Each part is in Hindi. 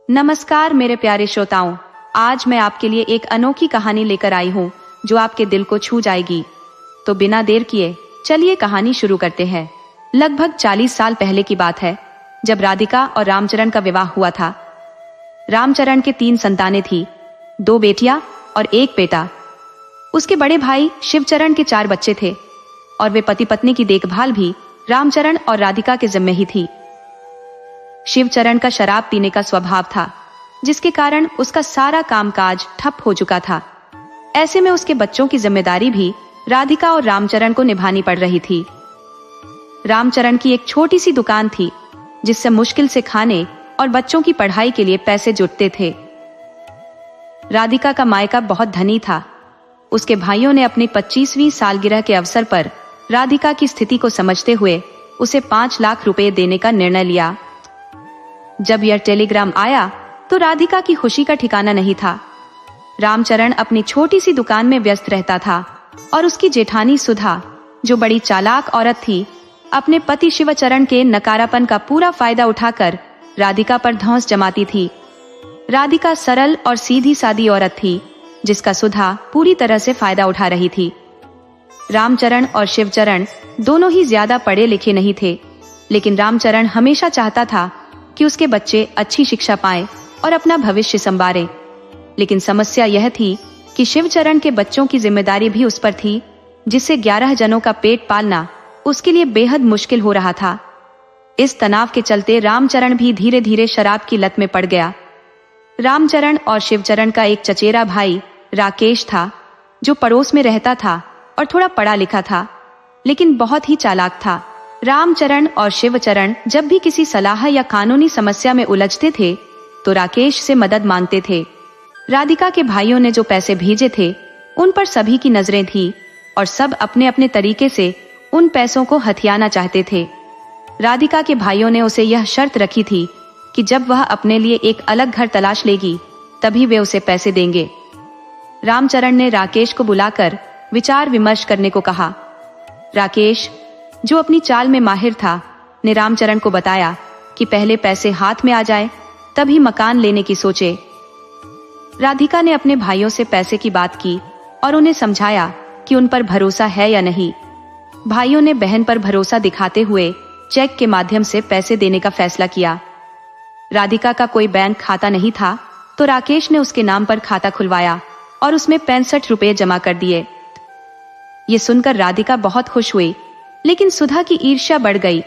नमस्कार मेरे प्यारे श्रोताओं, आज मैं आपके लिए एक अनोखी कहानी लेकर आई हूँ जो आपके दिल को छू जाएगी। तो बिना देर किए चलिए कहानी शुरू करते हैं। लगभग 40 साल पहले की बात है, जब राधिका और रामचरण का विवाह हुआ था। रामचरण के 3 संतानें थी, 2 बेटियां और 1 बेटा। उसके बड़े भाई शिवचरण के 4 बच्चे थे और वे पति पत्नी की देखभाल भी रामचरण और राधिका के जिम्मे ही थी। शिवचरण का शराब पीने का स्वभाव था, जिसके कारण उसका सारा कामकाज ठप हो चुका था। ऐसे में उसके बच्चों की जिम्मेदारी भी राधिका और रामचरण को निभानी पड़ रही थी। रामचरण की एक छोटी सी दुकान थी, जिससे मुश्किल से खाने और बच्चों की पढ़ाई के लिए पैसे जुटते थे। राधिका का मायका बहुत धनी था। उसके भाइयों ने अपनी 25वीं सालगिरह के अवसर पर राधिका की स्थिति को समझते हुए उसे 5 लाख रुपए देने का निर्णय लिया। जब यह टेलीग्राम आया तो राधिका की खुशी का ठिकाना नहीं था। रामचरण अपनी छोटी सी दुकान में व्यस्त रहता था और उसकी जेठानी सुधा, जो बड़ी चालाक औरत थी, अपने पति शिवचरण के नकारापन का पूरा फायदा उठाकर राधिका पर धौंस जमाती थी। राधिका सरल और सीधी सादी औरत थी, जिसका सुधा पूरी तरह से फायदा उठा रही थी। रामचरण और शिवचरण दोनों ही ज्यादा पढ़े लिखे नहीं थे, लेकिन रामचरण हमेशा चाहता था कि उसके बच्चे अच्छी शिक्षा पाएं और अपना भविष्य संवारें। लेकिन समस्या यह थी कि शिवचरण के बच्चों की जिम्मेदारी भी उस पर थी, जिससे 11 जनों का पेट पालना उसके लिए बेहद मुश्किल हो रहा था। इस तनाव के चलते रामचरण भी धीरे धीरे शराब की लत में पड़ गया। रामचरण और शिवचरण का एक चचेरा भाई राकेश था, जो पड़ोस में रहता था और थोड़ा पढ़ा लिखा था, लेकिन बहुत ही चालाक था। रामचरण और शिवचरण जब भी किसी सलाह या कानूनी समस्या में उलझते थे तो राकेश से मदद मांगते थे। राधिका के भाइयों ने जो पैसे भेजे थे, उन पर सभी की नजरें थी और सब अपने अपने तरीके से उन पैसों को हथियाना चाहते थे। राधिका के भाइयों ने उसे यह शर्त रखी थी कि जब वह अपने लिए एक अलग घर तलाश लेगी, तभी वे उसे पैसे देंगे। रामचरण ने राकेश को बुलाकर विचार विमर्श करने को कहा। राकेश, जो अपनी चाल में माहिर था, ने रामचरण को बताया कि पहले पैसे हाथ में आ जाए, तभी मकान लेने की सोचे। राधिका ने अपने भाइयों से पैसे की बात की और उन्हें समझाया कि उन पर भरोसा है या नहीं। भाइयों ने बहन पर भरोसा दिखाते हुए चेक के माध्यम से पैसे देने का फैसला किया। राधिका का कोई बैंक खाता नहीं था, तो राकेश ने उसके नाम पर खाता खुलवाया और उसमें 65 रुपए जमा कर दिए। ये सुनकर राधिका बहुत खुश हुई, लेकिन सुधा की ईर्ष्या बढ़ गई।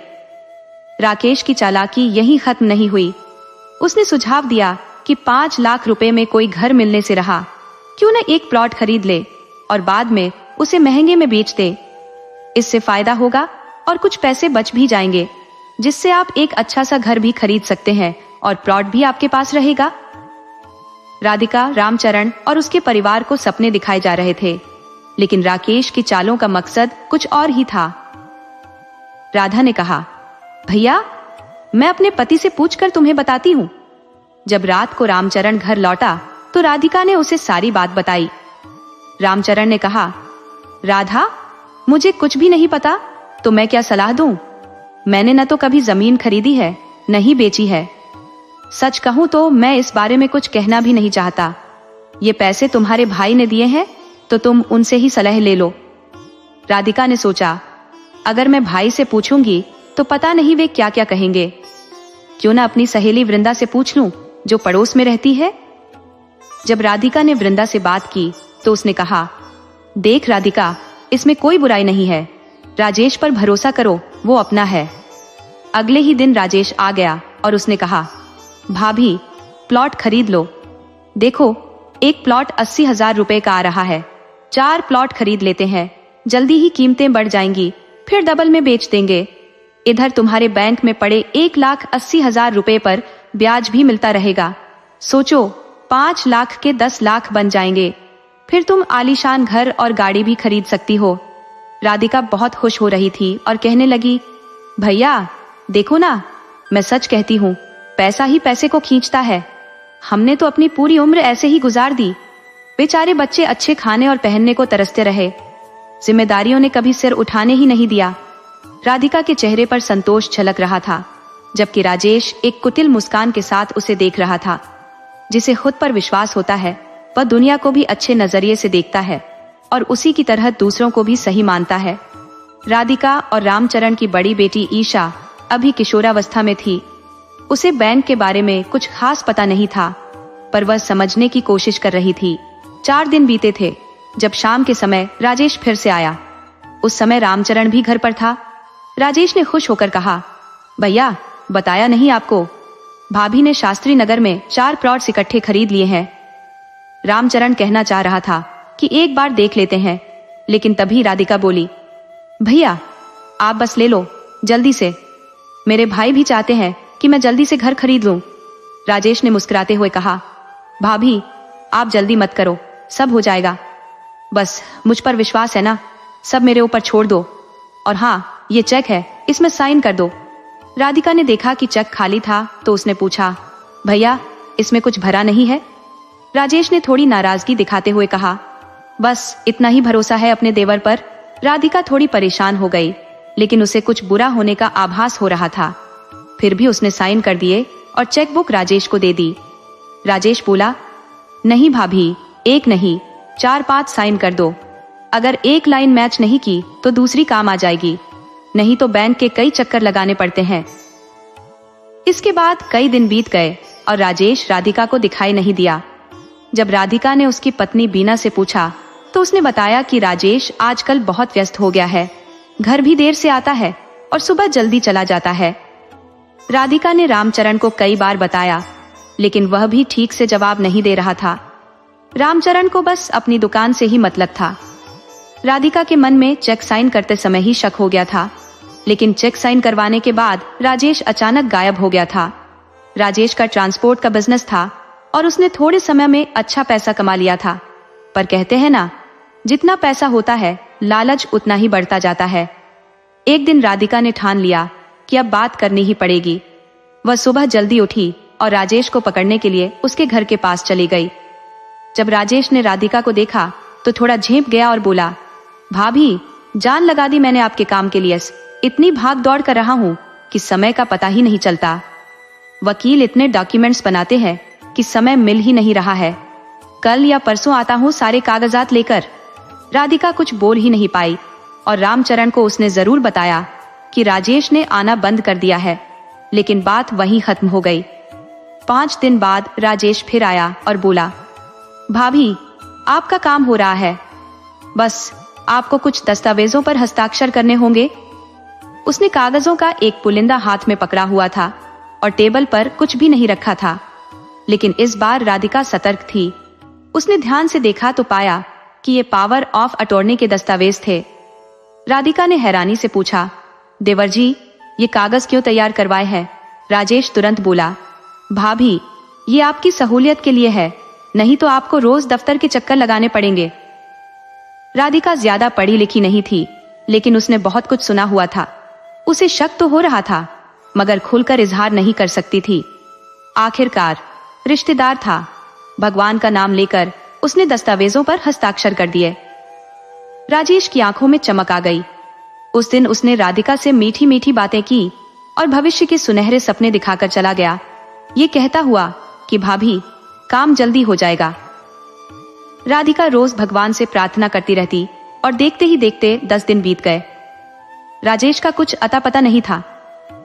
राकेश की चालाकी यहीं खत्म नहीं हुई। उसने सुझाव दिया कि 5 लाख रुपए में कोई घर मिलने से रहा, क्यों न एक प्लॉट खरीद ले और बाद में उसे महंगे में बेच दे। इससे फायदा होगा और कुछ पैसे बच भी जाएंगे, जिससे आप एक अच्छा सा घर भी खरीद सकते हैं और प्लॉट भी आपके पास रहेगा। राधिका, रामचरण और उसके परिवार को सपने दिखाए जा रहे थे, लेकिन राकेश की चालों का मकसद कुछ और ही था। राधा ने कहा, भैया, मैं अपने पति से पूछकर तुम्हें बताती हूँ। जब रात को रामचरण घर लौटा तो राधिका ने उसे सारी बात बताई। रामचरण ने कहा, राधा, मुझे कुछ भी नहीं पता, तो मैं क्या सलाह दूं? मैंने न तो कभी जमीन खरीदी है, न ही बेची है। सच कहूं तो मैं इस बारे में कुछ कहना भी नहीं चाहता। ये पैसे तुम्हारे भाई ने दिए हैं, तो तुम उनसे ही सलाह ले लो। राधिका ने सोचा, अगर मैं भाई से पूछूंगी तो पता नहीं वे क्या क्या कहेंगे। क्यों ना अपनी सहेली वृंदा से पूछ लूं, जो पड़ोस में रहती है। जब राधिका ने वृंदा से बात की तो उसने कहा, देख राधिका, इसमें कोई बुराई नहीं है। राजेश पर भरोसा करो, वो अपना है। अगले ही दिन राजेश आ गया और उसने कहा, भाभी, प्लॉट खरीद लो। देखो, एक प्लॉट 80,000 रुपए का आ रहा है। 4 प्लॉट खरीद लेते हैं, जल्दी ही कीमतें बढ़ जाएंगी, फिर डबल में बेच देंगे। इधर तुम्हारे बैंक में पड़े 1,80,000 रुपए पर ब्याज भी मिलता रहेगा। सोचो, 5 लाख के 10 लाख बन जाएंगे। फिर तुम आलीशान घर और गाड़ी भी खरीद सकती हो। राधिका बहुत खुश हो रही थी और कहने लगी, भैया देखो ना, मैं सच कहती हूँ, पैसा ही पैसे को खींचता है। हमने तो अपनी पूरी उम्र ऐसे ही गुजार दी। बेचारे बच्चे अच्छे खाने और पहनने को तरसते रहे। जिम्मेदारियों ने कभी सिर उठाने ही नहीं दिया। राधिका के चेहरे पर संतोष झलक रहा था। जबकि राजेश एक कुटिल मुस्कान के साथ उसे देख रहा था। जिसे खुद पर विश्वास होता है वह दुनिया को भी अच्छे नजरिए से देखता है और उसी की तरह दूसरों को भी सही मानता है। राधिका और रामचरण की बड़ी बेटी ईशा अभी किशोरावस्था में थी। उसे बैंक के बारे में कुछ खास पता नहीं था, पर वह समझने की कोशिश कर रही थी। 4 दिन बीते थे जब शाम के समय राजेश फिर से आया। उस समय रामचरण भी घर पर था। राजेश ने खुश होकर कहा, भैया बताया नहीं आपको, भाभी ने शास्त्री नगर में 4 प्लॉट्स इकट्ठे खरीद लिए हैं। रामचरण कहना चाह रहा था कि एक बार देख लेते हैं, लेकिन तभी राधिका बोली, भैया आप बस ले लो जल्दी से, मेरे भाई भी चाहते हैं कि मैं जल्दी से घर खरीद लूं। राजेश ने मुस्कुराते हुए कहा, भाभी आप जल्दी मत करो, सब हो जाएगा, बस मुझ पर विश्वास है ना, सब मेरे ऊपर छोड़ दो। और हाँ, ये चेक है, इसमें साइन कर दो। राधिका ने देखा कि चेक खाली था तो उसने पूछा, भैया इसमें कुछ भरा नहीं है? राजेश ने थोड़ी नाराजगी दिखाते हुए कहा, बस इतना ही भरोसा है अपने देवर पर। राधिका थोड़ी परेशान हो गई, लेकिन उसे कुछ बुरा होने का आभास हो रहा था। फिर भी उसने साइन कर दिए और चेकबुक राजेश को दे दी। राजेश बोला, नहीं भाभी, एक नहीं 4-5 साइन कर दो। अगर एक लाइन मैच नहीं की तो दूसरी काम आ जाएगी, नहीं तो बैंक के कई चक्कर लगाने पड़ते हैं। इसके बाद कई दिन बीत गए और राजेश राधिका को दिखाई नहीं दिया। जब राधिका ने उसकी पत्नी बीना से पूछा तो उसने बताया कि राजेश आजकल बहुत व्यस्त हो गया है, घर भी देर से आता है और सुबह जल्दी चला जाता है। राधिका ने रामचरण को कई बार बताया, लेकिन वह भी ठीक से जवाब नहीं दे रहा था। रामचरण को बस अपनी दुकान से ही मतलब था। राधिका के मन में चेक साइन करते समय ही शक हो गया था, लेकिन चेक साइन करवाने के बाद राजेश अचानक गायब हो गया था। राजेश का ट्रांसपोर्ट का बिजनेस था और उसने थोड़े समय में अच्छा पैसा कमा लिया था, पर कहते हैं ना, जितना पैसा होता है लालच उतना ही बढ़ता जाता है। एक दिन राधिका ने ठान लिया कि अब बात करनी ही पड़ेगी। वह सुबह जल्दी उठी और राजेश को पकड़ने के लिए उसके घर के पास चली गई। जब राजेश ने राधिका को देखा तो थोड़ा झेंप गया और बोला, भाभी जान लगा दी मैंने आपके काम के लिए, इतनी भाग दौड़ कर रहा हूं कि समय का पता ही नहीं चलता। वकील इतने डॉक्यूमेंट्स बनाते हैं कि समय मिल ही नहीं रहा है। कल या परसों आता हूं सारे कागजात लेकर। राधिका कुछ बोल ही नहीं पाई और रामचरण को उसने जरूर बताया कि राजेश ने आना बंद कर दिया है, लेकिन बात वहीं खत्म हो गई। 5 दिन बाद राजेश फिर आया और बोला, भाभी आपका काम हो रहा है, बस आपको कुछ दस्तावेजों पर हस्ताक्षर करने होंगे। उसने कागजों का एक पुलिंदा हाथ में पकड़ा हुआ था और टेबल पर कुछ भी नहीं रखा था, लेकिन इस बार राधिका सतर्क थी। उसने ध्यान से देखा तो पाया कि ये पावर ऑफ अटॉर्नी के दस्तावेज थे। राधिका ने हैरानी से पूछा, देवर जी ये कागज क्यों तैयार करवाए हैं? राजेश तुरंत बोला, भाभी ये आपकी सहूलियत के लिए है, नहीं तो आपको रोज दफ्तर के चक्कर लगाने पड़ेंगे। राधिका ज्यादा पढ़ी लिखी नहीं थी, लेकिन उसने बहुत कुछ सुना हुआ था। उसे शक तो हो रहा था, मगर खुलकर इजहार नहीं कर सकती थी। आखिरकार रिश्तेदार था, भगवान का नाम लेकर उसने दस्तावेजों पर हस्ताक्षर कर दिए। राजेश की आंखों में चमक आ गई। उस दिन उसने राधिका से मीठी मीठी बातें की और भविष्य के सुनहरे सपने दिखाकर चला गया, ये कहता हुआ कि भाभी काम जल्दी हो जाएगा। राधिका रोज भगवान से प्रार्थना करती रहती और देखते ही देखते 10 दिन बीत गए। राजेश का कुछ अता पता नहीं था।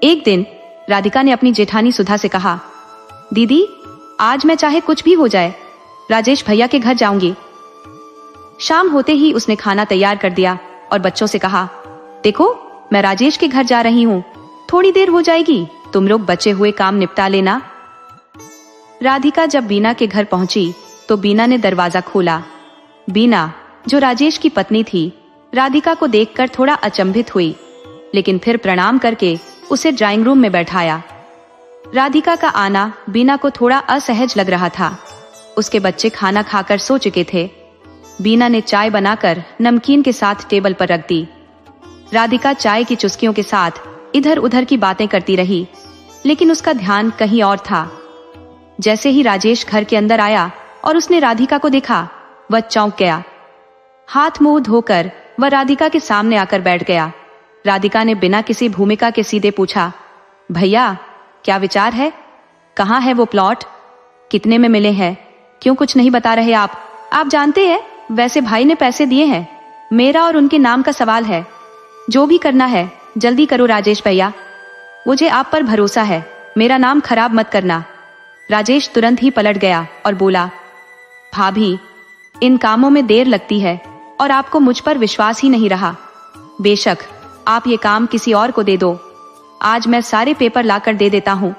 एक दिन राधिका ने अपनी जेठानी सुधा से कहा, दीदी आज मैं चाहे कुछ भी हो जाए राजेश भैया के घर जाऊंगी। शाम होते ही उसने खाना तैयार कर दिया और बच्चों से कहा, देखो मैं राजेश के घर जा रही हूँ, थोड़ी देर हो जाएगी, तुम लोग बचे हुए काम निपटा लेना। राधिका जब बीना के घर पहुंची तो बीना ने दरवाजा खोला। बीना जो राजेश की पत्नी थी, राधिका को देखकर थोड़ा अचंभित हुई, लेकिन फिर प्रणाम करके उसे ड्राइंग रूम में बैठाया। राधिका का आना बीना को थोड़ा असहज लग रहा था। उसके बच्चे खाना खाकर सो चुके थे। बीना ने चाय बनाकर नमकीन के साथ टेबल पर रख दी। राधिका चाय की चुस्कियों के साथ इधर उधर की बातें करती रही, लेकिन उसका ध्यान कहीं और था। जैसे ही राजेश घर के अंदर आया और उसने राधिका को देखा, वह चौंक गया। हाथ मुंह धोकर वह राधिका के सामने आकर बैठ गया। राधिका ने बिना किसी भूमिका के सीधे पूछा, भैया क्या विचार है? कहाँ है वो प्लॉट? कितने में मिले हैं? क्यों कुछ नहीं बता रहे आप? आप जानते हैं, वैसे भाई ने पैसे दिए हैं, मेरा और उनके नाम का सवाल है। जो भी करना है जल्दी करो राजेश भैया, मुझे आप पर भरोसा है, मेरा नाम खराब मत करना। राजेश तुरंत ही पलट गया और बोला, भाभी, इन कामों में देर लगती है और आपको मुझ पर विश्वास ही नहीं रहा। बेशक आप ये काम किसी और को दे दो, आज मैं सारे पेपर लाकर दे देता हूँ।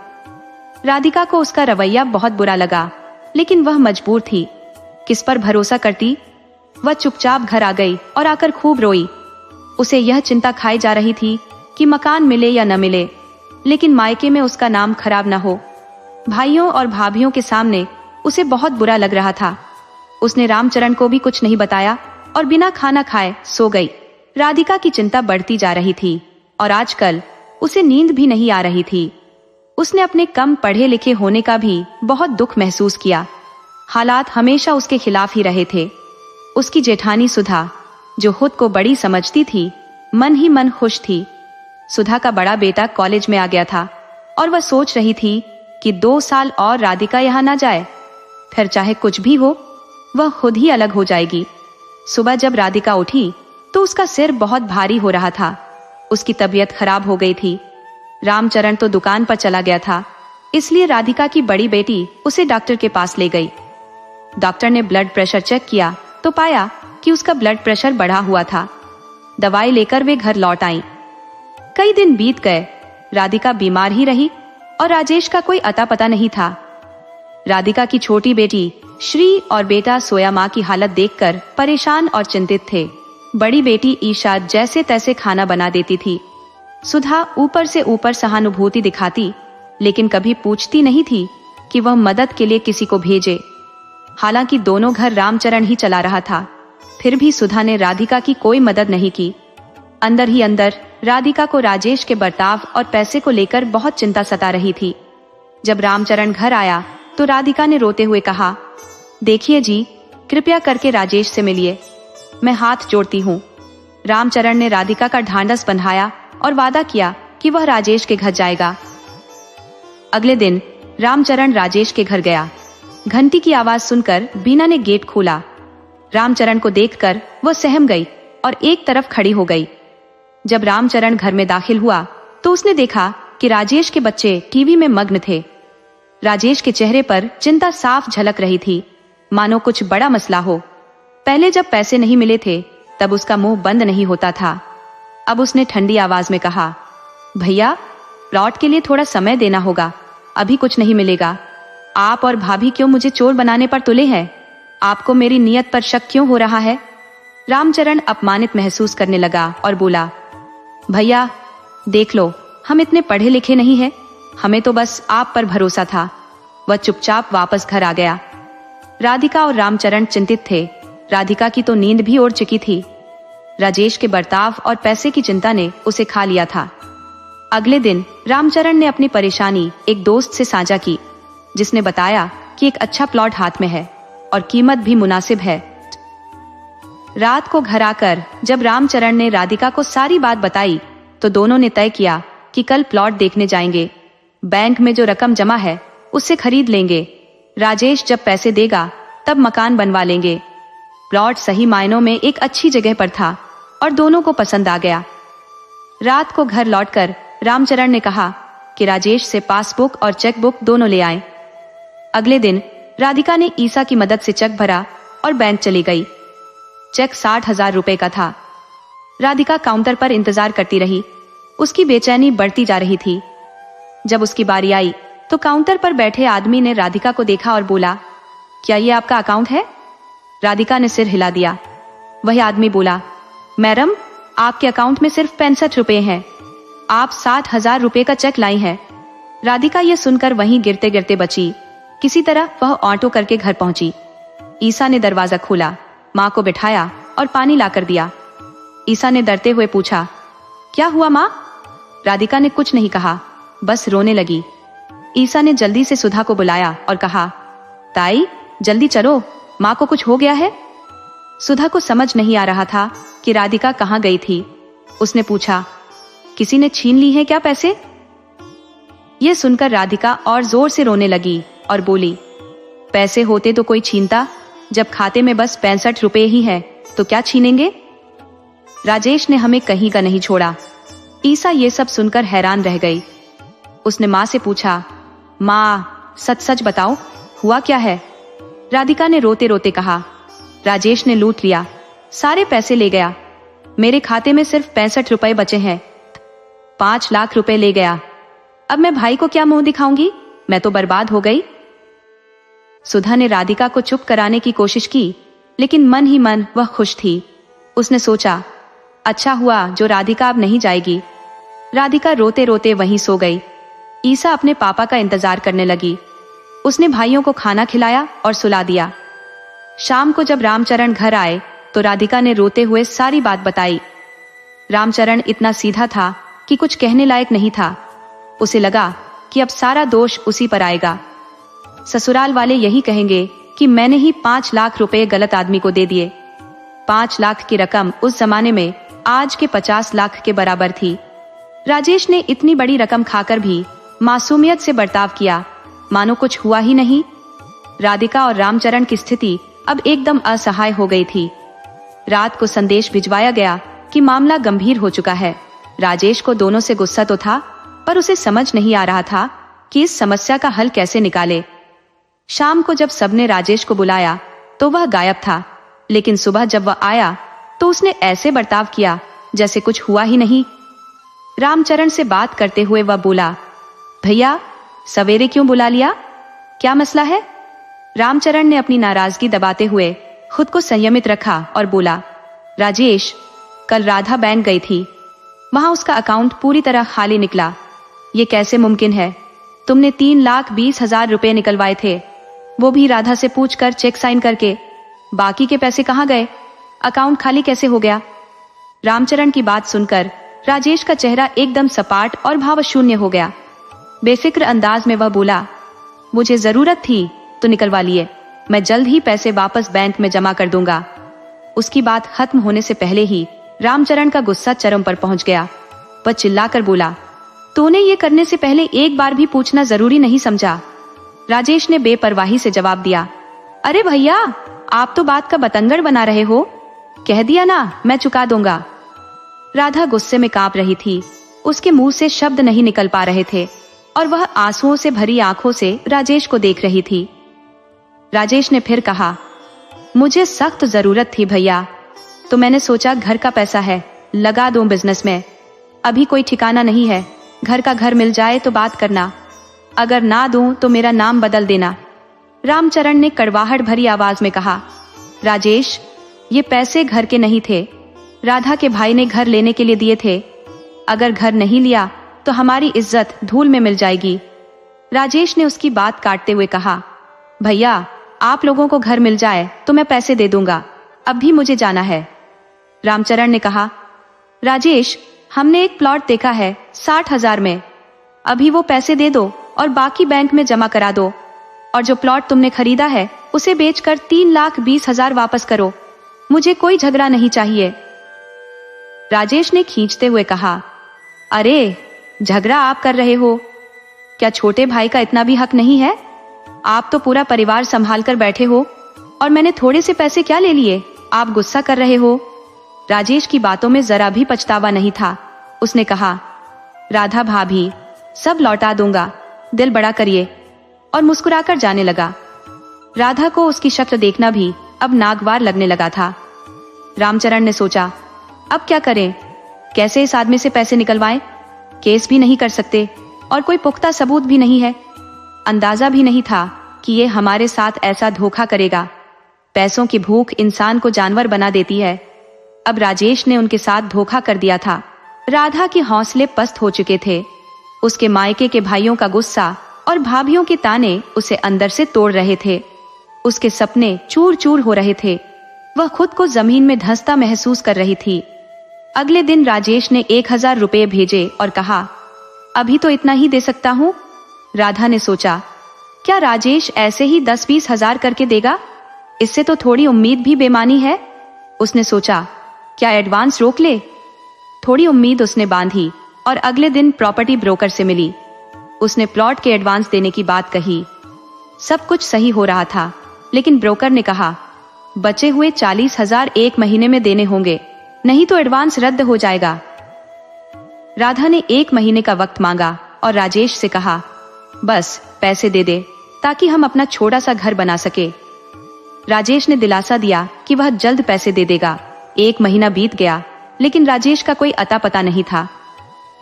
राधिका को उसका रवैया बहुत बुरा लगा, लेकिन वह मजबूर थी। किस पर भरोसा करती? वह चुपचाप घर आ गई और आकर खूब रोई। उसे यह चिंता खाई जा रही थी कि मकान मिले या न मिले, लेकिन मायके में उसका नाम खराब न हो। भाइयों और भाभियों के सामने उसे बहुत बुरा लग रहा था। उसने रामचरण को भी कुछ नहीं बताया और बिना खाना खाए सो गई। राधिका की चिंता बढ़ती जा रही थी और आजकल उसे नींद भी नहीं आ रही थी। उसने अपने कम पढ़े लिखे होने का भी बहुत दुख महसूस किया। हालात हमेशा उसके खिलाफ ही रहे थे। उसकी जेठानी सुधा, जो खुद को बड़ी समझती थी, मन ही मन खुश थी। सुधा का बड़ा बेटा कॉलेज में आ गया था और वह सोच रही थी कि 2 साल और राधिका यहाँ ना जाए, फिर चाहे कुछ भी हो वह खुद ही अलग हो जाएगी। सुबह जब राधिका उठी तो उसका सिर बहुत भारी हो रहा था। उसकी तबीयत खराब हो गई थी। रामचरण तो दुकान पर चला गया था, इसलिए राधिका की बड़ी बेटी उसे डॉक्टर के पास ले गई। डॉक्टर ने ब्लड प्रेशर चेक किया तो पाया कि उसका ब्लड प्रेशर बढ़ा हुआ था। दवाई लेकर वे घर लौट आईं। कई दिन बीत गए, राधिका बीमार ही रही और राजेश का कोई अता पता नहीं था। राधिका की छोटी बेटी श्री और बेटा सोया माँ की हालत देखकर परेशान और चिंतित थे। बड़ी बेटी ईशा जैसे तैसे खाना बना देती थी। सुधा ऊपर से ऊपर सहानुभूति दिखाती, लेकिन कभी पूछती नहीं थी कि वह मदद के लिए किसी को भेजे। हालांकि दोनों घर रामचरण ही चला रहा था, फिर भी सुधा ने राधिका की कोई मदद नहीं की। अंदर ही अंदर राधिका को राजेश के बर्ताव और पैसे को लेकर बहुत चिंता सता रही थी। जब रामचरण घर आया तो राधिका ने रोते हुए कहा, देखिए जी, कृपया करके राजेश से मिलिए, मैं हाथ जोड़ती हूँ। रामचरण ने राधिका का ढांढस बंधाया और वादा किया कि वह राजेश के घर जाएगा। अगले दिन रामचरण राजेश के घर गया। घंटी की आवाज सुनकर बीना ने गेट खोला। रामचरण को देखकर वह सहम गई और एक तरफ खड़ी हो गई। जब रामचरण घर में दाखिल हुआ तो उसने देखा कि राजेश के बच्चे टीवी में मग्न थे। राजेश के चेहरे पर चिंता साफ झलक रही थी, मानो कुछ बड़ा मसला हो। पहले जब पैसे नहीं मिले थे तब उसका मुंह बंद नहीं होता था। अब उसने ठंडी आवाज में कहा, भैया, प्लॉट के लिए थोड़ा समय देना होगा, अभी कुछ नहीं मिलेगा। आप और भाभी क्यों मुझे चोर बनाने पर तुले हैं? आपको मेरी नीयत पर शक क्यों हो रहा है? रामचरण अपमानित महसूस करने लगा और बोला, भैया देख लो, हम इतने पढ़े लिखे नहीं हैं, हमें तो बस आप पर भरोसा था। वह चुपचाप वापस घर आ गया। राधिका और रामचरण चिंतित थे। राधिका की तो नींद भी उड़ चुकी थी। राजेश के बर्ताव और पैसे की चिंता ने उसे खा लिया था। अगले दिन रामचरण ने अपनी परेशानी एक दोस्त से साझा की, जिसने बताया कि एक अच्छा प्लॉट हाथ में है और कीमत भी मुनासिब है। रात को घर आकर जब रामचरण ने राधिका को सारी बात बताई तो दोनों ने तय किया कि कल प्लॉट देखने जाएंगे। बैंक में जो रकम जमा है उससे खरीद लेंगे। राजेश जब पैसे देगा तब मकान बनवा लेंगे। प्लॉट सही मायनों में एक अच्छी जगह पर था और दोनों को पसंद आ गया। रात को घर लौटकर रामचरण ने कहा कि राजेश से पासबुक और चेकबुक दोनों ले आए। अगले दिन राधिका ने ईसा की मदद से चेक भरा और बैंक चली गई। चेक 60,000 रुपए का था। राधिका काउंटर पर इंतजार करती रही। उसकी बेचैनी बढ़ती जा रही थी। जब उसकी बारी आई तो काउंटर पर बैठे आदमी ने राधिका को देखा और बोला, क्या ये आपका अकाउंट है? राधिका ने सिर हिला दिया। वही आदमी बोला, मैडम, आपके अकाउंट में सिर्फ 65 रुपए हैं। आप 60,000 रुपए का चेक लाई हैं। राधिका ये सुनकर वहीं गिरते गिरते बची। किसी तरह वह ऑटो करके घर पहुंची। ईसा ने दरवाजा खोला, माँ को बिठाया और पानी लाकर दिया। ईसा ने डरते हुए पूछा, क्या हुआ माँ? राधिका ने कुछ नहीं कहा, बस रोने लगी। ईसा ने जल्दी से सुधा को बुलाया और कहा, ताई जल्दी चलो, माँ को कुछ हो गया है। सुधा को समझ नहीं आ रहा था कि राधिका कहाँ गई थी। उसने पूछा, किसी ने छीन ली है क्या पैसे? ये सुनकर राधिका और जोर से रोने लगी और बोली, पैसे होते तो कोई छीनता, जब खाते में बस 65 रुपए ही है तो क्या छीनेंगे। राजेश ने हमें कहीं का नहीं छोड़ा। ईसा ये सब सुनकर हैरान रह गई। उसने माँ से पूछा, माँ सच सच बताओ, हुआ क्या है। राधिका ने रोते रोते कहा, राजेश ने लूट लिया, सारे पैसे ले गया, मेरे खाते में सिर्फ 65 रुपए बचे हैं। 5 लाख रुपए ले गया। अब मैं भाई को क्या मुंह दिखाऊंगी, मैं तो बर्बाद हो गई। सुधा ने राधिका को चुप कराने की कोशिश की, लेकिन मन ही मन वह खुश थी। उसने सोचा, अच्छा हुआ जो राधिका अब नहीं जाएगी। राधिका रोते रोते वहीं सो गई। ईसा अपने पापा का इंतजार करने लगी। उसने भाइयों को खाना खिलाया और सुला दिया। शाम को जब रामचरण घर आए तो राधिका ने रोते हुए सारी बात बताई। रामचरण इतना सीधा था कि कुछ कहने लायक नहीं था। उसे लगा कि अब सारा दोष उसी पर आएगा। ससुराल वाले यही कहेंगे कि मैंने ही 5 लाख रुपए गलत आदमी को दे दिए। 5 लाख की रकम उस जमाने में आज के 50 लाख के बराबर थी। राजेश ने इतनी बड़ी रकम खाकर भी मासूमियत से बर्ताव किया, मानो कुछ हुआ ही नहीं। राधिका और रामचरण की स्थिति अब एकदम असहाय हो गई थी। रात को संदेश भिजवाया गया कि मामला गंभीर हो चुका है। राजेश को दोनों से गुस्सा तो था, पर उसे समझ नहीं आ रहा था कि इस समस्या का हल कैसे निकाले। शाम को जब सबने राजेश को बुलाया तो वह गायब था, लेकिन सुबह जब वह आया तो उसने ऐसे बर्ताव किया जैसे कुछ हुआ ही नहीं। रामचरण से बात करते हुए वह बोला, भैया सवेरे क्यों बुला लिया, क्या मसला है। रामचरण ने अपनी नाराजगी दबाते हुए खुद को संयमित रखा और बोला, राजेश कल राधा बैंक गई थी, वहां उसका अकाउंट पूरी तरह खाली निकला। ये कैसे मुमकिन है, तुमने 3,20,000 रुपए निकलवाए थे, वो भी राधा से पूछकर चेक साइन करके, बाकी के पैसे कहाँ गए, अकाउंट खाली कैसे हो गया। रामचरण की बात सुनकर राजेश का चेहरा एकदम सपाट और भावशून्य हो गया। बेफिक्र अंदाज में वह बोला, मुझे जरूरत थी तो निकलवा लिए, मैं जल्द ही पैसे वापस बैंक में जमा कर दूंगा। उसकी बात खत्म होने से पहले ही रामचरण का गुस्सा चरम पर पहुंच गया। वह चिल्लाकर बोला, तूने ये करने से पहले एक बार भी पूछना जरूरी नहीं समझा। राजेश ने बेपरवाही से जवाब दिया, अरे भैया आप तो बात का बतंगड़ बना रहे हो, कह दिया ना मैं चुका दूंगा। राधा गुस्से में कांप रही थी, उसके मुंह से शब्द नहीं निकल पा रहे थे और वह आंसुओं से भरी आंखों से राजेश को देख रही थी। राजेश ने फिर कहा, मुझे सख्त जरूरत थी भैया, तो मैंने सोचा घर का पैसा है लगा दूं बिजनेस में, अभी कोई ठिकाना नहीं है, घर का घर मिल जाए तो बात करना, अगर ना दूं तो मेरा नाम बदल देना। रामचरण ने कड़वाहट भरी आवाज में कहा, राजेश ये पैसे घर के नहीं थे, राधा के भाई ने घर लेने के लिए दिए थे, अगर घर नहीं लिया तो हमारी इज्जत धूल में मिल जाएगी। राजेश ने उसकी बात काटते हुए कहा, भैया आप लोगों को घर मिल जाए तो मैं पैसे दे दूंगा, अब भी मुझे जाना है। रामचरण ने कहा, राजेश हमने एक प्लॉट देखा है 60,000 में, अभी वो पैसे दे दो और बाकी बैंक में जमा करा दो, और जो प्लॉट तुमने खरीदा है उसे बेचकर 3,20,000 वापस करो, मुझे कोई झगड़ा नहीं चाहिए। राजेश ने खींचते हुए कहा, अरे झगड़ा आप कर रहे हो, क्या छोटे भाई का इतना भी हक नहीं है, आप तो पूरा परिवार संभाल कर बैठे हो और मैंने थोड़े से पैसे क्या ले लिए, आप गुस्सा कर रहे हो। राजेश की बातों में जरा भी पछतावा नहीं था। उसने कहा, राधा भाभी सब लौटा दूंगा, दिल बड़ा करिए, और मुस्कुराकर जाने लगा। राधा को उसकी शक्ल देखना भी अब नागवार लगने लगा था। रामचरण ने सोचा, अब क्या करें, कैसे इस आदमी से पैसे निकलवाएं, केस भी नहीं कर सकते और कोई पुख्ता सबूत भी नहीं है, अंदाजा भी नहीं था कि ये हमारे साथ ऐसा धोखा करेगा। पैसों की भूख इंसान को जानवर बना देती है। अब राजेश ने उनके साथ धोखा कर दिया था। राधा के हौसले पस्त हो चुके थे। उसके मायके के भाइयों का गुस्सा और भाभियों के ताने उसे अंदर से तोड़ रहे थे। उसके सपने चूर चूर हो रहे थे। वह खुद को जमीन में धंसता महसूस कर रही थी। अगले दिन राजेश ने 1,000 रुपए भेजे और कहा, अभी तो इतना ही दे सकता हूँ। राधा ने सोचा, क्या राजेश ऐसे ही 10-20 हजार करके देगा, इससे तो थोड़ी उम्मीद भी बेमानी है। उसने सोचा, क्या एडवांस रोक ले। थोड़ी उम्मीद उसने बांधी और अगले दिन प्रॉपर्टी ब्रोकर से मिली। उसने प्लॉट के एडवांस देने की बात कही। सब कुछ सही हो रहा था, लेकिन ब्रोकर ने कहा बचे हुए 40,000 1 महीने में देने होंगे, नहीं तो एडवांस रद्द हो जाएगा। राधा ने 1 महीने का वक्त मांगा और राजेश से कहा बस पैसे दे दे ताकि हम अपना छोटा सा घर बना सके। राजेश ने दिलासा दिया कि वह जल्द पैसे दे देगा। 1 महीना बीत गया, लेकिन राजेश का कोई अता पता नहीं था।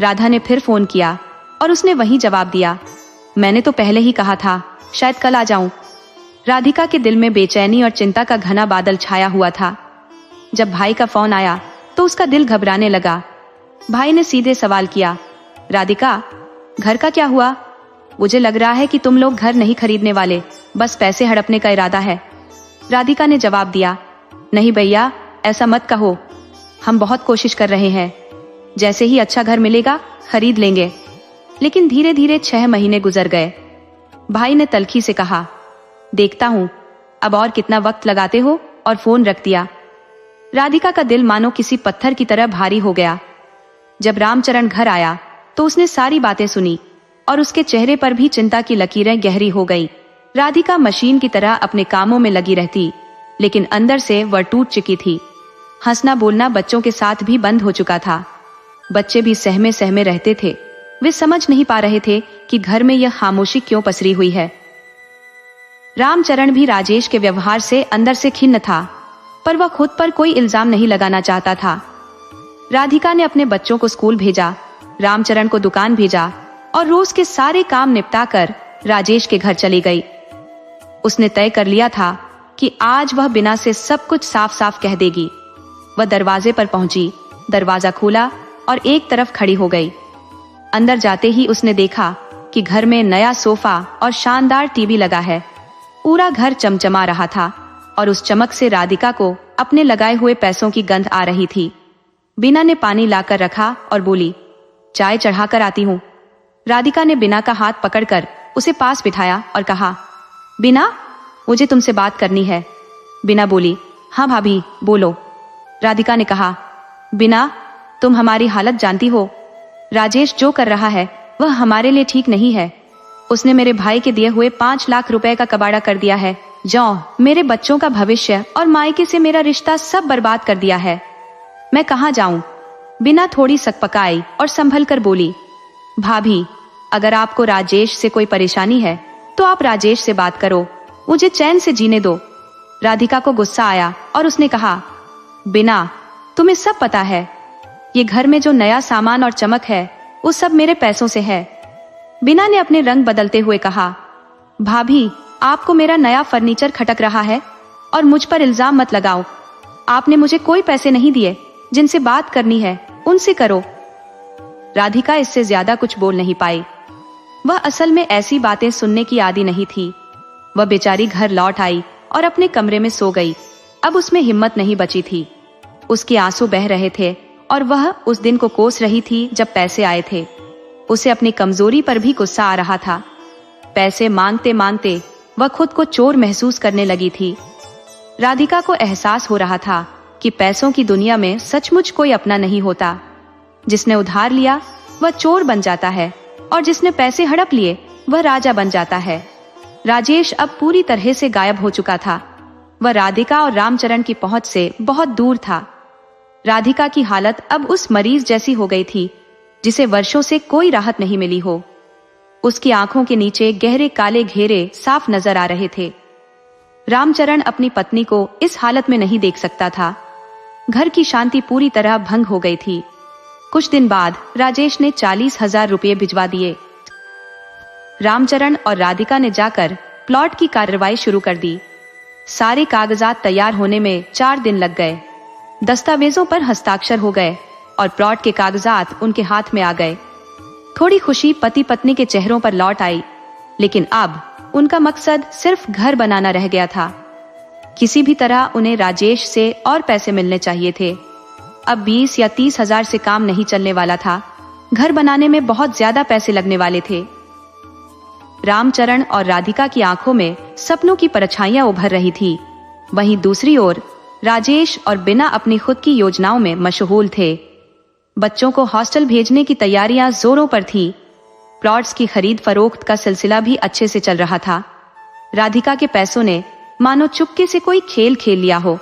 राधा ने फिर फोन किया और उसने वही जवाब दिया, मैंने तो पहले ही कहा था, शायद कल आ जाऊं। राधिका के दिल में बेचैनी और चिंता का घना बादल छाया हुआ था। जब भाई का फोन आया तो उसका दिल घबराने लगा। भाई ने सीधे सवाल किया, राधिका, घर का क्या हुआ? मुझे लग रहा है कि तुम लोग घर नहीं खरीदने वाले, बस पैसे हड़पने का इरादा है। राधिका ने जवाब दिया, नहीं भैया, ऐसा मत कहो, हम बहुत कोशिश कर रहे हैं, जैसे ही अच्छा घर मिलेगा खरीद लेंगे। लेकिन धीरे धीरे 6 महीने गुजर गए। भाई ने तल्खी से कहा, देखता हूं अब और कितना वक्त लगाते हो, और फोन रख दिया। राधिका का दिल मानो किसी पत्थर की तरह भारी हो गया। जब रामचरण घर आया तो उसने सारी बातें सुनी और उसके चेहरे पर भी चिंता की लकीरें गहरी हो गई। राधिका मशीन की तरह अपने कामों में लगी रहती, लेकिन अंदर से वह टूट चुकी थी। हंसना बोलना बच्चों के साथ भी बंद हो चुका था। बच्चे भी सहमे सहमे रहते थे। वे समझ नहीं पा रहे थे कि घर में यह खामोशी क्यों पसरी हुई है। रामचरण भी राजेश के व्यवहार से अंदर से खिन्न था, पर वह खुद पर कोई इल्जाम नहीं लगाना चाहता था। राधिका ने अपने बच्चों को स्कूल भेजा, रामचरण को दुकान भेजा और रोज के सारे काम निपटा कर राजेश के घर चली गई। उसने तय कर लिया था कि आज वह बिना से सब कुछ साफ साफ कह देगी। वह दरवाजे पर पहुंची, दरवाजा खोला और एक तरफ खड़ी हो गई। अंदर जाते ही उसने देखा कि घर में नया सोफा और शानदार टीवी लगा है। पूरा घर चमचमा रहा था और उस चमक से राधिका को अपने लगाए हुए पैसों की गंध आ रही थी। बीना ने पानी लाकर रखा और बोली, चाय चढ़ाकर आती हूँ। राधिका ने बीना का हाथ पकड़कर उसे पास बिठाया और कहा, बीना, मुझे तुमसे बात करनी है। बीना बोली, हाँ भाभी बोलो। राधिका ने कहा, बीना, तुम हमारी हालत जानती हो। राजेश जो कर रहा है वह हमारे लिए ठीक नहीं है। उसने मेरे भाई के दिए हुए 5 लाख रुपए का कबाड़ा कर दिया है। मेरे बच्चों का भविष्य और मायके से मेरा रिश्ता सब बर्बाद कर दिया है। मैं कहाँ जाऊं? बीना थोड़ी सकपकाई और संभल कर बोली, भाभी, अगर आपको राजेश से कोई परेशानी है तो आप राजेश से बात करो, मुझे चैन से जीने दो। राधिका को गुस्सा आया और उसने कहा, बीना, तुम्हें सब पता है, ये घर में जो नया सामान और चमक है वो सब मेरे पैसों से है। बीना ने अपने रंग बदलते हुए कहा, भाभी, आपको मेरा नया फर्नीचर खटक रहा है और मुझ पर इल्जाम मत लगाओ। आपने मुझे कोई पैसे नहीं दिए। जिनसे बात करनी है उनसे करो। राधिका इससे ज्यादा कुछ बोल नहीं पाई। वह असल में ऐसी बातें सुनने की आदी नहीं थी। वह बेचारी घर लौट आई और अपने कमरे में सो गई। अब उसमें हिम्मत नहीं बची थी। उसके आंसू बह रहे थे और वह उस दिन को कोस रही थी जब पैसे आए थे। उसे अपनी कमजोरी पर भी गुस्सा आ रहा था। पैसे मांगते मांगते वह खुद को चोर महसूस करने लगी थी। राधिका को एहसास हो रहा था कि पैसों की दुनिया में सचमुच कोई अपना नहीं होता। जिसने उधार लिया वह चोर बन जाता है और जिसने पैसे हड़प लिए वह राजा बन जाता है। राजेश अब पूरी तरह से गायब हो चुका था। वह राधिका और रामचरण की पहुंच से बहुत दूर था। राधिका की हालत अब उस मरीज जैसी हो गई थी जिसे वर्षों से कोई राहत नहीं मिली हो। उसकी आंखों के नीचे गहरे काले घेरे साफ नजर आ रहे थे। रामचरण अपनी पत्नी को इस हालत में नहीं देख सकता था। घर की शांति पूरी तरह भंग हो गई थी। कुछ दिन बाद राजेश ने 40,000 रुपये भिजवा दिए। रामचरण और राधिका ने जाकर प्लॉट की कार्रवाई शुरू कर दी। सारे कागजात तैयार होने में 4 दिन लग गए। दस्तावेजों पर हस्ताक्षर हो गए और प्लॉट के कागजात उनके हाथ में आ गए। थोड़ी खुशी पति पत्नी के चेहरों पर लौट आई, लेकिन अब उनका मकसद सिर्फ घर बनाना रह गया था। किसी भी तरह उन्हें राजेश से और पैसे मिलने चाहिए थे। अब 20 या 30,000 से काम नहीं चलने वाला था। घर बनाने में बहुत ज्यादा पैसे लगने वाले थे। रामचरण और राधिका की आंखों में सपनों की परछाइयां उभर रही थी। वहीं दूसरी ओर राजेश और बिना अपनी खुद की योजनाओं में मशगूल थे। बच्चों को हॉस्टल भेजने की तैयारियां जोरों पर थी। प्लॉट्स की खरीद फरोख्त का सिलसिला भी अच्छे से चल रहा था। राधिका के पैसों ने मानो चुपके से कोई खेल खेल लिया हो।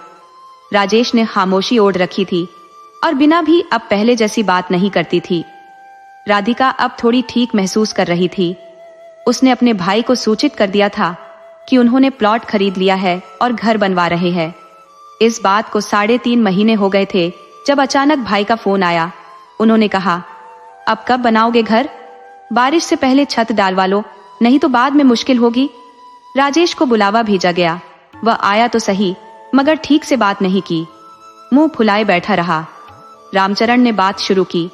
राजेश ने खामोशी ओढ़ रखी थी और बिना भी अब पहले जैसी बात नहीं करती थी। राधिका अब थोड़ी ठीक महसूस कर रही थी। उसने अपने भाई को सूचित कर दिया था कि उन्होंने प्लॉट खरीद लिया है और घर बनवा रहे हैं। इस बात को 3.5 महीने हो गए थे जब अचानक भाई का फोन आया। उन्होंने कहा, अब कब बनाओगे घर? बारिश से पहले छत डालवा लो, नहीं तो बाद में मुश्किल होगी। राजेश को बुलावा भेजा गया। वह आया तो सही, मगर ठीक से बात नहीं की, मुंह फुलाए बैठा रहा। रामचरण ने बात शुरू की,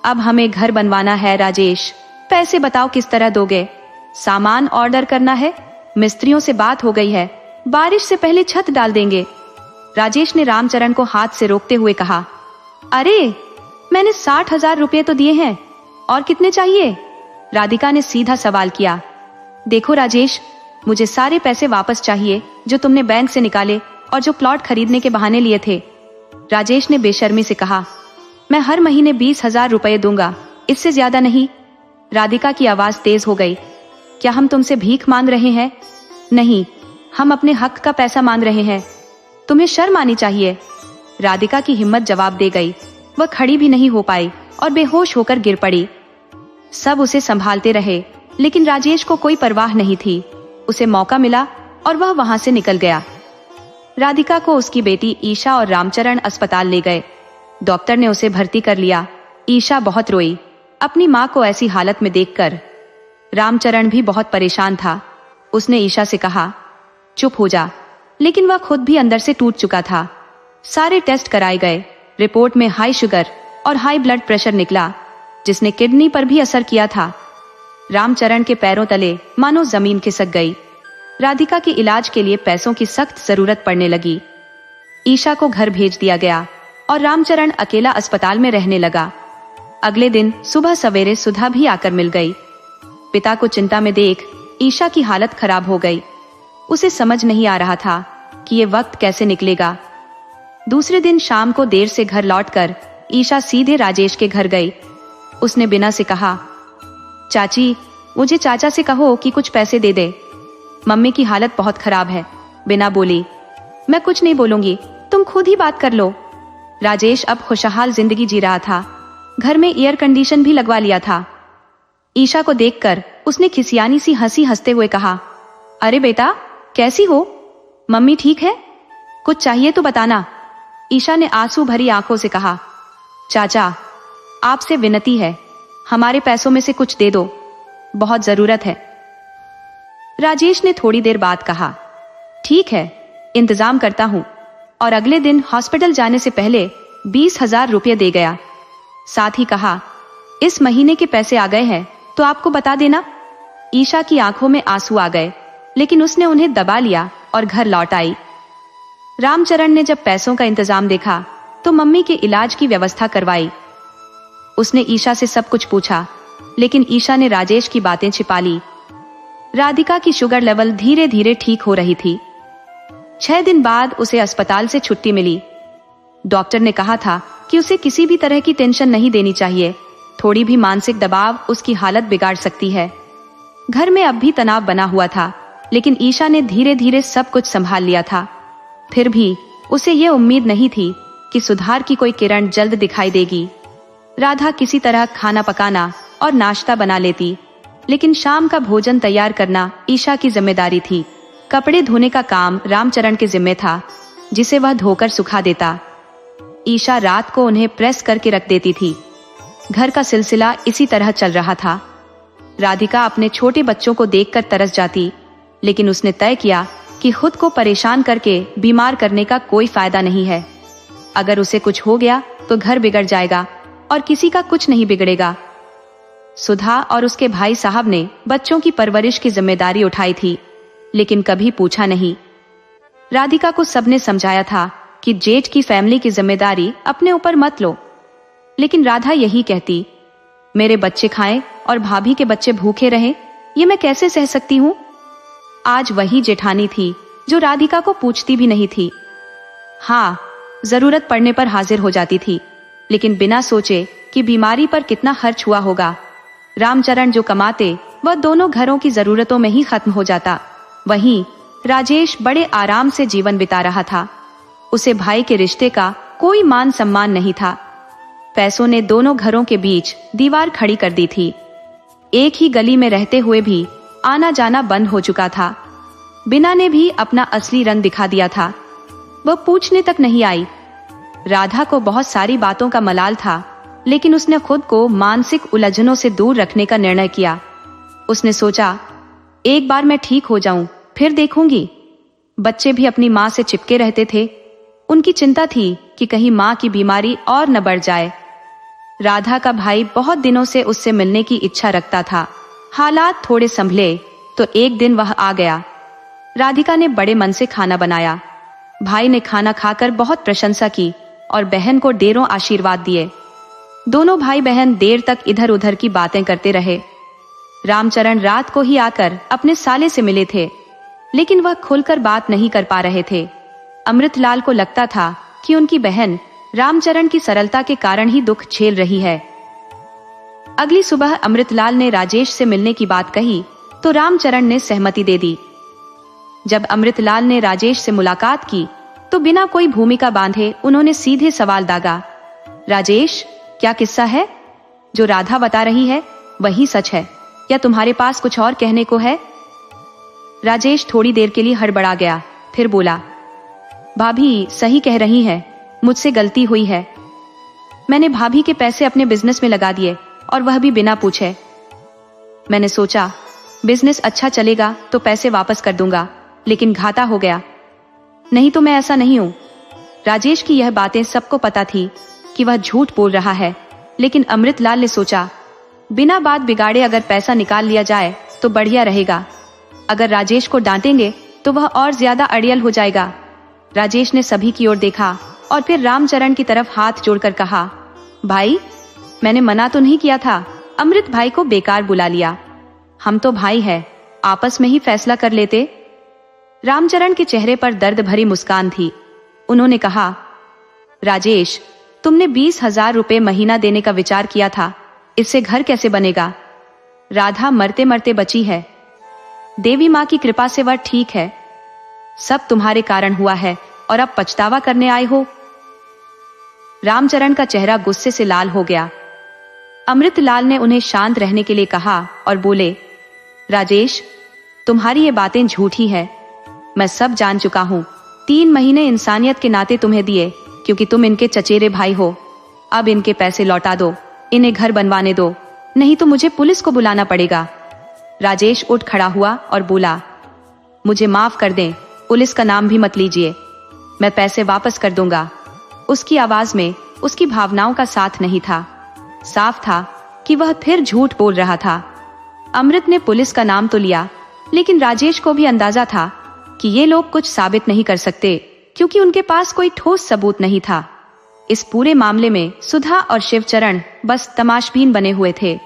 अब हमें घर बनवाना है राजेश, पैसे बताओ किस तरह दोगे? सामान ऑर्डर करना है, मिस्त्रियों से बात हो गई है, बारिश से पहले छत डाल देंगे। राजेश ने रामचरण को हाथ से रोकते हुए कहा, अरे मैंने 60,000 रुपये तो दिए हैं, और कितने चाहिए? राधिका ने सीधा सवाल किया। देखो राजेश, मुझे सारे पैसे वापस चाहिए जो तुमने बैंक से निकाले और जो प्लॉट खरीदने के बहाने लिए थे। राजेश ने बेशर्मी से कहा, मैं हर महीने 20,000 रुपये दूंगा, इससे ज्यादा नहीं। राधिका की आवाज तेज हो गई। क्या हम तुमसे भीख मांग रहे हैं? नहीं, हम अपने हक का पैसा मांग रहे हैं, तुम्हें शर्म आनी चाहिए। राधिका की हिम्मत जवाब दे गई। वह खड़ी भी नहीं हो पाई और बेहोश होकर गिर पड़ी। सब उसे संभालते रहे, लेकिन राजेश को कोई परवाह नहीं थी। उसे मौका मिला और वह वहां से निकल गया। राधिका को उसकी बेटी ईशा और रामचरण अस्पताल ले गए। डॉक्टर ने उसे भर्ती कर लिया। ईशा बहुत रोई अपनी माँ को ऐसी हालत में देखकर। रामचरण भी बहुत परेशान था। उसने ईशा से कहा, चुप हो जा, लेकिन वह खुद भी अंदर से टूट चुका था। सारे टेस्ट कराए गए। रिपोर्ट में हाई शुगर और हाई ब्लड प्रेशर निकला, जिसने किडनी पर भी असर किया था। रामचरण के पैरों तले मानो जमीन खिसक गई। राधिका के इलाज के लिए पैसों की सख्त जरूरत पड़ने लगी। ईशा को घर भेज दिया गया और रामचरण अकेला अस्पताल में रहने लगा। अगले दिन सुबह सवेरे सुधा भी आकर मिल गई। पिता को चिंता में देख ईशा की हालत खराब हो गई। उसे समझ नहीं आ रहा था कि ये वक्त कैसे निकलेगा। दूसरे दिन शाम को देर से घर लौटकर ईशा सीधे राजेश के घर गई। उसने बिना से कहा, चाची, मुझे चाचा से कहो कि कुछ पैसे दे दे, मम्मी की हालत बहुत खराब है। बिना बोली, मैं कुछ नहीं बोलूंगी, तुम खुद ही बात कर लो। राजेश अब खुशहाल जिंदगी जी रहा था। घर में एयर कंडीशन भी लगवा लिया था। ईशा को देखकर उसने खिसियानी सी हंसी हंसते हुए कहा, अरे बेटा, कैसी हो? मम्मी ठीक है? कुछ चाहिए तो बताना। ईशा ने आंसू भरी आंखों से कहा, चाचा, आपसे विनती है, हमारे पैसों में से कुछ दे दो, बहुत जरूरत है। राजेश ने थोड़ी देर बाद कहा, ठीक है, इंतजाम करता हूं, और अगले दिन हॉस्पिटल जाने से पहले 20,000 रुपये दे गया। साथ ही कहा, इस महीने के पैसे आ गए हैं तो आपको बता देना। ईशा की आंखों में आंसू आ गए, लेकिन उसने उन्हें दबा लिया और घर लौट आई। रामचरण ने जब पैसों का इंतजाम देखा तो मम्मी के इलाज की व्यवस्था करवाई। उसने ईशा से सब कुछ पूछा, लेकिन ईशा ने राजेश की बातें छिपा ली। राधिका की शुगर लेवल धीरे धीरे ठीक हो रही थी। 6 दिन बाद उसे अस्पताल से छुट्टी मिली। डॉक्टर ने कहा था कि उसे किसी भी तरह की टेंशन नहीं देनी चाहिए, थोड़ी भी मानसिक दबाव उसकी हालत बिगाड़ सकती है। घर में अब भी तनाव बना हुआ था, लेकिन ईशा ने धीरे धीरे सब कुछ संभाल लिया था। फिर भी उसे ये उम्मीद नहीं थी कि सुधार की कोई किरण जल्द दिखाई देगी। राधा किसी तरह खाना पकाना और नाश्ता बना लेती, लेकिन शाम का भोजन तैयार करना ईशा की जिम्मेदारी थी। कपड़े धोने का काम रामचरण के जिम्मे था, जिसे वह धोकर सुखा देता। ईशा रात को उन्हें प्रेस करके रख देती थी। घर का सिलसिला इसी तरह चल रहा था। राधिका अपने छोटे बच्चों को देखकर तरस जाती, लेकिन उसने तय किया कि खुद को परेशान करके बीमार करने का कोई फायदा नहीं है। अगर उसे कुछ हो गया तो घर बिगड़ जाएगा और किसी का कुछ नहीं बिगड़ेगा। सुधा और उसके भाई साहब ने बच्चों की परवरिश की जिम्मेदारी उठाई थी, लेकिन कभी पूछा नहीं। राधिका को सबने समझाया था कि जेठ की फैमिली की जिम्मेदारी अपने ऊपर मत लो, लेकिन राधा यही कहती, मेरे बच्चे खाएं और भाभी के बच्चे भूखे रहें, ये मैं कैसे सह सकती हूँ। आज वही जेठानी थी जो राधिका को पूछती भी नहीं थी। हाँ, जरूरत पड़ने पर हाजिर हो जाती थी, लेकिन बिना सोचे कि बीमारी पर कितना खर्च हुआ होगा। रामचरण जो कमाते वह दोनों घरों की जरूरतों में ही खत्म हो जाता। वहीं राजेश बड़े आराम से जीवन बिता रहा था। उसे भाई के रिश्ते का कोई मान सम्मान नहीं था। पैसों ने दोनों घरों के बीच दीवार खड़ी कर दी थी। एक ही गली में रहते हुए भी आना जाना बंद हो चुका था। बिना ने भी अपना असली रंग दिखा दिया था। वह पूछने तक नहीं आई। राधा को बहुत सारी बातों का मलाल था, लेकिन उसने खुद को मानसिक उलझनों से दूर रखने का निर्णय किया। उसने सोचा, एक बार मैं ठीक हो जाऊं, फिर देखूंगी। बच्चे भी अपनी माँ से चिपके रहते थे। उनकी चिंता थी कि कहीं माँ की बीमारी और न बढ़ जाए। राधा का भाई बहुत दिनों से उससे मिलने की इच्छा रखता था। हालात थोड़े संभले तो एक दिन वह आ गया। राधिका ने बड़े मन से खाना बनाया। भाई ने खाना खाकर बहुत प्रशंसा की और बहन को ढेरों आशीर्वाद दिए। दोनों भाई बहन देर तक इधर उधर की बातें करते रहे। रामचरण रात को ही आकर अपने साले से मिले थे, लेकिन वह खुलकर बात नहीं कर पा रहे थे। अमृतलाल को लगता था कि उनकी बहन रामचरण की सरलता के कारण ही दुख झेल रही है। अगली सुबह अमृतलाल ने राजेश से मिलने की बात कही तो रामचरण ने सहमति दे दी। जब अमृतलाल ने राजेश से मुलाकात की तो बिना कोई भूमिका बांधे उन्होंने सीधे सवाल दागा, राजेश, क्या किस्सा है? जो राधा बता रही है वही सच है या तुम्हारे पास कुछ और कहने को है? राजेश थोड़ी देर के लिए हड़बड़ा गया, फिर बोला, भाभी सही कह रही है, मुझसे गलती हुई है। मैंने भाभी के पैसे अपने बिजनेस में लगा दिए और वह भी बिना पूछे। मैंने सोचा बिजनेस अच्छा चलेगा तो पैसे वापस कर दूंगा, लेकिन घाटा हो गया। नहीं तो मैं ऐसा नहीं हूं। राजेश की यह बातें सबको पता थी कि वह झूठ बोल रहा है, लेकिन अमृतलाल ने सोचा बिना बात बिगाड़े अगर पैसा निकाल लिया जाए तो बढ़िया रहेगा। अगर राजेश को डांटेंगे तो वह और ज्यादा अड़ियल हो जाएगा। राजेश ने सभी की ओर देखा और फिर रामचरण की तरफ हाथ जोड़कर कहा, भाई, मैंने मना तो नहीं किया था। अमृत भाई को बेकार बुला लिया। हम तो भाई हैं, आपस में ही फैसला कर लेते। रामचरण के चेहरे पर दर्द भरी मुस्कान थी। उन्होंने कहा, राजेश, तुमने 20,000 रुपए महीना देने का विचार किया था, इससे घर कैसे बनेगा? राधा मरते मरते बची है। देवी माँ की कृपा से वह ठीक है। सब तुम्हारे कारण हुआ है और अब पछतावा करने आए हो। रामचरण का चेहरा गुस्से से लाल हो गया। अमृतलाल ने उन्हें शांत रहने के लिए कहा और बोले, राजेश, तुम्हारी ये बातें झूठी है। मैं सब जान चुका हूँ। 3 महीने इंसानियत के नाते तुम्हें दिए क्योंकि तुम इनके चचेरे भाई हो। अब इनके पैसे लौटा दो, इन्हें घर बनवाने दो, नहीं तो मुझे पुलिस को बुलाना पड़ेगा। राजेश उठ खड़ा हुआ और बोला, मुझे माफ कर दें, पुलिस का नाम भी मत लीजिए, मैं पैसे वापस कर दूंगा। उसकी आवाज में उसकी भावनाओं का साथ नहीं था। साफ था कि वह फिर झूठ बोल रहा था। अमृत ने पुलिस का नाम तो लिया, लेकिन राजेश को भी अंदाजा था कि ये लोग कुछ साबित नहीं कर सकते क्योंकि उनके पास कोई ठोस सबूत नहीं था। इस पूरे मामले में सुधा और शिवचरण बस तमाशबीन बने हुए थे।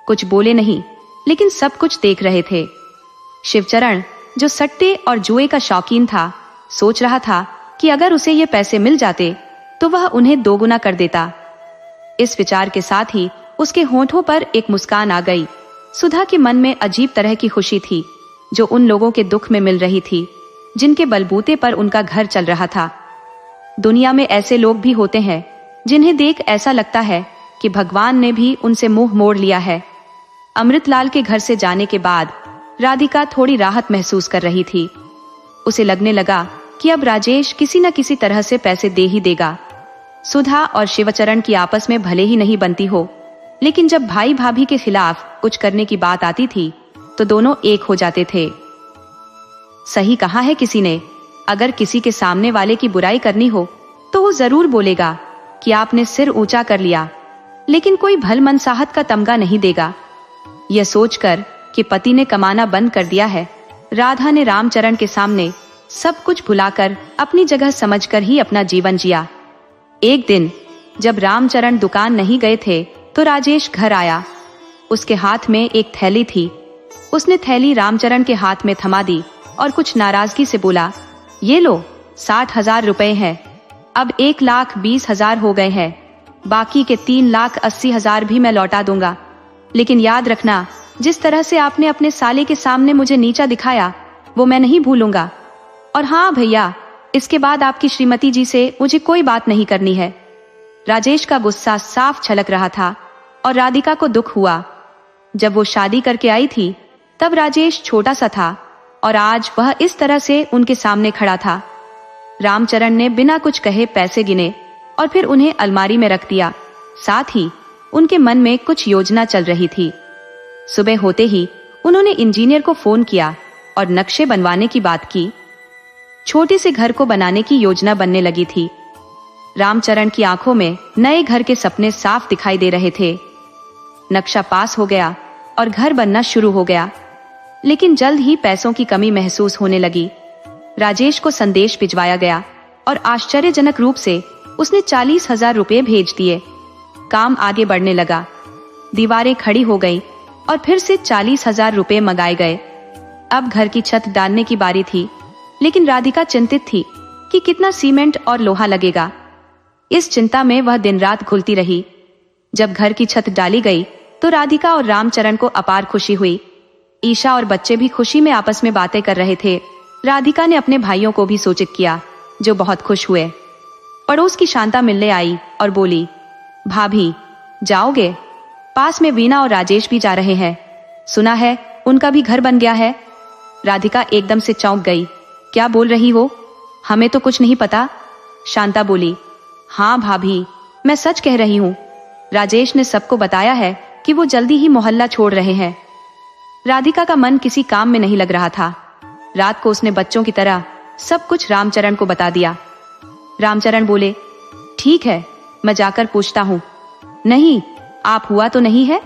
कुछ बोले नहीं, लेकिन सब कुछ देख रहे थे। शिवचरण, जो सट्टे और जुए का शौकीन था, सोच रहा था कि अगर उसे ये पैसे मिल जाते तो वह उन्हें दोगुना कर देता। इस विचार के साथ ही उसके होंठों पर एक मुस्कान आ गई। सुधा के मन में अजीब तरह की खुशी थी, जो उन लोगों के दुख में मिल रही थी जिनके बलबूते पर उनका घर चल रहा था। दुनिया में ऐसे लोग भी होते हैं जिन्हें देख ऐसा लगता है कि भगवान ने भी उनसे मुंह मोड़ लिया है। अमृतलाल के घर से जाने के बाद राधिका थोड़ी राहत महसूस कर रही थी। उसे लगने लगा कि अब राजेश किसी न किसी तरह से पैसे दे ही देगा। सुधा और शिवचरण की आपस में भले ही नहीं बनती हो, लेकिन जब भाई भाभी के खिलाफ कुछ करने की बात आती थी तो दोनों एक हो जाते थे। सही कहा है किसी ने, अगर किसी के सामने वाले की बुराई करनी हो तो वो जरूर बोलेगा कि आपने सिर ऊंचा कर लिया, लेकिन कोई भलमनसाहत का तमगा नहीं देगा। यह सोचकर कि पति ने कमाना बंद कर दिया है, राधा ने रामचरण के सामने सब कुछ भुलाकर अपनी जगह समझकर ही अपना जीवन जिया। एक दिन जब रामचरण दुकान नहीं गए थे तो राजेश घर आया। उसके हाथ में एक थैली थी। उसने थैली रामचरण के हाथ में थमा दी और कुछ नाराजगी से बोला, ये लो, 60,000 रुपए हैं। अब 1,20,000 हो गए हैं, बाकी के 3,80,000 भी मैं लौटा दूंगा। लेकिन याद रखना, जिस तरह से आपने अपने साले के सामने मुझे नीचा दिखाया वो मैं नहीं भूलूंगा। और हाँ भैया, इसके बाद आपकी श्रीमती जी से मुझे कोई बात नहीं करनी है। राजेश का गुस्सा साफ छलक रहा था और राधिका को दुख हुआ। जब वो शादी करके आई थी तब राजेश छोटा सा था और आज वह इस तरह से उनके सामने खड़ा था। रामचरण ने बिना कुछ कहे पैसे गिने और फिर उन्हें अलमारी में रख दिया। साथ ही उनके मन में कुछ योजना चल रही थी। सुबह होते ही उन्होंने इंजीनियर को फोन किया और नक्शे बनवाने की बात की। छोटे से घर को बनाने की योजना बनने लगी थी। रामचरण की आंखों में नए घर के सपने साफ दिखाई दे रहे थे। नक्शा पास हो गया और घर बनना शुरू हो गया, लेकिन जल्द ही पैसों की कमी महसूस होने लगी। राजेश को संदेश भिजवाया गया और आश्चर्यजनक रूप से उसने 40,000 रुपये भेज दिए। काम आगे बढ़ने लगा, दीवारें खड़ी हो गई और फिर से 40,000 रुपये मंगाए गए। अब घर की छत डालने की बारी थी, लेकिन राधिका चिंतित थी कि कितना सीमेंट और लोहा लगेगा। इस चिंता में वह दिन रात घुलती रही। जब घर की छत डाली गई तो राधिका और रामचरण को अपार खुशी हुई। ईशा और बच्चे भी खुशी में आपस में बातें कर रहे थे। राधिका ने अपने भाइयों को भी सूचित किया, जो बहुत खुश हुए। पड़ोस की शांता मिलने आई और बोली, भाभी जाओगे? पास में वीणा और राजेश भी जा रहे हैं, सुना है उनका भी घर बन गया है। राधिका एकदम से चौंक गई। क्या बोल रही हो? हमें तो कुछ नहीं पता। शांता बोली, हाँ भाभी, मैं सच कह रही हूँ। राजेश ने सबको बताया है कि वो जल्दी ही मोहल्ला छोड़ रहे हैं। राधिका का मन किसी काम में नहीं लग रहा था। रात को उसने बच्चों की तरह सब कुछ रामचरण को बता दिया। रामचरण बोले, ठीक है, मैं जाकर पूछता हूँ। नहीं, आप हुआ तो नहीं है?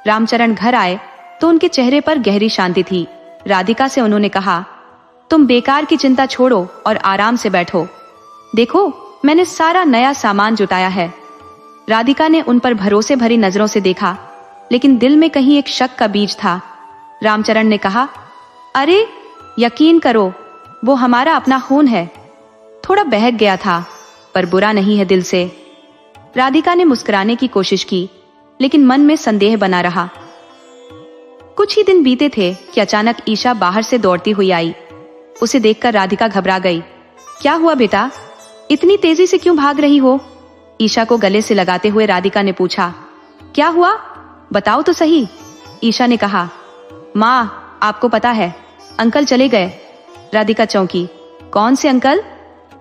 रामचरण घर आए तो उनके चेहरे पर गहरी शांति थी। राधिका से उन्होंने कहा, तुम बेकार की चिंता छोड़ो और आराम से बैठो। देखो, मैंने सारा नया सामान जुटाया है। राधिका ने उन पर भरोसे भरी नजरों से देखा, लेकिन दिल में कहीं एक शक का बीज था। रामचरण ने कहा, अरे यकीन करो, वो हमारा अपना खून है। थोड़ा बहक गया था, पर बुरा नहीं है दिल से। राधिका ने मुस्कुराने की कोशिश की, लेकिन मन में संदेह बना रहा। कुछ ही दिन बीते थे कि अचानक ईशा बाहर से दौड़ती हुई आई। उसे देखकर राधिका घबरा गई। क्या हुआ बेटा, इतनी तेजी से क्यों भाग रही हो? ईशा को गले से लगाते हुए राधिका ने पूछा। क्या हुआ, बताओ तो सही। ईशा ने कहा, माँ आपको पता है, अंकल चले गए। राधिका चौंकी। कौन से अंकल?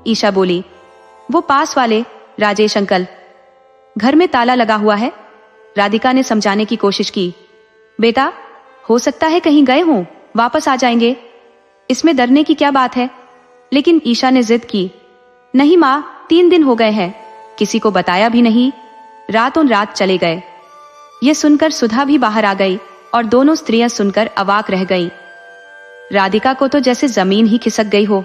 ईशा बोली, वो पास वाले राजेश अंकल। घर में ताला लगा हुआ है। राधिका ने समझाने की कोशिश की। बेटा, हो सकता है कहीं गए हों, वापस आ जाएंगे, इसमें डरने की क्या बात है? लेकिन ईशा ने जिद की। नहीं माँ, 3 दिन हो गए हैं, किसी को बताया भी नहीं, रातों रात चले गए। ये सुनकर सुधा भी बाहर आ गई और दोनों स्त्रियां सुनकर अवाक रह गईं। राधिका को तो जैसे जमीन ही खिसक गई हो।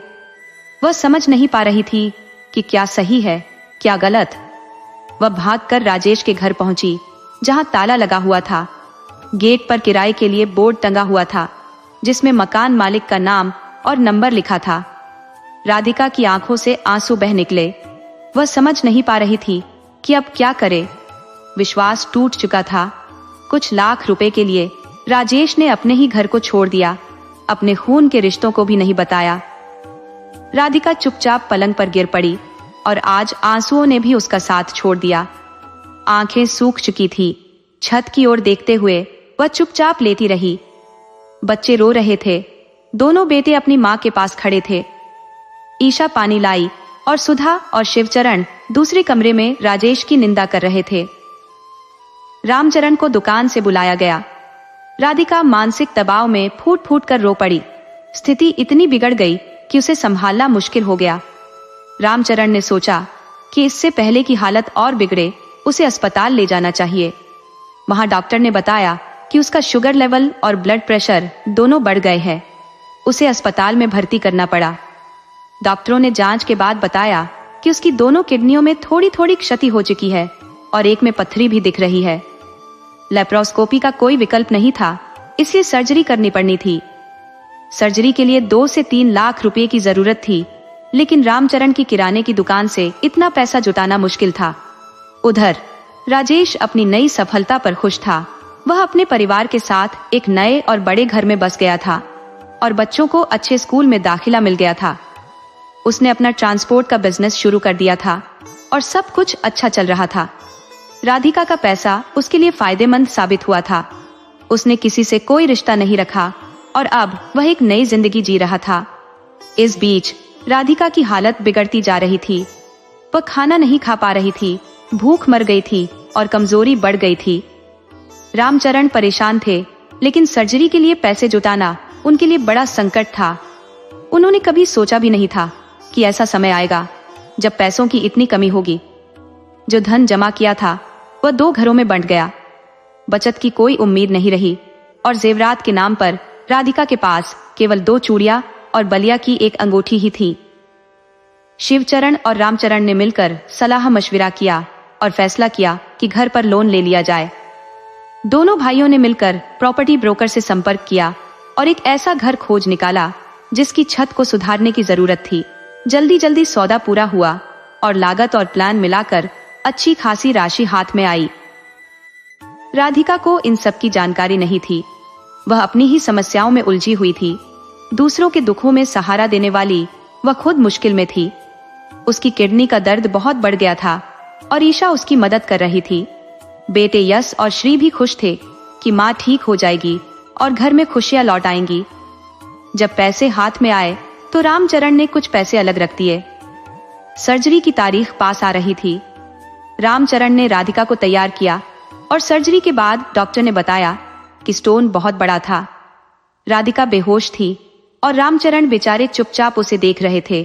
वह समझ नहीं पा रही थी कि क्या सही है क्या गलत। वह भागकर राजेश के घर पहुंची, जहां ताला लगा हुआ था। गेट पर किराए के लिए बोर्ड टंगा हुआ था, जिसमें मकान मालिक का नाम और नंबर लिखा था। राधिका की आंखों से आंसू बह निकले। वह समझ नहीं पा रही थी कि अब क्या करे। विश्वास टूट चुका था। कुछ लाख रुपए के लिए राजेश ने अपने ही घर को छोड़ दिया, अपने खून के रिश्तों को भी नहीं बताया। राधिका चुपचाप पलंग पर गिर पड़ी और आज आंसुओं ने भी उसका साथ छोड़ दिया। आंखें सूख चुकी थी। छत की ओर देखते हुए वह चुपचाप लेटी रही। बच्चे रो रहे थे। दोनों बेटे अपनी मां के पास खड़े थे। ईशा पानी लाई और सुधा और शिवचरण दूसरे कमरे में राजेश की निंदा कर रहे थे। रामचरण को दुकान से बुलाया गया। राधिका मानसिक दबाव में फूट फूट कर रो पड़ी। स्थिति इतनी बिगड़ गई कि उसे संभालना मुश्किल हो गया। रामचरण ने सोचा कि इससे पहले की हालत और बिगड़े, उसे अस्पताल ले जाना चाहिए। वहां डॉक्टर ने बताया कि उसका शुगर लेवल और ब्लड प्रेशर दोनों बढ़ गए हैं। उसे अस्पताल में भर्ती करना पड़ा। डॉक्टरों ने जांच के बाद बताया कि उसकी दोनों किडनियों में थोड़ी थोड़ी क्षति हो चुकी है और एक में पत्थरी भी दिख रही है। लेप्रोस्कोपी का कोई विकल्प नहीं था, इसलिए सर्जरी करनी पड़नी थी। सर्जरी के लिए 2 से 3 लाख रुपए की जरूरत थी, लेकिन रामचरण की किराने की दुकान से इतना पैसा जुटाना मुश्किल था। उधर राजेश अपनी नई सफलता पर खुश था। वह अपने परिवार के साथ एक नए और बड़े घर में बस गया था और बच्चों को अच्छे स्कूल में दाखिला मिल गया था। उसने अपना ट्रांसपोर्ट का बिजनेस शुरू कर दिया था और सब कुछ अच्छा चल रहा था। राधिका का पैसा उसके लिए फायदेमंद साबित हुआ था। उसने किसी से कोई रिश्ता नहीं रखा और अब वह एक नई जिंदगी जी रहा था। इस बीच राधिका की हालत बिगड़ती जा रही थी। वह खाना नहीं खा पा रही थी, भूख मर गई थी और कमजोरी बढ़ गई थी। रामचरण परेशान थे, लेकिन सर्जरी के लिए पैसे जुटाना उनके लिए बड़ा संकट था। उन्होंने कभी सोचा भी नहीं था कि ऐसा समय आएगा जब पैसों की इतनी कमी होगी। जो धन जमा किया था वह 2 घरों में बंट गया। बचत की कोई उम्मीद नहीं रही और जेवरात के नाम पर राधिका के पास केवल 2 चूड़ियां और बलिया की एक अंगूठी ही थी। शिवचरण और रामचरण ने मिलकर सलाह मशविरा किया और फैसला किया कि घर पर लोन ले लिया जाए। दोनों भाइयों ने मिलकर प्रॉपर्टी ब्रोकर से संपर्क किया और एक ऐसा घर खोज निकाला जिसकी छत को सुधारने की जरूरत थी। जल्दी जल्दी सौदा पूरा हुआ और लागत और प्लान मिलाकर अच्छी खासी राशि हाथ में आई। राधिका को इन सब की जानकारी नहीं थी। वह अपनी ही समस्याओं में उलझी हुई थी। दूसरों के दुखों में सहारा देने वाली वह खुद मुश्किल में थी। उसकी किडनी का दर्द बहुत बढ़ गया था और ईशा उसकी मदद कर रही थी। बेटे यश और श्री भी खुश थे कि माँ ठीक हो जाएगी और घर में खुशियां लौट आएंगी। जब पैसे हाथ में आए तो रामचरण ने कुछ पैसे अलग रख दिए। सर्जरी की तारीख पास आ रही थी। रामचरण ने राधिका को तैयार किया और सर्जरी के बाद डॉक्टर ने बताया कि स्टोन बहुत बड़ा था। राधिका बेहोश थी और रामचरण बेचारे चुपचाप उसे देख रहे थे।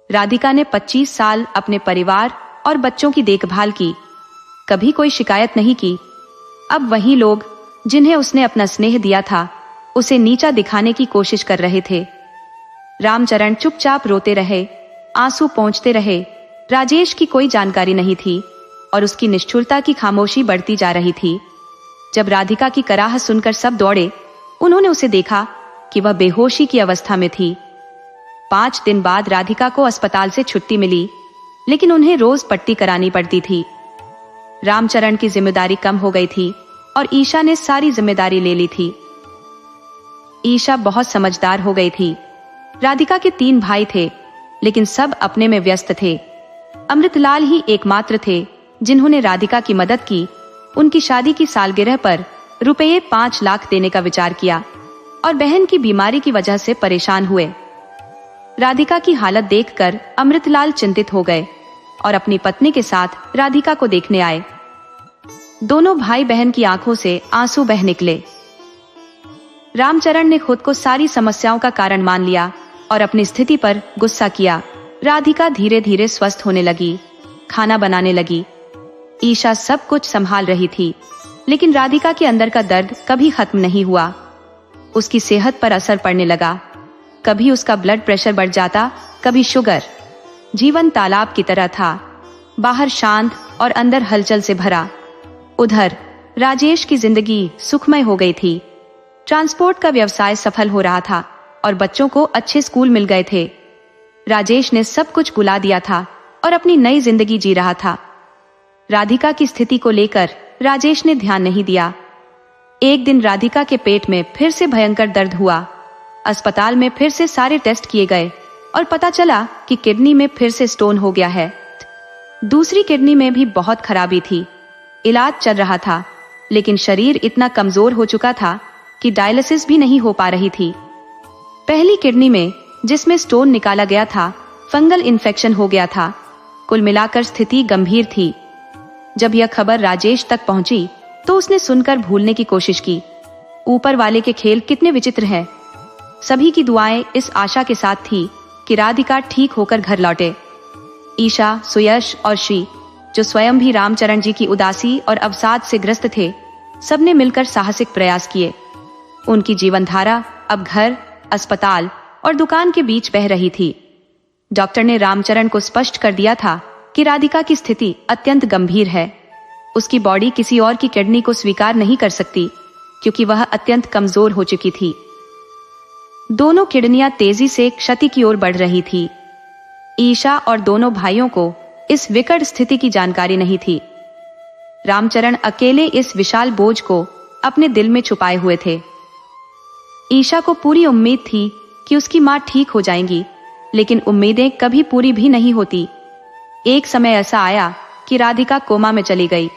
राधिका ने 25 साल अपने परिवार और बच्चों की देखभाल की, कभी कोई शिकायत नहीं की। अब वही लोग जिन्हें उसने अपना स्नेह दिया था उसे नीचा दिखाने की कोशिश कर रहे थे। रामचरण चुपचाप रोते रहे, आंसू पोंछते रहे। राजेश की कोई जानकारी नहीं थी और उसकी निष्ठुरता की खामोशी बढ़ती जा रही थी। जब राधिका की कराह सुनकर सब दौड़े, उन्होंने उसे देखा कि वह बेहोशी की अवस्था में थी। 5 दिन बाद राधिका को अस्पताल से छुट्टी मिली, लेकिन उन्हें रोज पट्टी करानी पड़ती थी। रामचरण की जिम्मेदारी कम हो गई थी और ईशा ने सारी जिम्मेदारी ले ली थी। ईशा बहुत समझदार हो गई थी। राधिका के 3 भाई थे, लेकिन सब अपने में व्यस्त थे। अमृतलाल ही एकमात्र थे जिन्होंने राधिका की मदद की। उनकी शादी की सालगिरह पर रुपये 5 लाख देने का विचार किया और बहन की बीमारी की वजह से परेशान हुए। राधिका की हालत देखकर अमृतलाल चिंतित हो गए और अपनी पत्नी के साथ राधिका को देखने आए। दोनों भाई बहन की आंखों से आंसू बह निकले। रामचरण ने खुद को सारी समस्याओं का कारण मान लिया और अपनी स्थिति पर गुस्सा किया। राधिका धीरे धीरे स्वस्थ होने लगी, खाना बनाने लगी। ईशा सब कुछ संभाल रही थी, लेकिन राधिका के अंदर का दर्द कभी खत्म नहीं हुआ। उसकी सेहत पर असर पड़ने लगा। कभी उसका ब्लड प्रेशर बढ़ जाता, कभी शुगर। जीवन तालाब की तरह था, बाहर शांत और अंदर हलचल से भरा। उधर राजेश की जिंदगी सुखमय हो गई थी। ट्रांसपोर्ट का व्यवसाय सफल हो रहा था और बच्चों को अच्छे स्कूल मिल गए थे। राजेश ने सब कुछ भुला दिया था और अपनी नई जिंदगी जी रहा था। राधिका की स्थिति को लेकर राजेश ने ध्यान नहीं दिया। एक दिन राधिका के पेट में फिर से भयंकर दर्द हुआ। अस्पताल में फिर से सारे टेस्ट किए गए और पता चला कि किडनी में फिर से स्टोन हो गया है। दूसरी किडनी में भी बहुत खराबी थी। इलाज चल रहा था, लेकिन शरीर इतना कमजोर हो चुका था कि डायलिसिस भी नहीं हो पा रही थी। पहली किडनी में जिसमें स्टोन निकाला गया था, फंगल इन्फेक्शन हो गया था। कुल मिलाकर स्थिति गंभीर थी। जब यह खबर राजेश तक पहुंची तो उसने सुनकर भूलने की कोशिश की। ऊपर वाले के खेल कितने विचित्र हैं। सभी की दुआएं इस आशा के साथ थी कि राधिका ठीक होकर घर लौटे। ईशा, सुयश और श्री, जो स्वयं भी रामचरण जी की उदासी और अवसाद से ग्रस्त थे, सबने मिलकर साहसिक प्रयास किए। उनकी जीवनधारा अब घर, अस्पताल और दुकान के बीच बह रही थी। डॉक्टर ने रामचरण को स्पष्ट कर दिया था कि राधिका की स्थिति अत्यंत गंभीर है। उसकी बॉडी किसी और की किडनी को स्वीकार नहीं कर सकती, क्योंकि वह अत्यंत कमजोर हो चुकी थी। दोनों किडनियां तेजी से क्षति की ओर बढ़ रही थी। ईशा और दोनों भाइयों को इस विकट स्थिति की जानकारी नहीं थी। रामचरण अकेले इस विशाल बोझ को अपने दिल में छुपाए हुए थे। ईशा को पूरी उम्मीद थी कि उसकी माँ ठीक हो जाएंगी, लेकिन उम्मीदें कभी पूरी भी नहीं होती। एक समय ऐसा आया कि राधिका कोमा में चली गई।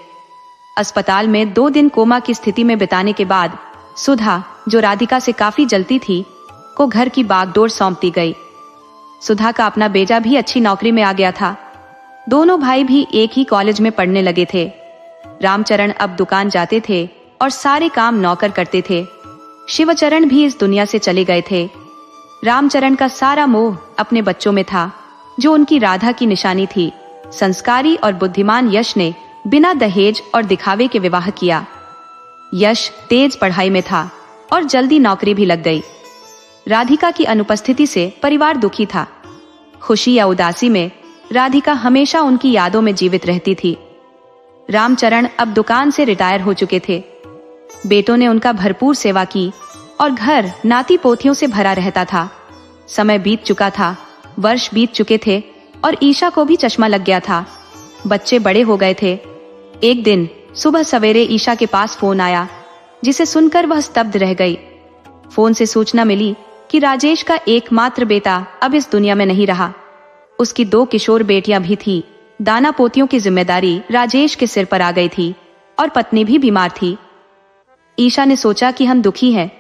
अस्पताल में 2 दिन कोमा की स्थिति में बिताने के बाद सुधा, जो राधिका से काफी जलती थी, को घर की बागडोर सौंप दी गई। सुधा का अपना बेटा भी अच्छी नौकरी में आ गया था। दोनों भाई भी एक ही कॉलेज में पढ़ने लगे थे। रामचरण अब दुकान जाते थे और सारे काम नौकर करते थे। शिवचरण भी इस दुनिया से चले गए थे। रामचरण का सारा मोह अपने बच्चों में था, जो उनकी राधा की निशानी थी। संस्कारी और बुद्धिमान यश ने बिना दहेज और दिखावे के विवाह किया। यश तेज पढ़ाई में था और जल्दी नौकरी भी लग गई। राधिका की अनुपस्थिति से परिवार दुखी था। खुशी या उदासी में राधिका हमेशा उनकी यादों में जीवित रहती थी। रामचरण अब दुकान से रिटायर हो चुके थे। बेटों ने उनका भरपूर सेवा की और घर नाती पोतियों से भरा रहता था। समय बीत चुका था, वर्ष बीत चुके थे और ईशा को भी चश्मा लग गया था। बच्चे बड़े हो गए थे। एक दिन सुबह सवेरे ईशा के पास फोन आया, जिसे सुनकर वह स्तब्ध रह गई। फोन से सूचना मिली कि राजेश का एकमात्र बेटा अब इस दुनिया में नहीं रहा। उसकी 2 किशोर बेटियां भी थी। दाना पोतियों की जिम्मेदारी राजेश के सिर पर आ गई थी और पत्नी भी बीमार थी। ईशा ने सोचा कि हम दुखी हैं,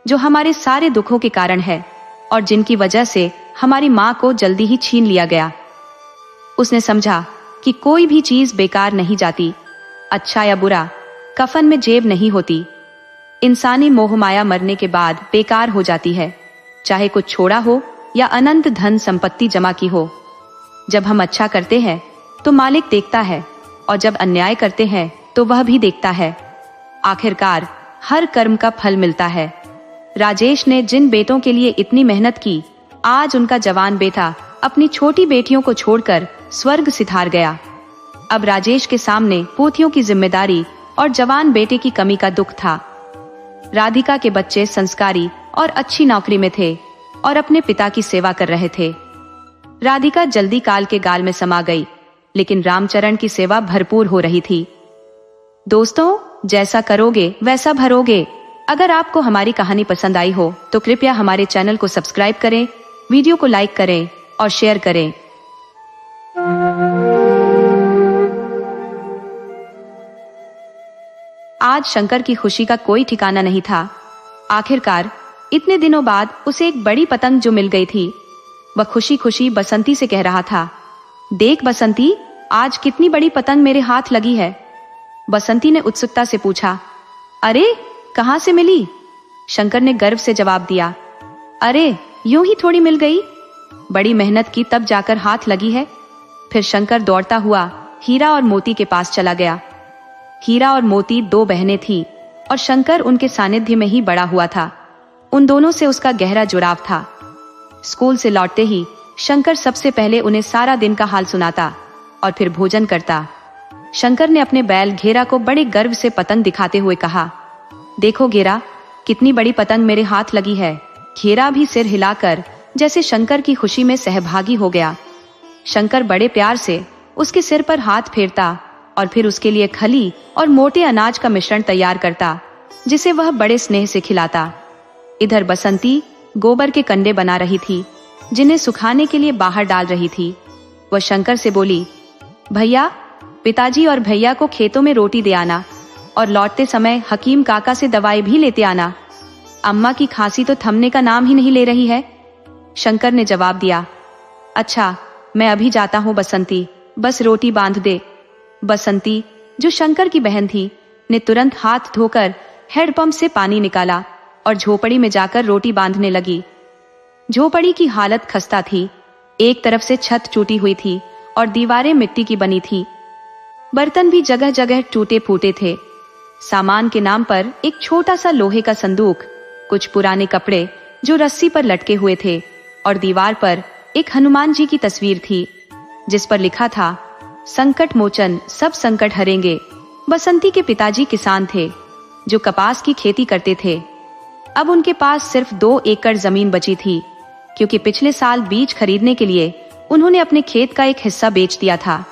जो हमारे सारे दुखों के कारण है और जिनकी वजह से हमारी माँ को जल्दी ही छीन लिया गया। उसने समझा कि कोई भी चीज बेकार नहीं जाती। अच्छा या बुरा कफन में जेब नहीं होती। इंसानी मोह माया मरने के बाद बेकार हो जाती है, चाहे कुछ छोड़ा हो या अनंत धन संपत्ति जमा की हो। जब हम अच्छा करते हैं तो मालिक देखता है, और जब अन्याय करते हैं तो वह भी देखता है। आखिरकार हर कर्म का फल मिलता है। राजेश ने जिन बेटों के लिए इतनी मेहनत की, आज उनका जवान बेटा अपनी छोटी बेटियों को छोड़कर स्वर्ग सिधार गया। अब राजेश के सामने पोतियों की जिम्मेदारी और जवान बेटे की कमी का दुख था। राधिका के बच्चे संस्कारी और अच्छी नौकरी में थे और अपने पिता की सेवा कर रहे थे। राधिका जल्दी काल के गाल में समा गई, लेकिन रामचरण की सेवा भरपूर हो रही थी। दोस्तों, जैसा करोगे वैसा भरोगे। अगर आपको हमारी कहानी पसंद आई हो तो कृपया हमारे चैनल को सब्सक्राइब करें, वीडियो को लाइक करें और शेयर करें। आज शंकर की खुशी का कोई ठिकाना नहीं था। आखिरकार इतने दिनों बाद उसे एक बड़ी पतंग जो मिल गई थी। वह खुशी खुशी बसंती से कह रहा था, देख बसंती, आज कितनी बड़ी पतंग मेरे हाथ लगी है। बसंती ने उत्सुकता से पूछा, अरे कहाँ से मिली? शंकर ने गर्व से जवाब दिया, अरे यूं ही थोड़ी मिल गई, बड़ी मेहनत की तब जाकर हाथ लगी है। फिर शंकर दौड़ता हुआ हीरा और मोती के पास चला गया। हीरा और मोती 2 बहनें थीं और शंकर उनके सानिध्य में ही बड़ा हुआ था। उन दोनों से उसका गहरा जुड़ाव था। स्कूल से लौटते ही शंकर सबसे पहले उन्हें सारा दिन का हाल सुनाता और फिर भोजन करता। शंकर ने अपने बैल घेरा को बड़े गर्व से पतंग दिखाते हुए कहा, देखो घेरा, कितनी बड़ी पतंग मेरे हाथ लगी है। घेरा भी सिर हिलाकर जैसे शंकर की खुशी में सहभागी हो गया। शंकर बड़े प्यार से उसके सिर पर हाथ फेरता और फिर उसके लिए खली और मोटे अनाज का मिश्रण तैयार करता, जिसे वह बड़े स्नेह से खिलाता। इधर बसंती गोबर के कंडे बना रही थी, जिन्हें सुखाने के लिए बाहर डाल रही थी। वह शंकर से बोली, भैया, पिताजी और भैया को खेतों में रोटी दे आना और लौटते समय हकीम काका से दवाई भी लेते आना। अम्मा की खांसी तो थमने का नाम ही नहीं ले रही है। शंकर ने जवाब दिया, अच्छा, मैं अभी जाता हूँ बसंती, बस रोटी बांध दे। बसंती, जो शंकर की बहन थी, ने तुरंत हाथ धोकर हैंडपंप से पानी निकाला और झोपड़ी में जाकर रोटी बांधने लगी। झोपड़ी की हालत खस्ता थी। एक तरफ से छत टूटी हुई थी और दीवारें मिट्टी की बनी थी। बर्तन भी जगह जगह टूटे फूटे थे। सामान के नाम पर एक छोटा सा लोहे का संदूक, कुछ पुराने कपड़े जो रस्सी पर लटके हुए थे, और दीवार पर एक हनुमान जी की तस्वीर थी, जिस पर लिखा था, संकट मोचन, सब संकट हरेंगे। बसंती के पिताजी किसान थे, जो कपास की खेती करते थे। अब उनके पास सिर्फ 2 एकड़ जमीन बची थी, क्योंकि पिछले साल बीज खरीदने के लिए उन्होंने अपने खेत का एक हिस्सा बेच दिया था।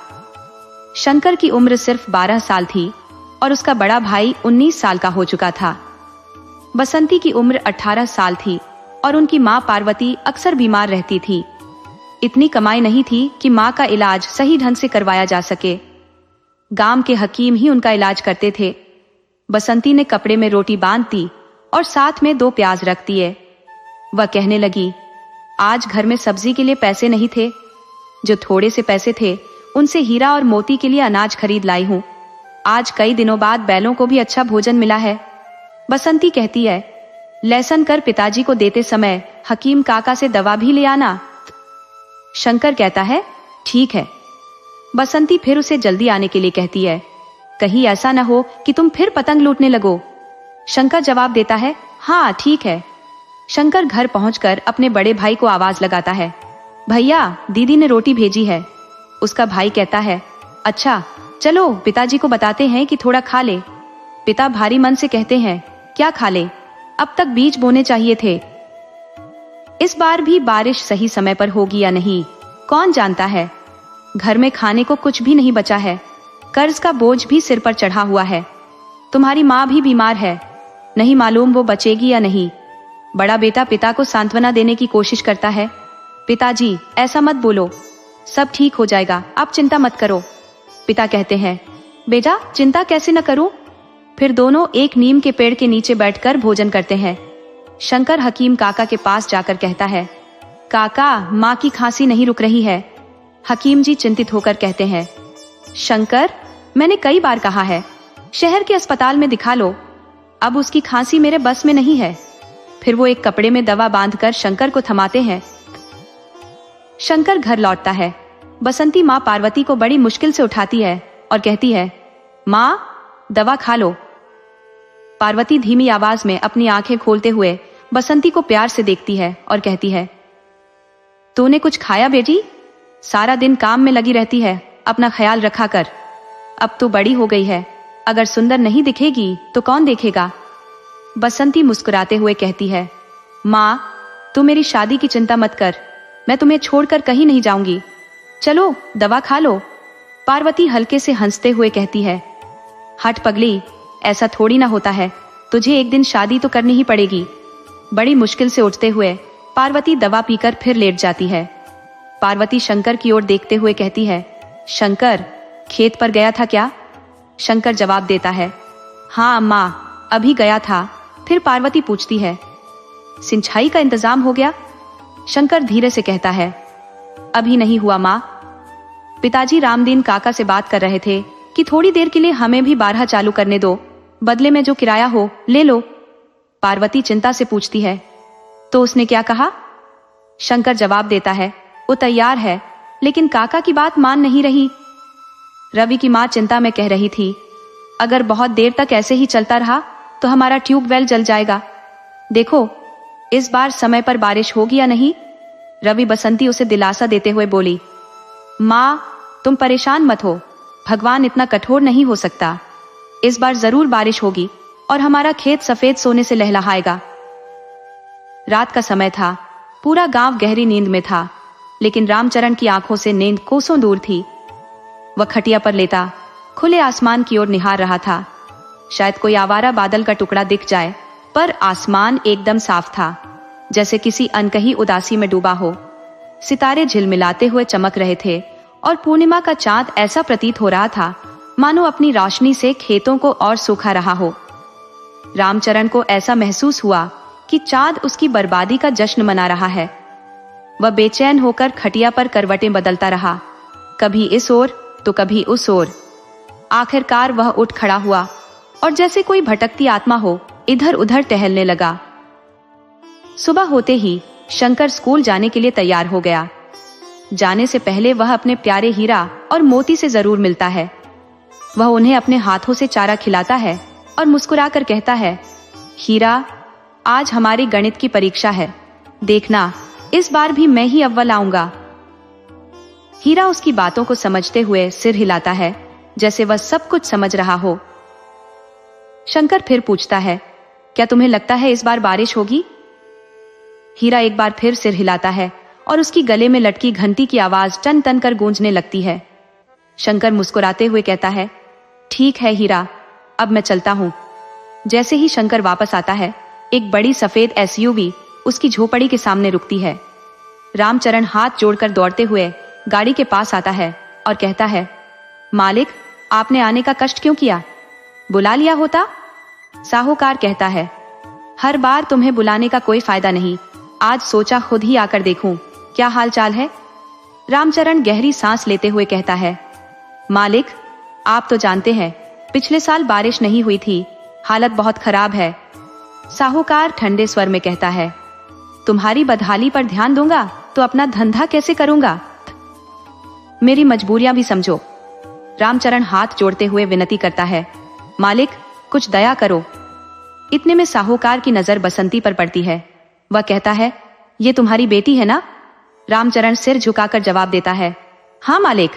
शंकर की उम्र सिर्फ 12 साल थी। और उसका बड़ा भाई 19 साल का हो चुका था। बसंती की उम्र 18 साल थी और उनकी माँ पार्वती अक्सर बीमार रहती थी। इतनी कमाई नहीं थी कि माँ का इलाज सही ढंग से करवाया जा सके। गांव के हकीम ही उनका इलाज करते थे। बसंती ने कपड़े में रोटी बांध दी और साथ में 2 प्याज रख दिए। वह कहने लगी, आज घर में सब्जी के लिए पैसे नहीं थे। जो थोड़े से पैसे थे उनसे हीरा और मोती के लिए अनाज खरीद लाई हूँ। आज कई दिनों बाद बैलों को भी अच्छा भोजन मिला है। बसंती कहती है, लहसुन कर पिताजी को देते समय हकीम काका से दवा भी ले आना। शंकर कहता है, ठीक है। बसंती फिर उसे जल्दी आने के लिए कहती है, कहीं ऐसा न हो कि तुम फिर पतंग लूटने लगो। शंकर जवाब देता है, हाँ ठीक है। शंकर घर पहुंचकर अपने बड़े भाई को आवाज लगाता है, भैया दीदी ने रोटी भेजी है। उसका भाई कहता है, अच्छा चलो पिताजी को बताते हैं कि थोड़ा खा ले। पिता भारी मन से कहते हैं, क्या खा ले, अब तक बीज बोने चाहिए थे। इस बार भी बारिश सही समय पर होगी या नहीं, कौन जानता है। घर में खाने को कुछ भी नहीं बचा है। कर्ज का बोझ भी सिर पर चढ़ा हुआ है। तुम्हारी माँ भी बीमार है, नहीं मालूम वो बचेगी या नहीं। बड़ा बेटा पिता को सांत्वना देने की कोशिश करता है, पिताजी ऐसा मत बोलो, सब ठीक हो जाएगा, आप चिंता मत करो। पिता कहते हैं, बेटा चिंता कैसे न करूं। फिर दोनों एक नीम के पेड़ के नीचे बैठकर भोजन करते हैं। शंकर हकीम काका के पास जाकर कहता है, काका माँ की खांसी नहीं रुक रही है। हकीम जी चिंतित होकर कहते हैं, शंकर मैंने कई बार कहा है शहर के अस्पताल में दिखा लो, अब उसकी खांसी मेरे बस में नहीं है। फिर वो एक कपड़े में दवा बांधकर शंकर को थमाते हैं। शंकर घर लौटता है। बसंती माँ पार्वती को बड़ी मुश्किल से उठाती है और कहती है, माँ दवा खा लो। पार्वती धीमी आवाज में अपनी आंखें खोलते हुए बसंती को प्यार से देखती है और कहती है, तूने कुछ खाया बेटी? सारा दिन काम में लगी रहती है, अपना ख्याल रखा कर। अब तू बड़ी हो गई है, अगर सुंदर नहीं दिखेगी तो कौन देखेगा। बसंती मुस्कुराते हुए कहती है, माँ तू मेरी शादी की चिंता मत कर, मैं तुम्हें छोड़कर कहीं नहीं जाऊंगी। चलो दवा खा लो। पार्वती हल्के से हंसते हुए कहती है, हट पगली, ऐसा थोड़ी ना होता है, तुझे एक दिन शादी तो करनी ही पड़ेगी। बड़ी मुश्किल से उठते हुए पार्वती दवा पीकर फिर लेट जाती है। पार्वती शंकर की ओर देखते हुए कहती है, शंकर खेत पर गया था क्या? शंकर जवाब देता है, हाँ माँ अभी गया था। फिर पार्वती पूछती है, सिंचाई का इंतजाम हो गया? शंकर धीरे से कहता है, अभी नहीं हुआ माँ। पिताजी रामदीन काका से बात कर रहे थे कि थोड़ी देर के लिए हमें भी बारहा चालू करने दो, बदले में जो किराया हो ले लो। पार्वती चिंता से पूछती है, तो उसने क्या कहा? शंकर जवाब देता है, वो तैयार है, लेकिन काका की बात मान नहीं रही। रवि की माँ चिंता में कह रही थी, अगर बहुत देर तक ऐसे ही चलता रहा तो हमारा ट्यूबवेल जल जाएगा। देखो इस बार समय पर बारिश होगी या नहीं। रवि बसंती उसे दिलासा देते हुए बोली, माँ तुम परेशान मत हो, भगवान इतना कठोर नहीं हो सकता। इस बार जरूर बारिश होगी और हमारा खेत सफेद सोने से लहलहाएगा। रात का समय था, पूरा गांव गहरी नींद में था, लेकिन रामचरण की आंखों से नींद कोसों दूर थी। वह खटिया पर लेटा खुले आसमान की ओर निहार रहा था। शायद कोई आवारा बादल का टुकड़ा दिख जाए, पर आसमान एकदम साफ था, जैसे किसी अनकही उदासी में डूबा हो। सितारे झिलमिलाते हुए चमक रहे थे और पूर्णिमा का चांद ऐसा प्रतीत हो रहा था मानो अपनी रोशनी से खेतों को और सूखा रहा हो। रामचरण को ऐसा महसूस हुआ कि चांद उसकी बर्बादी का जश्न मना रहा है। वह बेचैन होकर खटिया पर करवटें बदलता रहा, कभी इस ओर तो कभी उस ओर। आखिरकार वह उठ खड़ा हुआ और जैसे कोई भटकती आत्मा हो इधर उधर टहलने लगा। सुबह होते ही शंकर स्कूल जाने के लिए तैयार हो गया। जाने से पहले वह अपने प्यारे हीरा और मोती से जरूर मिलता है। वह उन्हें अपने हाथों से चारा खिलाता है और मुस्कुराकर कहता है, हीरा आज हमारी गणित की परीक्षा है, देखना इस बार भी मैं ही अव्वल आऊंगा। हीरा उसकी बातों को समझते हुए सिर हिलाता है, जैसे वह सब कुछ समझ रहा हो। शंकर फिर पूछता है, क्या तुम्हें लगता है इस बार बारिश होगी? हीरा एक बार फिर सिर हिलाता है और उसकी गले में लटकी घंटी की आवाज टन टन कर गूंजने लगती है। शंकर मुस्कुराते हुए कहता है, ठीक है हीरा, अब मैं चलता हूँ। जैसे ही शंकर वापस आता है, एक बड़ी सफेद एसयूवी उसकी झोपड़ी के सामने रुकती है। रामचरण हाथ जोड़कर दौड़ते हुए गाड़ी के पास आता है और कहता है, मालिक, आपने आने का कष्ट क्यों किया? बुला लिया होता। साहूकार कहता है, हर बार तुम्हें बुलाने का कोई फायदा नहीं, आज सोचा खुद ही आकर देखूं क्या हाल चाल है। रामचरण गहरी सांस लेते हुए कहता है, मालिक, आप तो जानते हैं पिछले साल बारिश नहीं हुई थी, हालत बहुत खराब है। साहूकार ठंडे स्वर में कहता है, तुम्हारी बदहाली पर ध्यान दूंगा तो अपना धंधा कैसे करूंगा? मेरी मजबूरियां भी समझो। रामचरण हाथ जोड़ते हुए विनती करता है, मालिक, कुछ दया करो। इतने में साहूकार की नजर बसंती पर पड़ती है। वह कहता है, ये तुम्हारी बेटी है ना? रामचरण सिर झुकाकर जवाब देता है, हाँ मालिक।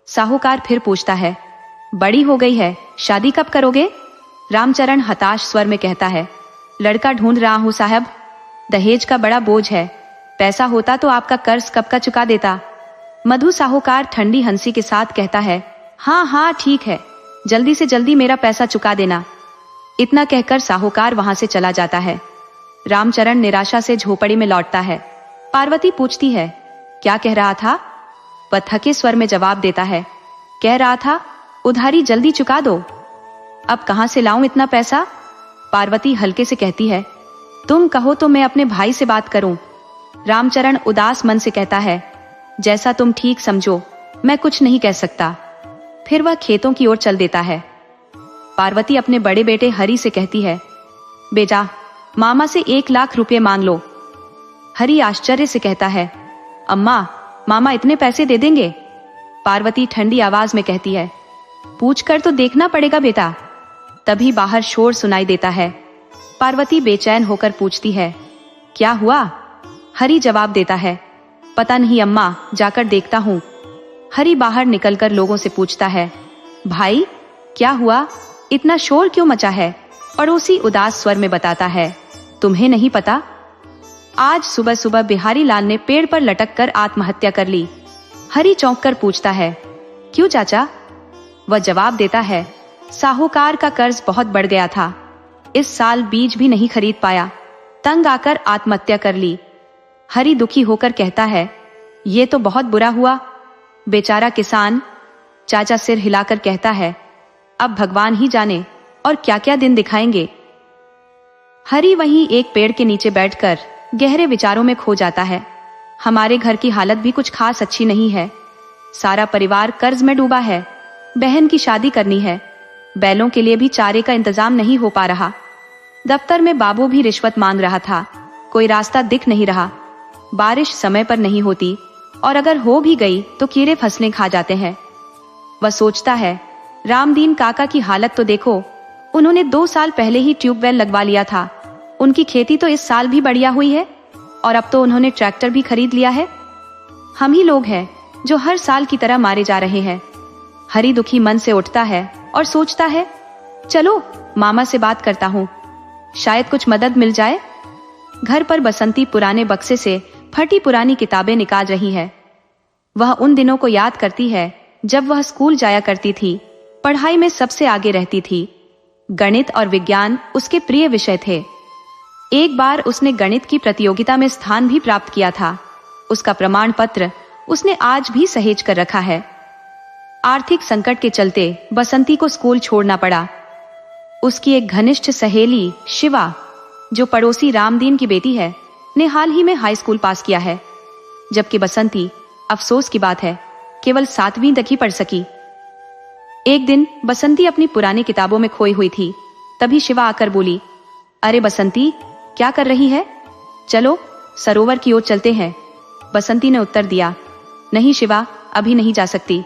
साहूकार फिर पूछता है, बड़ी हो गई है, शादी कब करोगे? रामचरण हताश स्वर में कहता है, लड़का ढूंढ रहा हूं साहब, दहेज का बड़ा बोझ है, पैसा होता तो आपका कर्ज कब का चुका देता। मधु साहूकार ठंडी हंसी के साथ कहता है, हाँ हाँ ठीक है, जल्दी से जल्दी मेरा पैसा चुका देना। इतना कहकर साहूकार वहां से चला जाता है। रामचरण निराशा से झोपड़ी में लौटता है। पार्वती पूछती है, क्या कह रहा था? वह थके स्वर में जवाब देता है, कह रहा था उधारी जल्दी चुका दो। अब कहां से लाऊं इतना पैसा? पार्वती हल्के से कहती है, तुम कहो तो मैं अपने भाई से बात करूं। रामचरण उदास मन से कहता है, जैसा तुम ठीक समझो, मैं कुछ नहीं कह सकता। फिर वह खेतों की ओर चल देता है। पार्वती अपने बड़े बेटे हरि से कहती है, बेटा, मामा से 1 लाख रुपए मांग लो। हरि आश्चर्य से कहता है, अम्मा, मामा इतने पैसे दे देंगे? पार्वती ठंडी आवाज में कहती है, पूछकर तो देखना पड़ेगा बेटा। तभी बाहर शोर सुनाई देता है। पार्वती बेचैन होकर पूछती है, क्या हुआ? हरि जवाब देता है, पता नहीं अम्मा, जाकर देखता हूँ। हरि बाहर निकलकर लोगों से पूछता है, भाई क्या हुआ, इतना शोर क्यों मचा है? पड़ोसी उदास स्वर में बताता है, तुम्हें नहीं पता, आज सुबह सुबह बिहारी लाल ने पेड़ पर लटक कर आत्महत्या कर ली। हरि चौंक कर पूछता है, क्यों चाचा? वह जवाब देता है, साहूकार का कर्ज बहुत बढ़ गया था, इस साल बीज भी नहीं खरीद पाया, तंग आकर आत्महत्या कर ली। हरि दुखी होकर कहता है, ये तो बहुत बुरा हुआ, बेचारा किसान। चाचा सिर हिलाकर कहता है, अब भगवान ही जाने और क्या क्या दिन दिखाएंगे। हरि वहीं एक पेड़ के नीचे बैठकर गहरे विचारों में खो जाता है। हमारे घर की हालत भी कुछ खास अच्छी नहीं है, सारा परिवार कर्ज में डूबा है, बहन की शादी करनी है, बैलों के लिए भी चारे का इंतजाम नहीं हो पा रहा, दफ्तर में बाबू भी रिश्वत मांग रहा था, कोई रास्ता दिख नहीं रहा, बारिश समय पर नहीं होती और अगर हो भी गई तो कीड़े फसलें खा जाते हैं। वह सोचता है, रामदीन काका की हालत तो देखो, उन्होंने 2 साल पहले ही ट्यूबवेल लगवा लिया था, उनकी खेती तो इस साल भी बढ़िया हुई है और अब तो उन्होंने ट्रैक्टर भी खरीद लिया है। हम ही लोग हैं जो हर साल की तरह मारे जा रहे हैं। हरि दुखी मन से उठता है और सोचता है, चलो मामा से बात करता हूँ, शायद कुछ मदद मिल जाए। घर पर बसंती पुराने बक्से से फटी पुरानी किताबें निकाल रही है। वह उन दिनों को याद करती है जब वह स्कूल जाया करती थी, पढ़ाई में सबसे आगे रहती थी। गणित और विज्ञान उसके प्रिय विषय थे। एक बार उसने गणित की प्रतियोगिता में स्थान भी प्राप्त किया था। उसका प्रमाण पत्र उसने आज भी सहेज कर रखा है। आर्थिक संकट के चलते बसंती को स्कूल छोड़ना पड़ा। उसकी एक घनिष्ठ सहेली शिवा, जो पड़ोसी रामदीन की बेटी है, ने हाल ही में हाई स्कूल पास किया है, जबकि बसंती, अफसोस की बात है, केवल 7वीं तक ही पढ़ सकी। एक दिन बसंती अपनी पुरानी किताबों में खोई हुई थी। तभी शिवा आकर बोली, अरे बसंती, क्या कर रही है? चलो सरोवर की ओर चलते हैं। बसंती ने उत्तर दिया, नहीं शिवा, अभी नहीं जा सकती,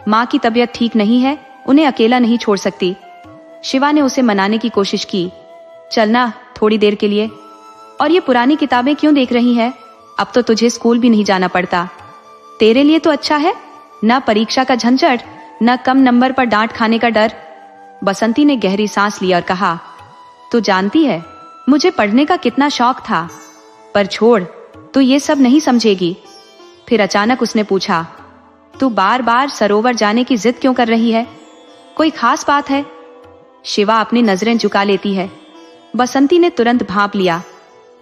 माँ की तबीयत ठीक नहीं है, उन्हें अकेला नहीं छोड़ सकती। शिवा ने उसे मनाने की कोशिश की, चलना थोड़ी देर के लिए, और ये पुरानी किताबें क्यों देख रही है? अब तो तुझे स्कूल भी नहीं जाना पड़ता, तेरे लिए तो अच्छा है, न परीक्षा का झंझट, न कम नंबर पर डांट खाने का डर। बसंती ने गहरी सांस ली और कहा, तू जानती है मुझे पढ़ने का कितना शौक था, पर छोड़, तू ये सब नहीं समझेगी। फिर अचानक उसने पूछा, तू बार बार सरोवर जाने की जिद क्यों कर रही है? कोई खास बात है? शिवा अपनी नजरें झुका लेती है। बसंती ने तुरंत भांप लिया,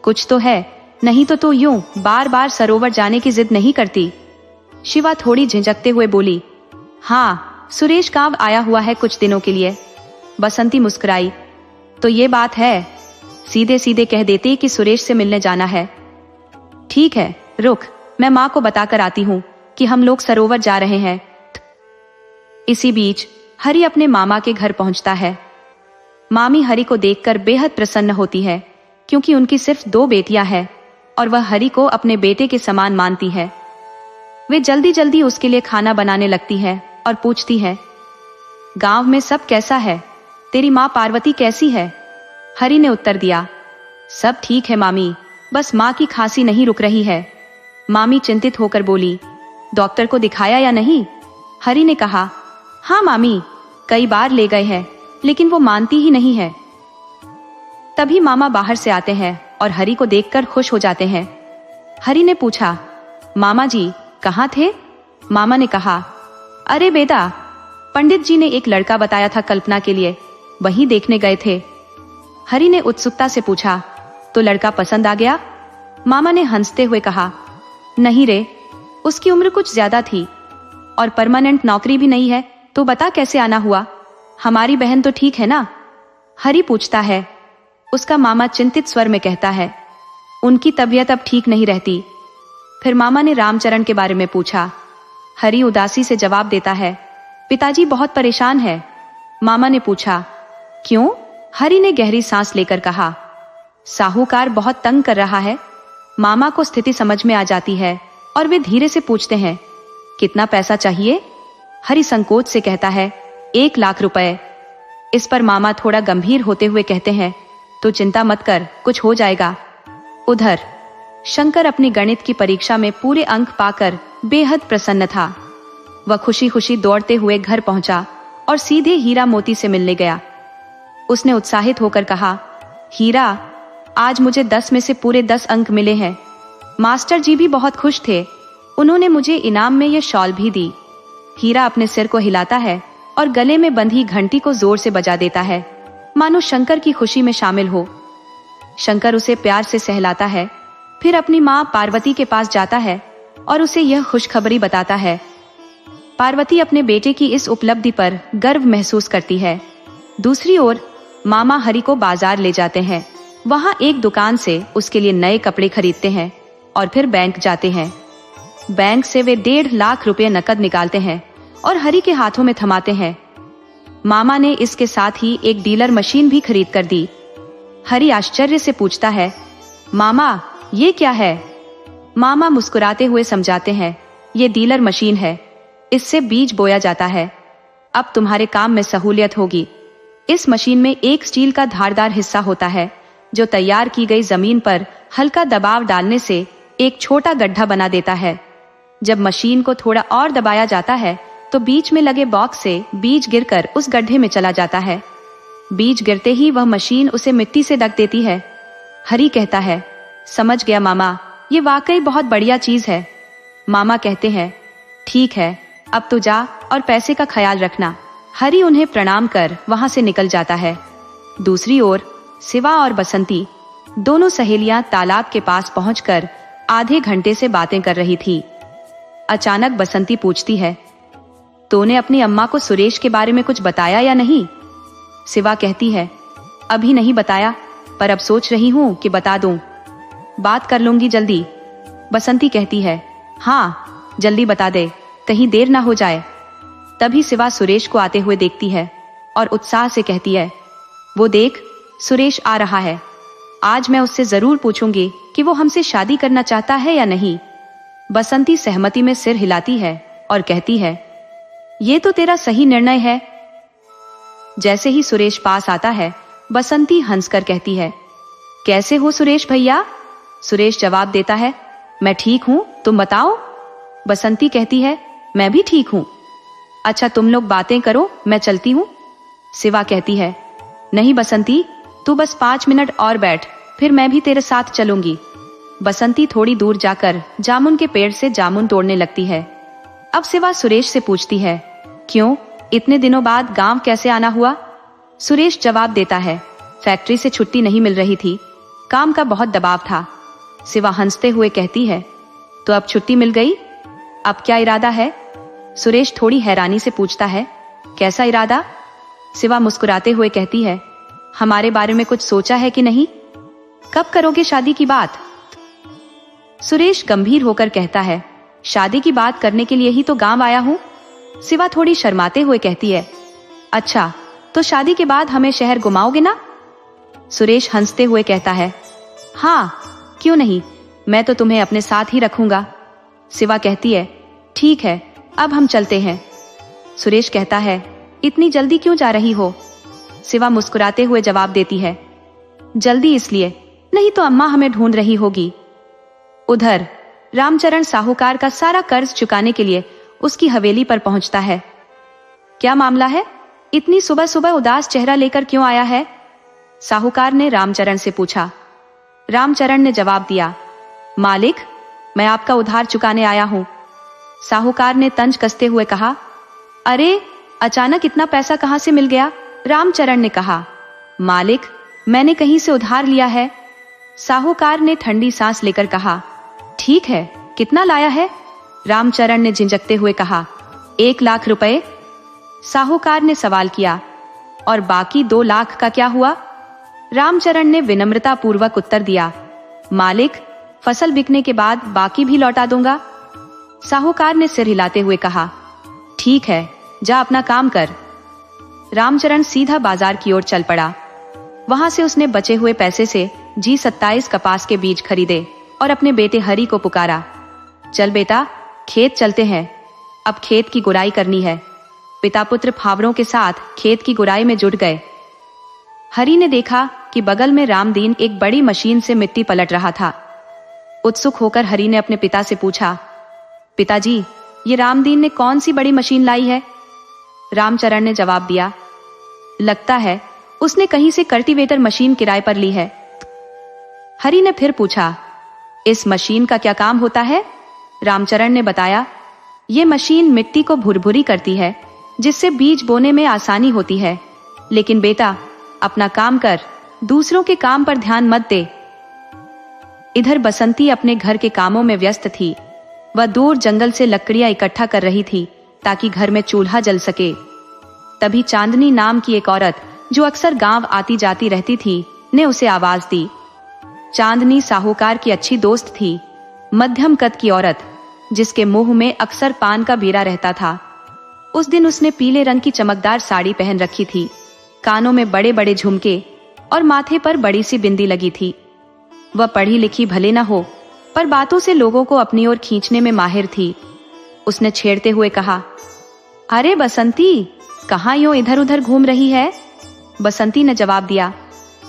कुछ तो है, नहीं तो तू यूं बार बार सरोवर जाने की जिद नहीं करती। शिवा थोड़ी झिझकते हुए बोली, हाँ, सुरेश गांव आया हुआ है कुछ दिनों के लिए। बसंती मुस्कुराई, तो ये बात है, सीधे सीधे कह देते कि सुरेश से मिलने जाना है। ठीक है, रुक, मैं माँ को बताकर आती हूँ कि हम लोग सरोवर जा रहे हैं। इसी बीच हरि अपने मामा के घर पहुंचता है। मामी हरि को देखकर बेहद प्रसन्न होती है, क्योंकि उनकी सिर्फ 2 बेटियां हैं और वह हरि को अपने बेटे के समान मानती है। वे जल्दी जल्दी उसके लिए खाना बनाने लगती है और पूछती है, गांव में सब कैसा है? तेरी माँ पार्वती कैसी है? हरि ने उत्तर दिया, सब ठीक है मामी, बस माँ की खांसी नहीं रुक रही है। मामी चिंतित होकर बोली, डॉक्टर को दिखाया या नहीं? हरि ने कहा, हाँ मामी, कई बार ले गए हैं, लेकिन वो मानती ही नहीं है। तभी मामा बाहर से आते हैं और हरि को देखकर खुश हो जाते हैं। हरि ने पूछा, मामा जी कहाँ थे? मामा ने कहा, अरे बेटा, पंडित जी ने एक लड़का बताया था कल्पना के लिए, वहीं देखने गए थे। हरि ने उत्सुकता से पूछा, तो लड़का पसंद आ गया? मामा ने हंसते हुए कहा, नहीं रे, उसकी उम्र कुछ ज्यादा थी और परमानेंट नौकरी भी नहीं है, तो बता कैसे आना हुआ? हमारी बहन तो ठीक है ना? हरि पूछता है। उसका मामा चिंतित स्वर में कहता है, उनकी तबीयत अब ठीक नहीं रहती। फिर मामा ने रामचरण के बारे में पूछा। हरि उदासी से जवाब देता है, पिताजी बहुत परेशान है। मामा ने पूछा, क्यों? हरि ने गहरी सांस लेकर कहा, साहूकार बहुत तंग कर रहा है। मामा को स्थिति समझ में आ जाती है और वे धीरे से पूछते हैं, कितना पैसा चाहिए? हरि संकोच से कहता है, 1 लाख रुपए। इस पर मामा थोड़ा गंभीर होते हुए कहते हैं, तो चिंता मत कर, कुछ हो जाएगा। उधर शंकर अपनी गणित की परीक्षा में पूरे अंक पाकर बेहद प्रसन्न था। वह खुशी खुशी दौड़ते हुए घर पहुंचा और सीधे हीरा मोती से मिलने गया। उसने उत्साहित होकर कहा, हीरा, आज मुझे 10 में से पूरे 10 अंक मिले हैं। मास्टर जी भी बहुत खुश थे, उन्होंने मुझे इनाम में यह शॉल भी दी। हीरा अपने सिर को हिलाता है और गले में बंधी घंटी को जोर से बजा देता है, मानो शंकर की खुशी में शामिल हो। शंकर उसे प्यार से सहलाता है, फिर अपनी माँ पार्वती के पास जाता है और उसे यह खुशखबरी बताता है। पार्वती अपने बेटे की इस उपलब्धि पर गर्व महसूस करती है। दूसरी ओर मामा हरि को बाजार ले जाते हैं। वहां एक दुकान से उसके लिए नए कपड़े खरीदते हैं और फिर बैंक जाते हैं। बैंक से वे 1.5 लाख रुपए नकद निकालते हैं और हरि के हाथों में थमाते हैं। मामा ने इसके साथ ही एक डीलर मशीन भी खरीद कर दी। हरि आश्चर्य से पूछता है, मामा ये क्या है? मामा मुस्कुराते हुए समझाते हैं, ये डीलर मशीन है, इससे बीज बोया जाता है। अब तुम्हारे काम में सहूलियत होगी। इस मशीन में एक स्टील का धारदार हिस्सा होता है, जो तैयार की गई जमीन पर हल्का दबाव डालने से एक छोटा गड्ढा बना देता है। जब मशीन को थोड़ा और दबाया जाता है तो बीच में लगे बॉक्स से बीज गिरकर उस गड्ढे में चला जाता है। बीज गिरते ही वह मशीन उसे मिट्टी से ढक देती है। हरि कहता है, समझ गया मामा, ये वाकई बहुत बढ़िया चीज है। मामा कहते हैं, ठीक है, अब तो जा और पैसे का ख्याल रखना। हरि उन्हें प्रणाम कर वहां से निकल जाता है। दूसरी ओर शिवा और बसंती दोनों सहेलियां तालाब के पास पहुंचकर आधे घंटे से बातें कर रही थी। अचानक बसंती पूछती है, तूने अपनी अम्मा को सुरेश के बारे में कुछ बताया या नहीं? शिवा कहती है, अभी नहीं बताया, पर अब सोच रही हूँ कि बता दूं। बात कर लूंगी जल्दी। बसंती कहती है, हाँ जल्दी बता दे, कहीं देर ना हो जाए। तभी शिवा सुरेश को आते हुए देखती है और उत्साह से कहती है, वो देख, सुरेश आ रहा है। आज मैं उससे जरूर पूछूंगी कि वो हमसे शादी करना चाहता है या नहीं। बसंती सहमति में सिर हिलाती है और कहती है, ये तो तेरा सही निर्णय है। जैसे ही सुरेश पास आता है, बसंती हंसकर कहती है, कैसे हो सुरेश भैया? सुरेश जवाब देता है, मैं ठीक हूँ, तुम बताओ। बसंती कहती है, मैं भी ठीक हूँ। अच्छा तुम लोग बातें करो, मैं चलती हूँ। शिवा कहती है, नहीं बसंती, तू बस 5 मिनट और बैठ, फिर मैं भी तेरे साथ चलूंगी। बसंती थोड़ी दूर जाकर जामुन के पेड़ से जामुन तोड़ने लगती है। अब शिवा सुरेश से पूछती है, क्यों, इतने दिनों बाद गांव कैसे आना हुआ? सुरेश जवाब देता है, फैक्ट्री से छुट्टी नहीं मिल रही थी, काम का बहुत दबाव था। शिवा हंसते हुए कहती है, तो अब छुट्टी मिल गई, अब क्या इरादा है? सुरेश थोड़ी हैरानी से पूछता है, कैसा इरादा? शिवा मुस्कुराते हुए कहती है, हमारे बारे में कुछ सोचा है कि नहीं? कब करोगे शादी की बात? सुरेश गंभीर होकर कहता है, शादी की बात करने के लिए ही तो गांव आया हूं। शिवा थोड़ी शर्माते हुए कहती है, अच्छा तो शादी के बाद हमें शहर घुमाओगे ना? सुरेश हंसते हुए कहता है, हाँ क्यों नहीं, मैं तो तुम्हें अपने साथ ही रखूंगा। शिवा कहती है, ठीक है अब हम चलते हैं। सुरेश कहता है, इतनी जल्दी क्यों जा रही हो? शिवा मुस्कुराते हुए जवाब देती है, जल्दी इसलिए, नहीं तो अम्मा हमें ढूंढ रही होगी। उधर रामचरण साहूकार का सारा कर्ज चुकाने के लिए उसकी हवेली पर पहुंचता है। क्या मामला है, इतनी सुबह सुबह उदास चेहरा लेकर क्यों आया है? साहूकार ने रामचरण से पूछा। रामचरण ने जवाब दिया, मालिक मैं आपका उधार चुकाने आया हूं। साहूकार ने तंज कसते हुए कहा, अरे अचानक इतना पैसा कहां से मिल गया? रामचरण ने कहा, मालिक मैंने कहीं से उधार लिया है। साहूकार ने ठंडी सांस लेकर कहा, ठीक है कितना लाया है? रामचरण ने झिंझकते हुए कहा, 1 लाख रुपए। साहूकार ने सवाल किया, और बाकी 2 लाख का क्या हुआ? रामचरण ने विनम्रता पूर्वक उत्तर दिया, मालिक फसल बिकने के बाद बाकी भी लौटा दूंगा। साहूकार ने सिर हिलाते हुए कहा, ठीक है जा अपना काम कर। रामचरण सीधा बाजार की ओर चल पड़ा। वहां से उसने बचे हुए पैसे से G27 कपास के बीज खरीदे और अपने बेटे हरि को पुकारा, चल बेटा खेत चलते हैं, अब खेत की गुड़ाई करनी है। पिता पुत्र फावड़ों के साथ खेत की गुड़ाई में जुट गए। हरि ने देखा कि बगल में रामदीन एक बड़ी मशीन से मिट्टी पलट रहा था। उत्सुक होकर हरि ने अपने पिता से पूछा, पिताजी ये रामदीन ने कौन सी बड़ी मशीन लाई है? रामचरण ने जवाब दिया, लगता है उसने कहीं से कल्टीवेटर मशीन किराए पर ली है। हरि ने फिर पूछा, इस मशीन का क्या काम होता है? रामचरण ने बताया, ये मशीन मिट्टी को भुरभुरी करती है जिससे बीज बोने में आसानी होती है। लेकिन बेटा अपना काम कर, दूसरों के काम पर ध्यान मत दे। इधर बसंती अपने घर के कामों में व्यस्त थी। वह दूर जंगल से लकड़ियां इकट्ठा कर रही थी ताकि घर में चूल्हा जल सके। तभी चांदनी नाम की एक औरत जो अक्सर गांव आती जाती रहती थी ने उसे आवाज दी। चांदनी साहूकार की अच्छी दोस्त थी, मध्यम कद की औरत जिसके मुंह में अक्सर पान का बीरा रहता था। उस दिन उसने पीले रंग की चमकदार साड़ी पहन रखी थी, कानों में बड़े बड़े झुमके और माथे पर बड़ी सी बिंदी लगी थी। वह पढ़ी लिखी भले न हो, पर बातों से लोगों को अपनी ओर खींचने में माहिर थी। उसने छेड़ते हुए कहा, अरे बसंती कहाँ यूं इधर उधर घूम रही है? बसंती ने जवाब दिया,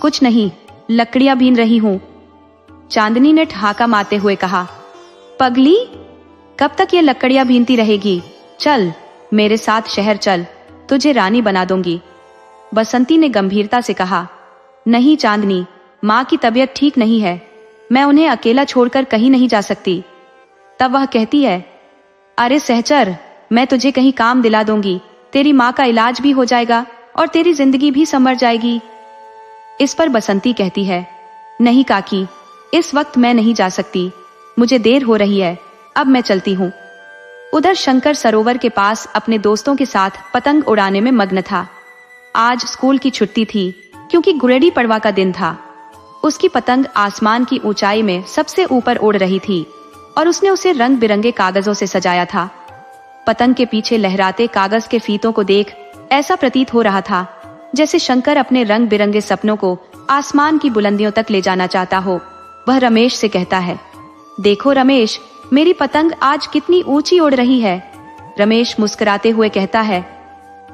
कुछ नहीं, लकड़ियां बीन रही हूं। चांदनी ने ठहाका मारते हुए कहा, पगली कब तक ये लकड़ियां बीनती रहेगी? चल मेरे साथ शहर चल, तुझे रानी बना दूंगी। बसंती ने गंभीरता से कहा, नहीं चांदनी, माँ की तबीयत ठीक नहीं है, मैं उन्हें अकेला छोड़कर कहीं नहीं जा सकती। तब वह कहती है, अरे सहचर मैं तुझे कहीं काम दिला दूंगी, तेरी माँ का इलाज भी हो जाएगा और तेरी जिंदगी भी संवर जाएगी। इस पर बसंती कहती है, नहीं काकी, इस वक्त मैं नहीं जा सकती, मुझे देर हो रही है, अब मैं चलती हूँ। उधर शंकर सरोवर के पास अपने दोस्तों के साथ पतंग उड़ाने में मग्न था। आज स्कूल की छुट्टी थी क्योंकि गुरेडी पड़वा का दिन था। उसकी पतंग आसमान की ऊंचाई में सबसे ऊपर उड़ रही थी और उसने उसे रंग बिरंगे कागजों से सजाया था। पतंग के पीछे लहराते कागज के फीतों को देख ऐसा प्रतीत हो रहा था जैसे शंकर अपने रंग बिरंगे सपनों को आसमान की बुलंदियों तक ले जाना चाहता हो। वह रमेश से कहता है, देखो रमेश, मेरी पतंग आज कितनी ऊंची उड़ रही है। रमेश मुस्कुराते हुए कहता है,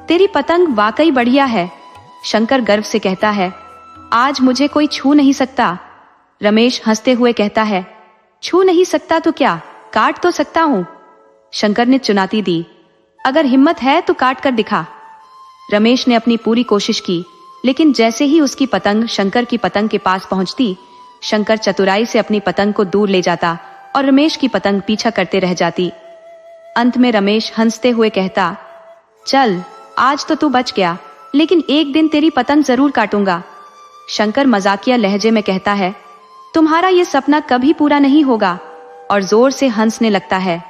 तेरी पतंग वाकई बढ़िया है। शंकर गर्व से कहता है, आज मुझे कोई छू नहीं सकता। रमेश हंसते हुए कहता है, छू नहीं सकता तो क्या, काट तो सकता हूं। शंकर ने चुनौती दी, अगर हिम्मत है तो काट कर दिखा। रमेश ने अपनी पूरी कोशिश की, लेकिन जैसे ही उसकी पतंग शंकर की पतंग के पास पहुंचती, शंकर चतुराई से अपनी पतंग को दूर ले जाता और रमेश की पतंग पीछा करते रह जाती। अंत में रमेश हंसते हुए कहता, चल आज तो तू बच गया, लेकिन एक दिन तेरी पतंग जरूर काटूंगा। शंकर मजाकिया लहजे में कहता है, तुम्हारा ये सपना कभी पूरा नहीं होगा, और जोर से हंसने लगता है।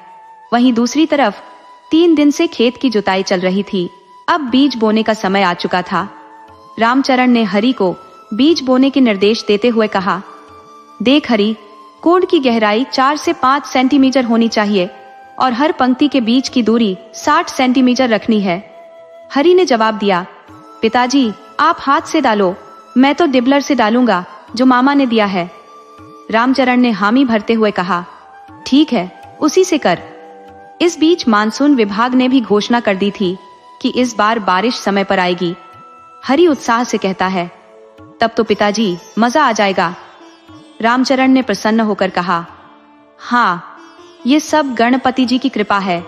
वहीं दूसरी तरफ 3 दिन से खेत की जुताई चल रही थी। अब बीज बोने का समय आ चुका था। रामचरण ने हरि को बीज बोने के निर्देश देते हुए कहा, देख हरि, कोड की गहराई 4 से 5 सेंटीमीटर होनी चाहिए और हर पंक्ति के बीच की दूरी 60 सेंटीमीटर रखनी है। हरि ने जवाब दिया, पिताजी आप हाथ से डालो, मैं तो डिबलर से डालूंगा जो मामा ने दिया है। रामचरण ने हामी भरते हुए कहा, ठीक है, उसी से कर। इस बीच मानसून विभाग ने भी घोषणा कर दी थी कि इस बार बारिश समय पर आएगी। हरि उत्साह से कहता है, तब तो पिताजी मजा आ जाएगा। रामचरण ने प्रसन्न होकर कहा, हाँ, ये सब गणपति जी की कृपा है।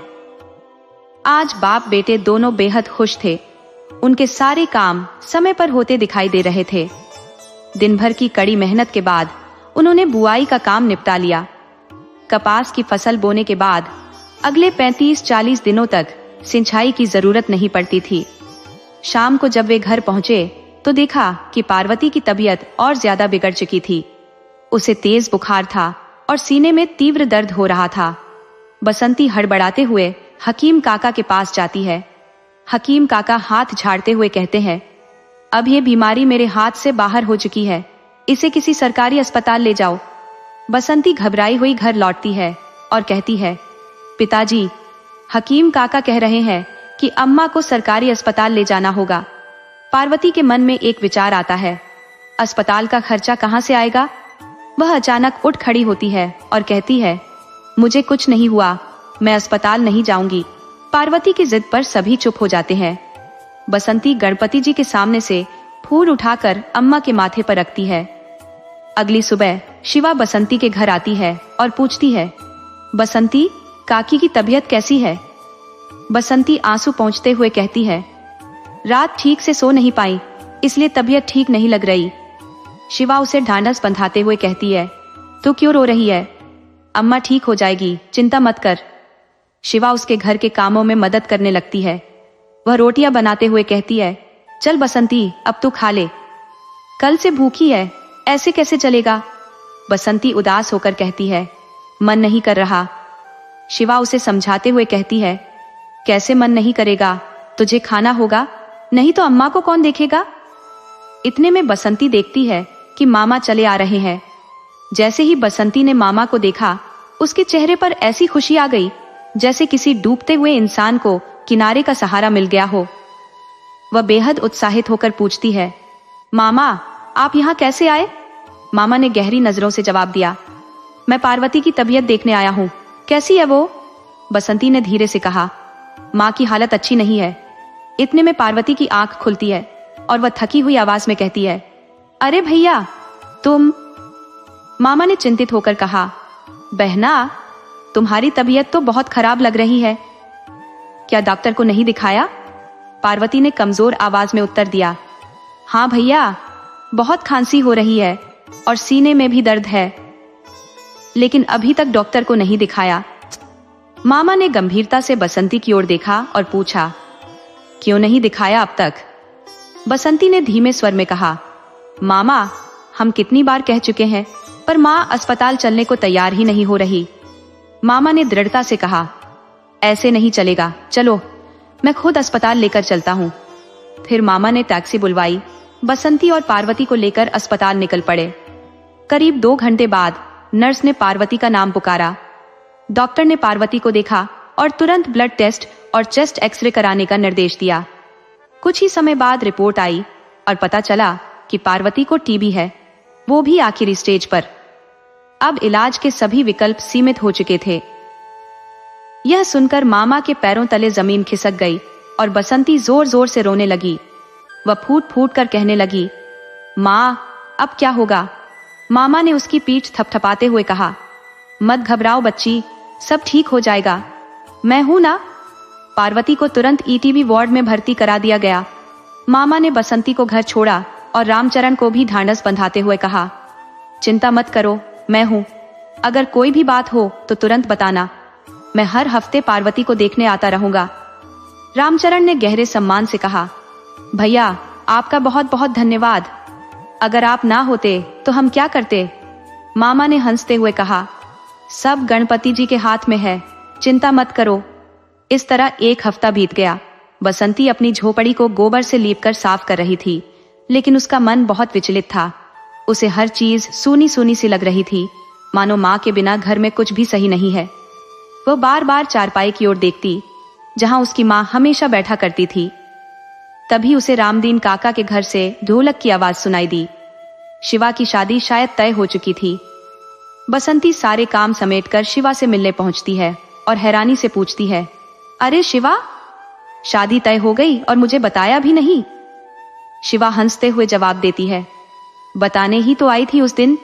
आज बाप बेटे दोनों बेहद खुश थे। उनके सारे काम समय पर होते दिखाई दे रहे थे। दिन भर की कड़ी मेहनत के बाद उन्होंने बुआई का काम निपटा लिया। कपास की फसल बोने के बाद अगले 35-40 दिनों तक सिंचाई की जरूरत नहीं पड़ती थी। शाम को जब वे घर पहुंचे तो देखा कि पार्वती की तबीयत और ज्यादा बिगड़ चुकी थी। उसे तेज बुखार था और सीने में तीव्र दर्द हो रहा था। बसंती हड़बड़ाते हुए हकीम काका के पास जाती है। हकीम काका हाथ झाड़ते हुए कहते हैं, अब ये बीमारी मेरे हाथ से बाहर हो चुकी है, इसे किसी सरकारी अस्पताल ले जाओ। बसंती घबराई हुई घर लौटती है और कहती है, पिताजी, हकीम काका कह रहे हैं कि अम्मा को सरकारी अस्पताल ले जाना होगा। पार्वती के मन में एक विचार आता है, अस्पताल का खर्चा कहां से आएगा? वह अचानक उठ खड़ी होती है और कहती है, मुझे कुछ नहीं हुआ, मैं अस्पताल नहीं जाऊंगी। पार्वती की जिद पर सभी चुप हो जाते हैं। बसंती गणपति जी के सामने से फूल उठाकर अम्मा के माथे पर रखती है। अगली सुबह शिवा बसंती के घर आती है और पूछती है, बसंती, काकी की तबीयत कैसी है? बसंती आंसू पोंछते हुए कहती है, रात ठीक से सो नहीं पाई, इसलिए तबीयत ठीक नहीं लग रही। शिवा उसे ढांढस बंधाते हुए कहती है, तू क्यों रो रही है? अम्मा ठीक हो जाएगी, चिंता मत कर। शिवा उसके घर के कामों में मदद करने लगती है। वह रोटियां बनाते हुए कहती है, चल बसंती, अब तू खा ले, कल से भूखी है, ऐसे कैसे चलेगा? बसंती उदास होकर कहती है, मन नहीं कर रहा। शिवा उसे समझाते हुए कहती है, कैसे मन नहीं करेगा, तुझे खाना होगा, नहीं तो अम्मा को कौन देखेगा? इतने में बसंती देखती है कि मामा चले आ रहे हैं। जैसे ही बसंती ने मामा को देखा, उसके चेहरे पर ऐसी खुशी आ गई जैसे किसी डूबते हुए इंसान को किनारे का सहारा मिल गया हो। वह बेहद उत्साहित होकर पूछती है, मामा, आप यहाँ कैसे आए? मामा ने गहरी नजरों से जवाब दिया, मैं पार्वती की तबीयत देखने आया हूँ। कैसी है वो? बसंती ने धीरे से कहा, माँ की हालत अच्छी नहीं है। इतने में पार्वती की आंख खुलती है और वह थकी हुई आवाज में कहती है, अरे भैया, तुम? मामा ने चिंतित होकर कहा, बहना, तुम्हारी तबीयत तो बहुत खराब लग रही है, क्या डॉक्टर को नहीं दिखाया? पार्वती ने कमजोर आवाज में उत्तर दिया, हाँ भैया, बहुत खांसी हो रही है और सीने में भी दर्द है, लेकिन अभी तक डॉक्टर को नहीं दिखाया। मामा ने गंभीरता से बसंती की ओर देखा और पूछा, क्यों नहीं दिखाया अब तक? बसंती ने धीमे स्वर में कहा, मामा, हम कितनी बार कह चुके हैं, पर माँ अस्पताल चलने को तैयार ही नहीं हो रही। मामा ने दृढ़ता से कहा, ऐसे नहीं चलेगा, चलो मैं खुद अस्पताल लेकर चलता हूँ। फिर मामा ने टैक्सी बुलवाई। बसंती और पार्वती को लेकर अस्पताल निकल पड़े। करीब 2 घंटे बाद नर्स ने पार्वती का नाम पुकारा। डॉक्टर ने पार्वती को देखा और तुरंत ब्लड टेस्ट और चेस्ट एक्सरे कराने का निर्देश दिया। कुछ ही समय बाद रिपोर्ट आई और पता चला कि पार्वती को टीबी है, वो भी आखिरी स्टेज पर। अब इलाज के सभी विकल्प सीमित हो चुके थे। यह सुनकर मामा के पैरों तले जमीन खिसक गई और बसंती जोर जोर से रोने लगी। वह फूट फूट कर कहने लगी, माँ, अब क्या होगा? मामा ने उसकी पीठ थपथपाते हुए कहा, मत घबराओ बच्ची, सब ठीक हो जाएगा, मैं हूं ना। पार्वती को तुरंत ईटीवी वार्ड में भर्ती करा दिया गया। मामा ने बसंती को घर छोड़ा और रामचरण को भी ढांढस बंधाते हुए कहा, चिंता मत करो, मैं हूं, अगर कोई भी बात हो तो तुरंत बताना, मैं हर हफ्ते पार्वती को देखने आता रहूंगा। रामचरण ने गहरे सम्मान से कहा, भैया, आपका बहुत बहुत धन्यवाद। अगर आप ना होते तो हम क्या करते? मामा ने हंसते हुए कहा। सब गणपति जी के हाथ में है, चिंता मत करो। इस तरह एक हफ्ता बीत गया। बसंती अपनी झोपड़ी को गोबर से लीपकर साफ कर रही थी, लेकिन उसका मन बहुत विचलित था। उसे हर चीज सूनी सूनी सी लग रही थी, मानो माँ के बिना घर में कुछ भी सही नहीं है। वो बार बार चारपाई की ओर देखती, जहां उसकी माँ हमेशा बैठा करती थी। तभी उसे रामदीन काका के घर से ढोलक की आवाज सुनाई दी। शिवा की शादी शायद तय हो चुकी थी। बसंती सारे काम समेटकर शिवा से मिलने पहुंचती है और हैरानी से पूछती है, अरे शिवा, शादी तय हो गई और मुझे बताया भी नहीं? शिवा हंसते हुए जवाब देती है, बताने ही तो आई थी उस दिन,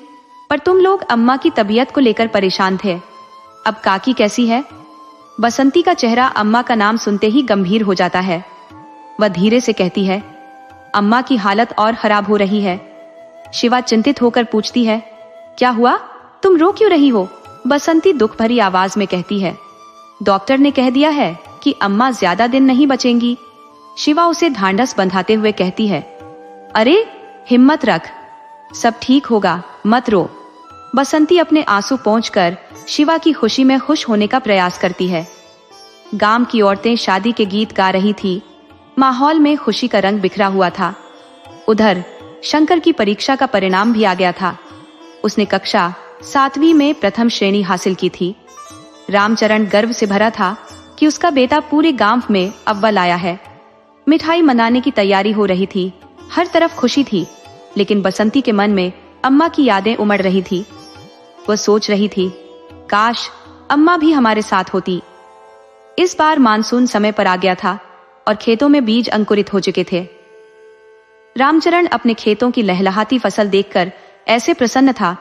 पर तुम लोग अम्मा की तबीयत को लेकर परेशान थे। अब काकी कैसी है? बसंती का चेहरा अम्मा का नाम सुनते ही गंभीर हो जाता है। वह धीरे से कहती है, अम्मा की हालत और खराब हो रही है। शिवा चिंतित होकर पूछती है, क्या हुआ? तुम रो क्यों रही हो? बसंती दुख भरी आवाज में कहती है, डॉक्टर ने कह दिया है कि अम्मा ज्यादा दिन नहीं बचेंगी। शिवा उसे ढांढस बंधाते हुए कहती है, अरे हिम्मत रख, सब ठीक होगा, मत रो। बसंती अपने आंसू पोंछकर शिवा की खुशी में खुश होने का प्रयास करती है। गांव की औरतें शादी के गीत गा रही थी। माहौल में खुशी का रंग बिखरा हुआ था। उधर शंकर की परीक्षा का परिणाम भी आ गया था। उसने कक्षा 7वीं में प्रथम श्रेणी हासिल की थी। रामचरण गर्व से भरा था कि उसका बेटा पूरे गांव में अव्वल आया है। मिठाई मनाने की तैयारी हो रही थी, हर तरफ खुशी थी, लेकिन बसंती के मन में अम्मा की यादें उमड़ रही थी। वह सोच रही थी, काश अम्मा भी हमारे साथ होती। इस बार मानसून समय पर आ गया था और खेतों में बीज अंकुरित हो चुके थे। रामचरण अपने खेतों की लहलहाती फसल देखकर ऐसे प्रसन्न था,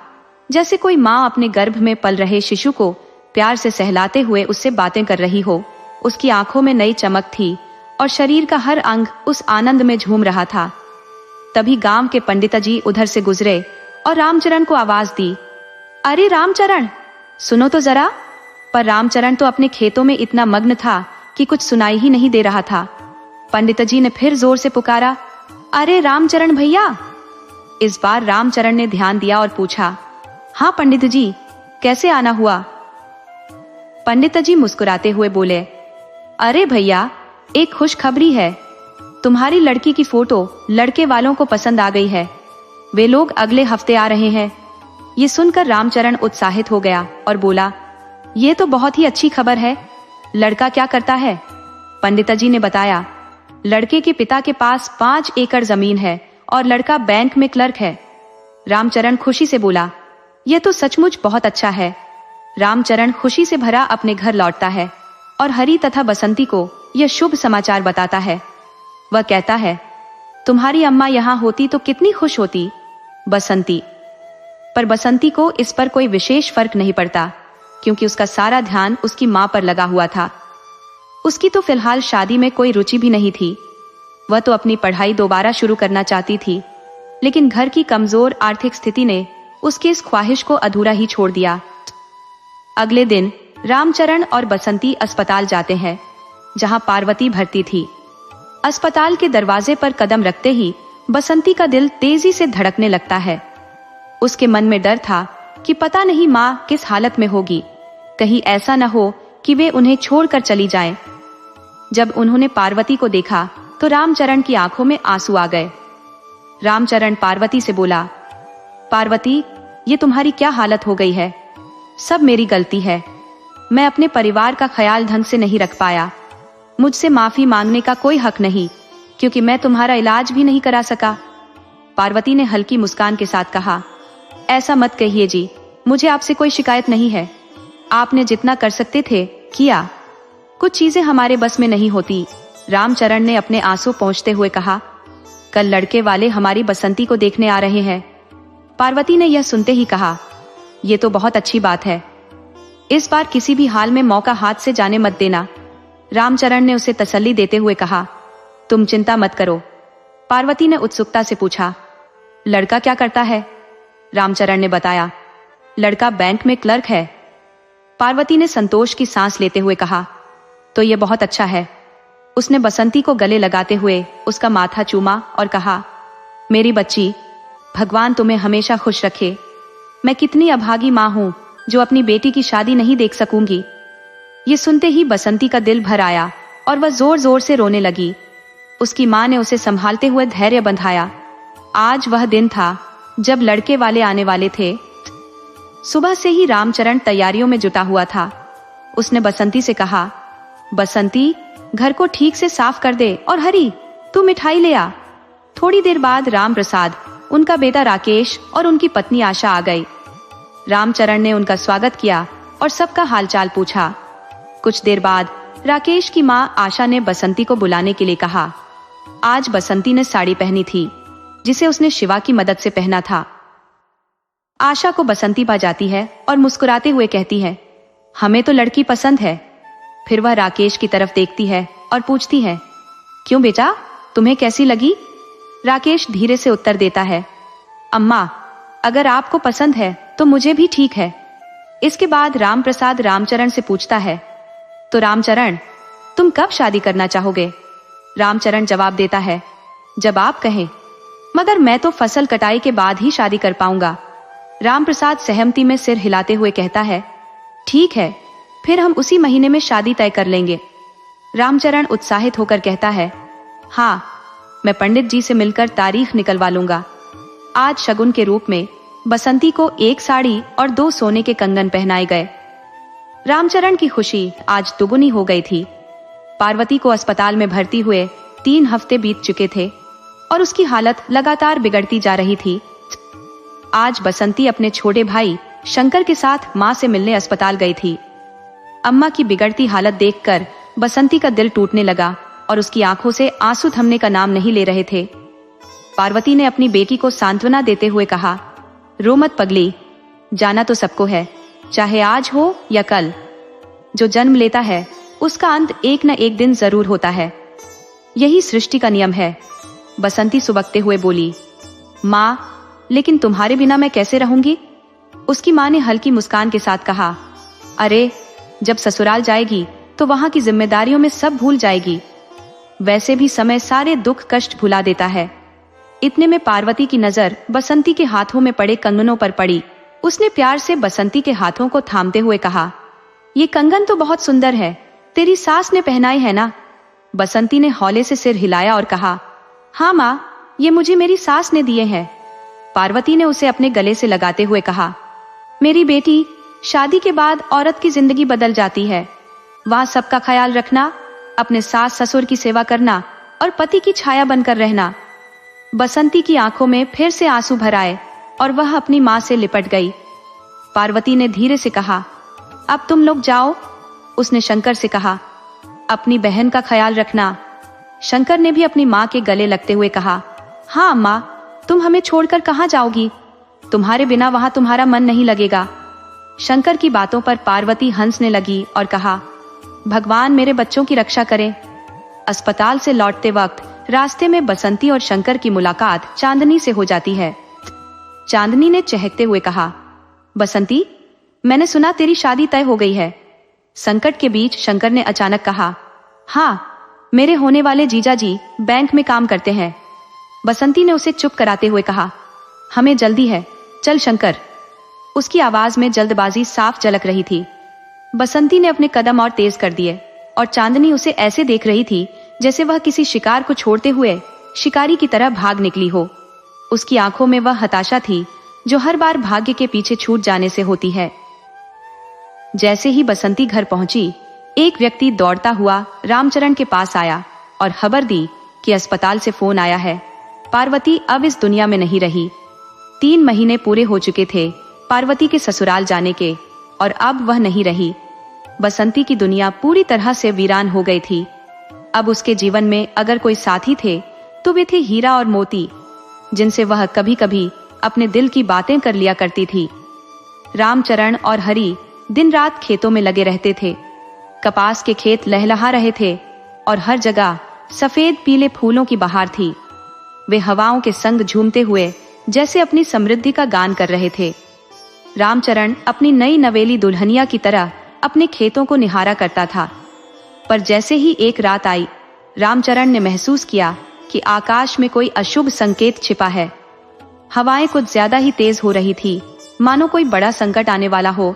जैसे कोई माँ अपने गर्भ में पल रहे शिशु को प्यार से सहलाते हुए उससे बातें कर रही हो। उसकी आंखों में नई चमक थी और शरीर का हर अंग उस आनंद में झूम रहा था। तभी गांव के पंडिताजी उधर से गुजरे और रामचरण को आवाज दी, अरे रामचरण, सुनो तो जरा। पर रामचरण तो अपने खेतों में इतना मग्न था कि कुछ सुनाई ही नहीं दे रहा था। पंडितजी ने फिर जोर से पुकारा, अरे रामचरण भैया। इस बार रामचरण ने ध्यान दिया और पूछा, हाँ पंडित जी, कैसे आना हुआ? पंडित जी मुस्कुराते हुए बोले, अरे भैया, एक खुशखबरी है। तुम्हारी लड़की की फोटो लड़के वालों को पसंद आ गई है। वे लोग अगले हफ्ते आ रहे हैं। ये सुनकर रामचरण उत्साहित हो गया और बोला, ये तो बहुत ही अच्छी खबर है। लड़का क्या करता है? पंडित जी ने बताया, लड़के के पिता के पास 5 एकड़ जमीन है और लड़का बैंक में क्लर्क है। रामचरण खुशी से बोला, यह तो सचमुच बहुत अच्छा है। रामचरण खुशी से भरा अपने घर लौटता है और हरी तथा बसंती को यह शुभ समाचार बताता है। वह कहता है, तुम्हारी अम्मा यहाँ होती तो कितनी खुश होती। बसंती पर बसंती को इस पर कोई विशेष फर्क नहीं पड़ता, क्योंकि उसका सारा ध्यान उसकी माँ पर लगा हुआ था। उसकी तो फिलहाल शादी में कोई रुचि भी नहीं थी। वह तो अपनी पढ़ाई दोबारा शुरू करना चाहती थी, लेकिन घर की कमजोर आर्थिक स्थिति ने उसकी इस ख्वाहिश को अधूरा ही छोड़ दिया। अगले दिन रामचरण और बसंती अस्पताल जाते हैं, जहां पार्वती भर्ती थी। अस्पताल के दरवाजे पर कदम रखते ही बसंती का दिल तेजी से धड़कने लगता है। उसके मन में डर था कि पता नहीं माँ किस हालत में होगी। कहीं ऐसा न हो कि वे उन्हें छोड़कर चली जाएं। जब उन्होंने पार्वती को देखा तो रामचरण की आंखों में आंसू आ गए। रामचरण पार्वती से बोला, पार्वती, ये तुम्हारी क्या हालत हो गई है? सब मेरी गलती है। मैं अपने परिवार का ख्याल ढंग से नहीं रख पाया। मुझसे माफी मांगने का कोई हक नहीं, क्योंकि मैं तुम्हारा इलाज भी नहीं करा सका। पार्वती ने हल्की मुस्कान के साथ कहा, ऐसा मत कहिए जी, मुझे आपसे कोई शिकायत नहीं है। आपने जितना कर सकते थे किया। कुछ चीजें हमारे बस में नहीं होती। रामचरण ने अपने आंसू पोंछते हुए कहा, कल लड़के वाले हमारी बसंती को देखने आ रहे हैं। पार्वती ने यह सुनते ही कहा, यह तो बहुत अच्छी बात है। इस बार किसी भी हाल में मौका हाथ से जाने मत देना। रामचरण ने उसे तसल्ली देते हुए कहा, तुम चिंता मत करो। पार्वती ने उत्सुकता से पूछा, लड़का क्या करता है? रामचरण ने बताया, लड़का बैंक में क्लर्क है। पार्वती ने संतोष की सांस लेते हुए कहा, तो यह बहुत अच्छा है। उसने बसंती को गले लगाते हुए उसका माथा चूमा और कहा, मेरी बच्ची, भगवान तुम्हें हमेशा खुश रखे। मैं कितनी अभागी माँ हूँ जो अपनी बेटी की शादी नहीं देख सकूंगी। ये सुनते ही बसंती का दिल भर आया और वह जोर जोर से रोने लगी। उसकी माँ ने उसे संभालते हुए धैर्य बंधाया। आज वह दिन था जब लड़के वाले आने वाले थे। सुबह से ही रामचरण तैयारियों में जुटा हुआ था। उसने बसंती से कहा, बसंती, घर को ठीक से साफ कर दे और हरी, तू मिठाई ले आ। थोड़ी देर बाद राम प्रसाद, उनका बेटा राकेश और उनकी पत्नी आशा आ गई। रामचरण ने उनका स्वागत किया और सबका हालचाल पूछा। कुछ देर बाद राकेश की माँ आशा ने बसंती को बुलाने के लिए कहा। आज बसंती ने साड़ी पहनी थी जिसे उसने शिवा की मदद से पहना था। आशा को बसंती पा जाती है और मुस्कुराते हुए कहती है, हमें तो लड़की पसंद है। फिर वह राकेश की तरफ देखती है और पूछती है, क्यों बेटा, तुम्हें कैसी लगी? राकेश धीरे से उत्तर देता है, अम्मा, अगर आपको पसंद है तो मुझे भी ठीक है। इसके बाद राम प्रसाद रामचरण से पूछता है, तो रामचरण, तुम कब शादी करना चाहोगे? रामचरण जवाब देता है, जब आप कहें, मगर मैं तो फसल कटाई के बाद ही शादी कर पाऊंगा। रामप्रसाद सहमति में सिर हिलाते हुए कहता है, ठीक है, फिर हम उसी महीने में शादी तय कर लेंगे। रामचरण उत्साहित होकर कहता है, हाँ, मैं पंडित जी से मिलकर तारीख निकलवा लूंगा। आज शगुन के रूप में बसंती को एक साड़ी और 2 सोने के कंगन पहनाए गए। रामचरण की खुशी आज दुगुनी हो गई थी। पार्वती को अस्पताल में भर्ती हुए 3 हफ्ते बीत चुके थे और उसकी हालत लगातार बिगड़ती जा रही थी। आज बसंती अपने छोटे भाई शंकर के साथ माँ से मिलने अस्पताल गई थी। अम्मा की बिगड़ती हालत देखकर बसंती का दिल टूटने लगा और उसकी आंखों से आंसू थमने का नाम नहीं ले रहे थे। पार्वती ने अपनी बेटी को सांत्वना देते हुए कहा, रो मत पगली, जाना तो सबको है, चाहे आज हो या कल। जो जन्म लेता है उसका अंत एक न एक दिन जरूर होता है। यही सृष्टि का नियम है। बसंती सुबकते हुए बोली, माँ, लेकिन तुम्हारे बिना मैं कैसे रहूंगी? उसकी माँ ने हल्की मुस्कान के साथ कहा, अरे, जब ससुराल जाएगी तो वहां की जिम्मेदारियों में सब भूल जाएगी। वैसे भी समय सारे दुख कष्ट भुला देता है। इतने में पार्वती की नजर बसंती के हाथों में पड़े कंगनों पर पड़ी। उसने प्यार से बसंती के हाथों को थामते हुए कहा, ये कंगन तो बहुत सुंदर है, तेरी सास ने पहनाए है ना? बसंती ने हौले से सिर हिलाया और कहा, हाँ माँ, ये मुझे मेरी सास ने दिए हैं। पार्वती ने उसे अपने गले से लगाते हुए कहा, मेरी बेटी, शादी के बाद औरत की जिंदगी बदल जाती है। वहां सबका ख्याल रखना, अपने सास ससुर की सेवा करना और पति की छाया बनकर रहना। बसंती की आंखों में फिर से आंसू भर आए और वह अपनी माँ से लिपट गई। पार्वती ने धीरे से कहा, अब तुम लोग जाओ। उसने शंकर से कहा, अपनी बहन का ख्याल रखना। शंकर ने भी अपनी माँ के गले लगते हुए कहा, हाँ अम्मा, तुम हमें छोड़कर कहाँ जाओगी? तुम्हारे बिना वहां तुम्हारा मन नहीं लगेगा। शंकर की बातों पर पार्वती हंसने लगी और कहा, भगवान मेरे बच्चों की रक्षा करे। अस्पताल से लौटते वक्त रास्ते में बसंती और शंकर की मुलाकात चांदनी से हो जाती है। चांदनी ने चहकते हुए कहा, बसंती, मैंने सुना तेरी शादी तय हो गई है। संकट के बीच शंकर ने अचानक कहा, हाँ, मेरे होने वाले जीजा जी बैंक में काम करते हैं। बसंती ने उसे चुप कराते हुए कहा, हमें जल्दी है, चल शंकर। उसकी आवाज में जल्दबाजी साफ झलक रही थी। बसंती ने अपने कदम और तेज कर दिए और चांदनी उसे ऐसे देख रही थी जैसे वह किसी शिकार को छोड़ते हुए शिकारी की तरह भाग निकली हो। उसकी आंखों में वह हताशा थी जो हर बार भाग्य के पीछे छूट जाने से होती है। जैसे ही बसंती घर पहुंची, एक व्यक्ति दौड़ता हुआ रामचरण के पास आया और खबर दी कि अस्पताल से फोन आया है। पार्वती अब इस दुनिया में नहीं रही। 3 महीने पूरे हो चुके थे पार्वती के ससुराल जाने के और अब वह नहीं रही। बसंती की दुनिया पूरी तरह से वीरान हो गई थी। अब उसके जीवन में अगर कोई साथी थे तो वे थे हीरा और मोती, जिनसे वह कभी कभी अपने दिल की बातें कर लिया करती थी। रामचरण और हरी दिन रात खेतों में लगे रहते थे। कपास के खेत लहलहा रहे थे और हर जगह सफेद पीले फूलों की बहार थी। वे हवाओं के संग झूमते हुए जैसे अपनी समृद्धि का गान कर रहे थे। रामचरण अपनी नई नवेली दुल्हनिया की तरह अपने खेतों को निहारा करता था। पर जैसे ही एक रात आई, रामचरण ने महसूस किया कि आकाश में कोई अशुभ संकेत छिपा है। हवाएं कुछ ज्यादा ही तेज हो रही थी, मानो कोई बड़ा संकट आने वाला हो।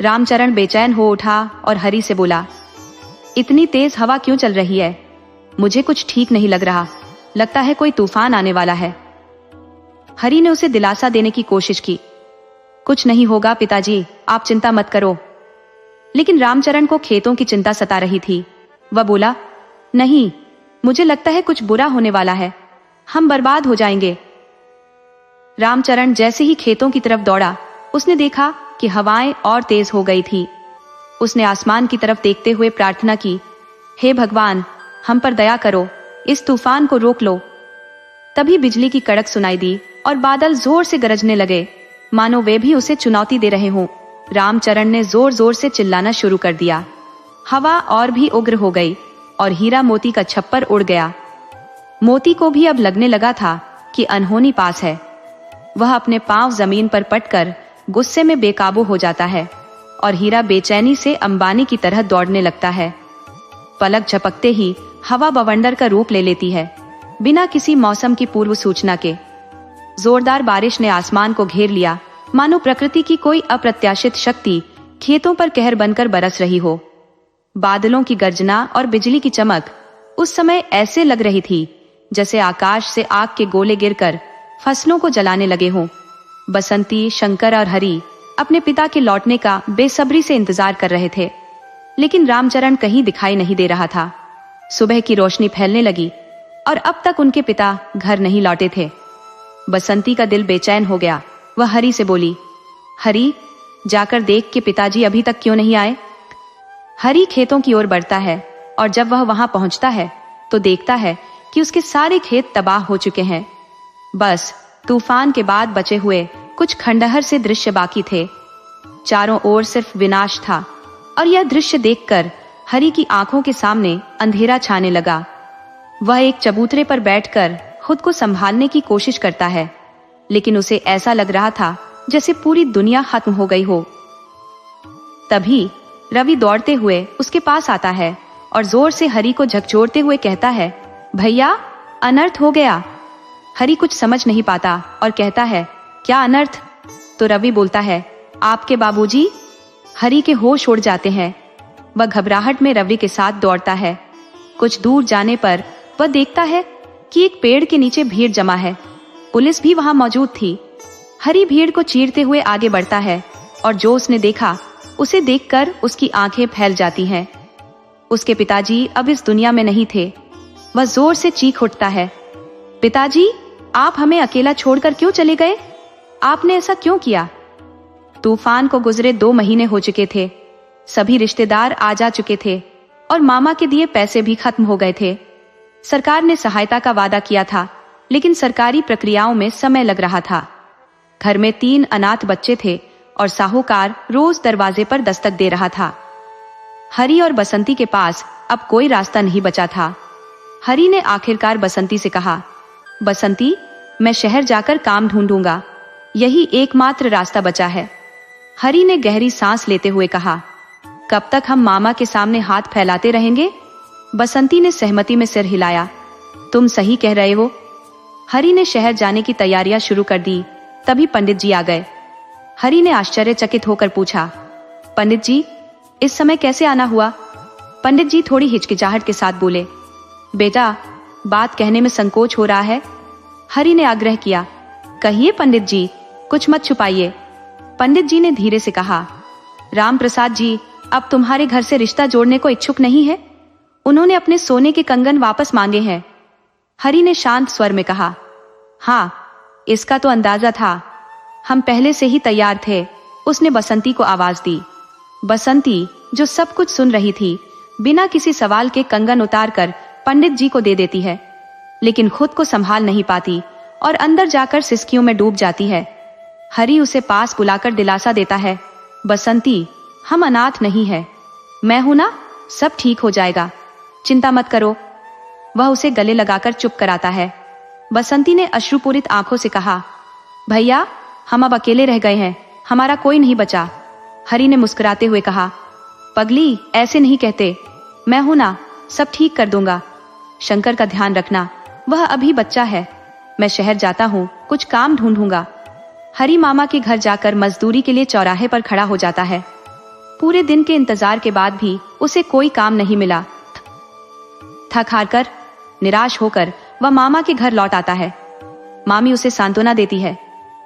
रामचरण बेचैन हो उठा और हरि से बोला, इतनी तेज हवा क्यों चल रही है? मुझे कुछ ठीक नहीं लग रहा, लगता है कोई तूफान आने वाला है। हरि ने उसे दिलासा देने की कोशिश की। कुछ नहीं होगा पिताजी, आप चिंता मत करो। लेकिन रामचरण को खेतों की चिंता सता रही थी। वह बोला, नहीं, मुझे लगता है कुछ बुरा होने वाला है, हम बर्बाद हो जाएंगे। रामचरण जैसे ही खेतों की तरफ दौड़ा, उसने देखा कि हवाएं और तेज हो गई थी। उसने आसमान की तरफ देखते हुए प्रार्थना की, हे भगवान, हम पर दया करो, इस तूफान को रोक लो। तभी बिजली की कड़क सुनाई दी और बादल जोर से गरजने लगे, मानो वे भी उसे चुनौती दे रहे हों। रामचरण ने जोर जोर से चिल्लाना शुरू कर दिया। हवा और भी उग्र हो गई और हीरा मोती का छप्पर उड़ गया। मोती को भी अब लगने लगा था कि अनहोनी पास है। वह अपने पांव जमीन पर पटकर गुस्से में बेकाबू हो जाता है और हीरा बेचैनी से अंबानी की तरह दौड़ने लगता है। पलक झपकते ही हवा बवंडर का रूप ले लेती है, बिना किसी मौसम की पूर्व सूचना के। जोरदार बारिश ने आसमान को घेर लिया, मानो प्रकृति की कोई अप्रत्याशित शक्ति खेतों पर कहर बनकर बरस रही हो। बादलों की गर्जना और बिजली की चमक उस समय ऐसे लग रही थी जैसे आकाश से आग के गोले गिरकर फसलों को जलाने लगे हों। बसंती, शंकर और हरि अपने पिता के लौटने का बेसब्री से इंतजार कर रहे थे, लेकिन रामचरण कहीं दिखाई नहीं दे रहा था। सुबह की रोशनी फैलने लगी और अब तक उनके पिता घर नहीं लौटे थे। बसंती का दिल बेचैन हो गया। वह हरि से बोली, हरि, जाकर देख के पिताजी अभी तक क्यों नहीं आए। हरि खेतों की ओर बढ़ता है और जब वह वहां पहुंचता है तो देखता है कि उसके सारे खेत तबाह हो चुके हैं। बस तूफान के बाद बचे हुए कुछ खंडहर से दृश्य बाकी थे। चारों ओर सिर्फ विनाश था और यह दृश्य देखकर हरि की आंखों के सामने अंधेरा छाने लगा। वह एक चबूतरे पर बैठकर खुद को संभालने की कोशिश करता है, लेकिन उसे ऐसा लग रहा था जैसे पूरी दुनिया खत्म हो गई हो। तभी रवि दौड़ते हुए उसके पास आता है और जोर से हरि को झकझोरते हुए कहता है, भैया, अनर्थ हो गया। हरि कुछ समझ नहीं पाता और कहता है, क्या अनर्थ? तो रवि बोलता है, आपके बाबूजी। हरि के होश उड़ जाते हैं। वह घबराहट में रवि के साथ दौड़ता है। कुछ दूर जाने पर वह देखता है कि एक पेड़ के नीचे भीड़ जमा है। पुलिस भी वहां मौजूद थी। हरि भीड़ को चीरते हुए आगे बढ़ता है और जो उसने देखा उसे देखकर उसकी आंखें फैल जाती हैं। उसके पिताजी अब इस दुनिया में नहीं थे। वह जोर से चीख उठता है, पिताजी, आप हमें अकेला छोड़कर क्यों चले गए? आपने ऐसा क्यों किया? तूफान को गुजरे 2 महीने हो चुके थे। सभी रिश्तेदार आ जा चुके थे और मामा के दिए पैसे भी खत्म हो गए थे। सरकार ने सहायता का वादा किया था, लेकिन सरकारी प्रक्रियाओं में समय लग रहा था। घर में 3 अनाथ बच्चे थे और साहूकार रोज दरवाजे पर दस्तक दे रहा था। हरि और बसंती के पास अब कोई रास्ता नहीं बचा था। हरि ने आखिरकार बसंती से कहा, बसंती, मैं शहर जाकर काम ढूंढूंगा, यही एकमात्र रास्ता बचा है। हरि ने गहरी सांस लेते हुए कहा, कब तक हम मामा के सामने हाथ फैलाते रहेंगे? बसंती ने सहमति में सिर हिलाया, तुम सही कह रहे हो। हरि ने शहर जाने की तैयारियां शुरू कर दी। तभी पंडित जी आ गए। हरि ने आश्चर्यचकित होकर पूछा, पंडित जी, इस समय कैसे आना हुआ? पंडित जी थोड़ी हिचकिचाहट के साथ बोले, बेटा, बात कहने में संकोच हो रहा है। हरि ने आग्रह किया, कहिए पंडित जी, कुछ मत छुपाइए। पंडित जी ने धीरे से कहा, राम प्रसाद जी अब तुम्हारे घर से रिश्ता जोड़ने को इच्छुक नहीं है। उन्होंने अपने सोने के कंगन वापस मांगे हैं। हरि ने शांत स्वर में कहा, हाँ, इसका तो अंदाजा था, हम पहले से ही तैयार थे। उसने बसंती को आवाज दी। बसंती, जो सब कुछ सुन रही थी, बिना किसी सवाल के कंगन उतारकर पंडित जी को दे देती है, लेकिन खुद को संभाल नहीं पाती और अंदर जाकर सिसकियों में डूब जाती है। हरि उसे पास बुलाकर दिलासा देता है, बसंती, हम अनाथ नहीं है, मैं हूं ना, सब ठीक हो जाएगा, चिंता मत करो। वह उसे गले लगाकर चुप कराता है। बसंती ने अश्रुपूरित आंखों से कहा, भैया, हम अब अकेले रह गए हैं, हमारा कोई नहीं बचा। हरि ने मुस्कुराते हुए कहा, पगली, ऐसे नहीं कहते, मैं हूं ना, सब ठीक कर दूंगा। शंकर का ध्यान रखना, वह अभी बच्चा है। मैं शहर जाता हूँ, कुछ काम ढूंढूंगा। हरी मामा के घर जाकर मजदूरी के लिए चौराहे पर खड़ा हो जाता है। पूरे दिन के इंतजार के बाद भी उसे कोई काम नहीं मिला। थक हार कर, निराश होकर वह मामा के घर लौट आता है। मामी उसे सांत्वना देती है,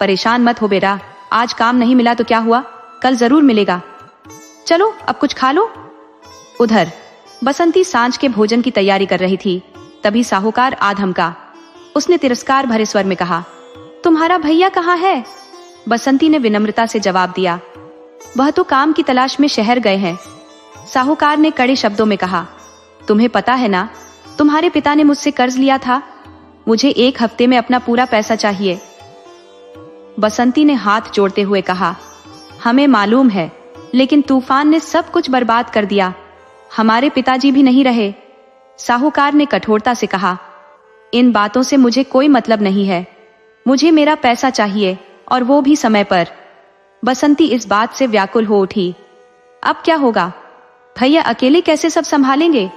परेशान मत हो बेटा, आज काम नहीं मिला तो क्या हुआ, कल जरूर मिलेगा। चलो अब कुछ खा लो। उधर बसंती सांझ के भोजन की तैयारी कर रही थी, तभी साहूकार आ धमका। उसने तिरस्कार भरे स्वर में कहा, तुम्हारा भैया कहाँ है? बसंती ने विनम्रता से जवाब दिया, वह तो काम की तलाश में शहर गए हैं। साहूकार ने कड़े शब्दों में कहा, तुम्हें पता है ना, तुम्हारे पिता ने मुझसे कर्ज लिया था, मुझे 1 हफ्ते में अपना पूरा पैसा चाहिए। बसंती ने हाथ जोड़ते हुए कहा, हमें मालूम है, लेकिन तूफान ने सब कुछ बर्बाद कर दिया, हमारे पिताजी भी नहीं रहे। साहूकार ने कठोरता से कहा, इन बातों से मुझे कोई मतलब नहीं है, मुझे मेरा पैसा चाहिए और वो भी समय पर। बसंती इस बात से व्याकुल हो उठी, अब क्या होगा, भैया अकेले कैसे सब संभालेंगे?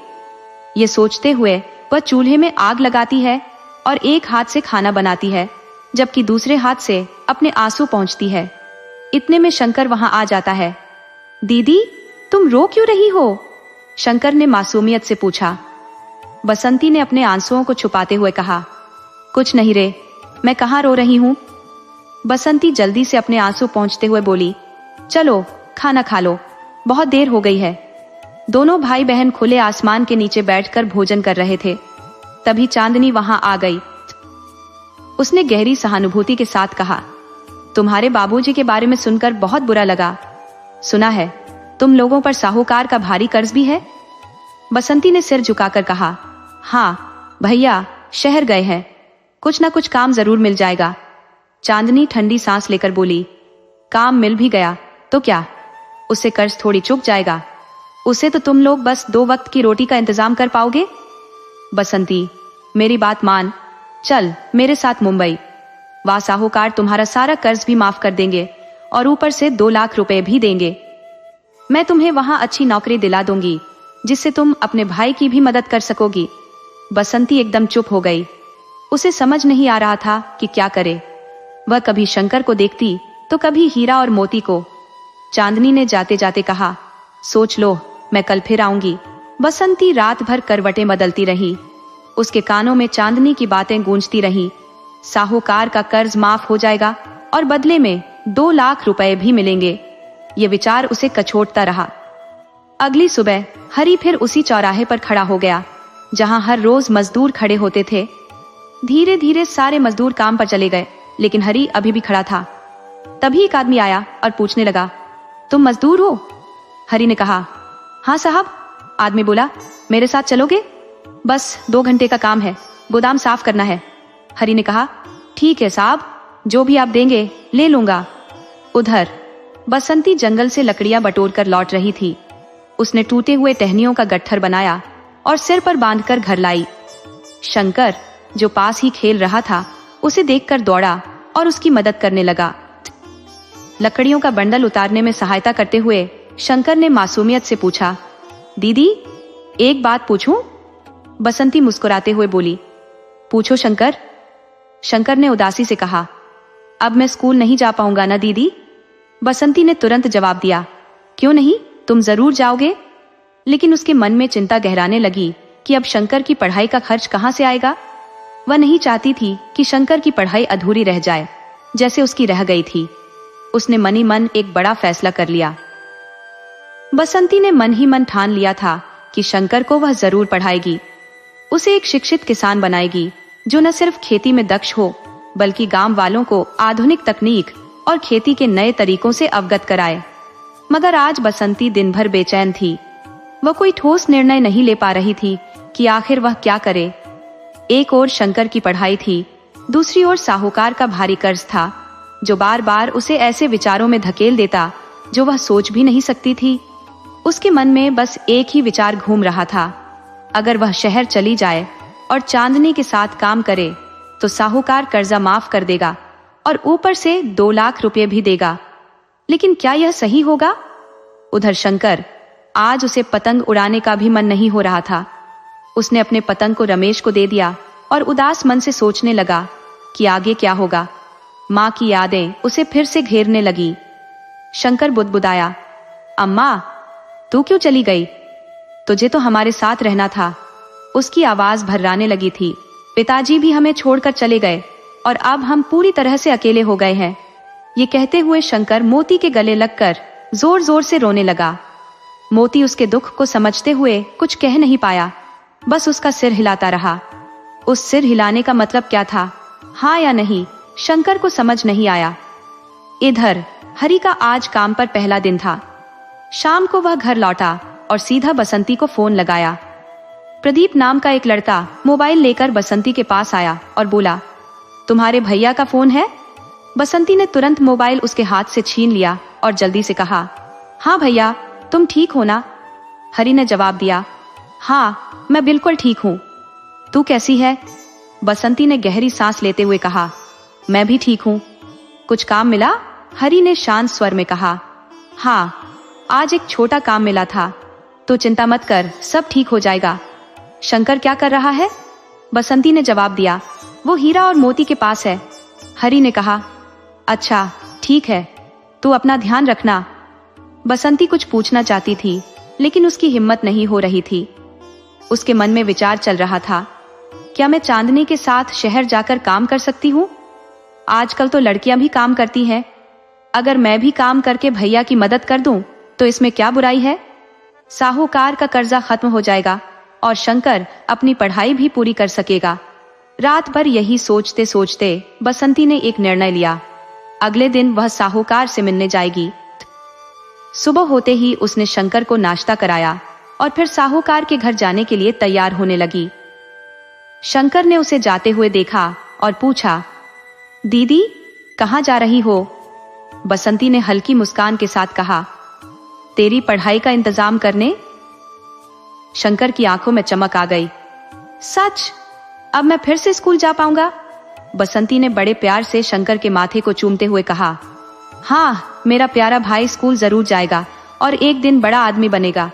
ये सोचते हुए वह चूल्हे में आग लगाती है और एक हाथ से खाना बनाती है, जबकि दूसरे हाथ से अपने आंसू पोंछती है। इतने में शंकर वहां आ जाता है। दीदी, तुम रो क्यों रही हो? शंकर ने मासूमियत से पूछा। बसंती ने अपने आंसुओं को छुपाते हुए कहा, कुछ नहीं रे, मैं कहाँ रो रही हूँ। बसंती जल्दी से अपने आंसू पोंछते हुए बोली, चलो खाना खा लो, बहुत देर हो गई है। दोनों भाई बहन खुले आसमान के नीचे बैठकर भोजन कर रहे थे। तभी चांदनी वहां आ गई। उसने गहरी सहानुभूति के साथ कहा, तुम्हारे बाबूजी के बारे में सुनकर बहुत बुरा लगा। सुना है तुम लोगों पर साहूकार का भारी कर्ज भी है? बसंती ने सिर झुकाकर कहा, हाँ भैया, शहर गए हैं, कुछ ना कुछ काम जरूर मिल जाएगा। चांदनी ठंडी सांस लेकर बोली, काम मिल भी गया तो क्या, उससे कर्ज थोड़ी चुक जाएगा, उसे तो तुम लोग बस 2 वक्त की रोटी का इंतजाम कर पाओगे। बसंती, मेरी बात मान, चल मेरे साथ मुंबई, वहां साहूकार तुम्हारा सारा कर्ज भी माफ कर देंगे और ऊपर से 2 लाख रुपए भी देंगे। मैं तुम्हें वहां अच्छी नौकरी दिला दूंगी, जिससे तुम अपने भाई की भी मदद कर सकोगी। बसंती एकदम चुप हो गई। उसे समझ नहीं आ रहा था कि क्या करे। वह कभी शंकर को देखती तो कभी हीरा और मोती को। चांदनी ने जाते जाते कहा, सोच लो, मैं कल फिर आऊंगी। बसंती रात भर करवटें बदलती रही। उसके कानों में चांदनी की बातें गूंजती रही। साहूकार का कर्ज माफ हो जाएगा और बदले में 2 लाख रुपए भी मिलेंगे। ये विचार उसे कचोटता रहा। अगली सुबह हरी फिर उसी चौराहे पर खड़ा हो गया, जहां हर रोज मजदूर खड़े होते थे। धीरे धीरे सारे मजदूर काम पर चले गए, लेकिन हरी अभी भी खड़ा था। तभी एक आदमी आया और पूछने लगा, तुम मजदूर हो? हरी ने कहा, हाँ साहब। आदमी बोला, मेरे साथ चलोगे? बस 2 घंटे का काम है, गोदाम साफ करना है। हरी ने कहा, ठीक है साहब, जो भी आप देंगे ले लूंगा। उधर बसंती जंगल से लकड़ियां बटोर कर लौट रही थी। उसने टूटे हुए टहनियों का गट्ठर बनाया और सिर पर बांधकर घर लाई। शंकर, जो पास ही खेल रहा था, उसे देखकर दौड़ा और उसकी मदद करने लगा। लकड़ियों का बंडल उतारने में सहायता करते हुए शंकर ने मासूमियत से पूछा, दीदी एक बात पूछूं? बसंती मुस्कुराते हुए बोली, पूछो शंकर। शंकर ने उदासी से कहा, अब मैं स्कूल नहीं जा पाऊंगा ना दीदी? बसंती ने तुरंत जवाब दिया, क्यों नहीं, तुम जरूर जाओगे। लेकिन उसके मन में चिंता गहराने लगी कि अब शंकर की पढ़ाई का खर्च कहां से आएगा। वह नहीं चाहती थी कि शंकर की पढ़ाई अधूरी रह जाए, जैसे उसकी रह गई थी। उसने मन ही मन एक बड़ा फैसला कर लिया। बसंती ने मन ही मन ठान लिया था कि शंकर को वह जरूर पढ़ाएगी। उसे एक शिक्षित किसान बनाएगी, जो न सिर्फ खेती में दक्ष हो, बल्कि गांव वालों को आधुनिक तकनीक और खेती के नए तरीकों से अवगत कराए। मगर आज बसंती दिन भर बेचैन थी। वह कोई ठोस निर्णय नहीं ले पा रही थी कि आखिर वह क्या करे। एक ओर शंकर की पढ़ाई थी, दूसरी ओर साहूकार का भारी कर्ज था, जो बार बार उसे ऐसे विचारों में धकेल देता जो वह सोच भी नहीं सकती थी। उसके मन में बस एक ही विचार घूम रहा था, अगर वह शहर चली जाए और चांदनी के साथ काम करे तो साहूकार कर्जा माफ कर देगा और ऊपर से 2 लाख रुपए भी देगा। लेकिन क्या यह सही होगा? उधर शंकर, आज उसे पतंग उड़ाने का भी मन नहीं हो रहा था। उसने अपने पतंग को रमेश को दे दिया और उदास मन से सोचने लगा कि आगे क्या होगा। माँ की यादें उसे फिर से घेरने लगी। शंकर बुदबुदाया, अम्मा तू क्यों चली गई? तुझे तो हमारे साथ रहना था। उसकी आवाज भर्राने लगी थी। पिताजी भी हमें छोड़कर चले गए और अब हम पूरी तरह से अकेले हो गए हैं। ये कहते हुए शंकर मोती के गले लगकर जोर जोर से रोने लगा। मोती उसके दुख को समझते हुए कुछ कह नहीं पाया, बस उसका सिर हिलाता रहा। उस सिर हिलाने का मतलब क्या था, हाँ या नहीं, शंकर को समझ नहीं आया। इधर हरि का आज काम पर पहला दिन था। शाम को वह घर लौटा और सीधा बसंती को फोन लगाया। प्रदीप नाम का एक लड़का मोबाइल लेकर बसंती के पास आया और बोला, तुम्हारे भैया का फोन है? बसंती ने तुरंत मोबाइल उसके हाथ से छीन लिया और जल्दी से कहा, हाँ भैया, तुम ठीक हो ना? हरि ने जवाब दिया, हाँ मैं बिल्कुल ठीक हूँ। तू कैसी है? बसंती ने गहरी सांस लेते हुए कहा, मैं भी ठीक हूँ। कुछ काम मिला? हरि ने शांत स्वर में कहा, हाँ आज एक छोटा काम मिला था, तो चिंता मत कर, सब ठीक हो जाएगा। शंकर क्या कर रहा है? बसंती ने जवाब दिया, वो हीरा और मोती के पास है। हरि ने कहा, अच्छा ठीक है, तू अपना ध्यान रखना। बसंती कुछ पूछना चाहती थी लेकिन उसकी हिम्मत नहीं हो रही थी। उसके मन में विचार चल रहा था, क्या मैं चांदनी के साथ शहर जाकर काम कर सकती हूँ? आजकल तो लड़कियां भी काम करती हैं। अगर मैं भी काम करके भैया की मदद कर दूं तो इसमें क्या बुराई है? साहूकार का कर्जा खत्म हो जाएगा और शंकर अपनी पढ़ाई भी पूरी कर सकेगा। रात भर यही सोचते सोचते बसंती ने एक निर्णय लिया। अगले दिन वह साहूकार से मिलने जाएगी। सुबह होते ही उसने शंकर को नाश्ता कराया और फिर साहूकार के घर जाने के लिए तैयार होने लगी। शंकर ने उसे जाते हुए देखा और पूछा, दीदी कहाँ जा रही हो? बसंती ने हल्की मुस्कान के साथ कहा, तेरी पढ़ाई का इंतजाम करने। शंकर की आंखों में चमक आ गई। सच? अब मैं फिर से स्कूल जा पाऊंगा? बसंती ने बड़े प्यार से शंकर के माथे को चूमते हुए कहा, हाँ मेरा प्यारा भाई स्कूल जरूर जाएगा और एक दिन बड़ा आदमी बनेगा।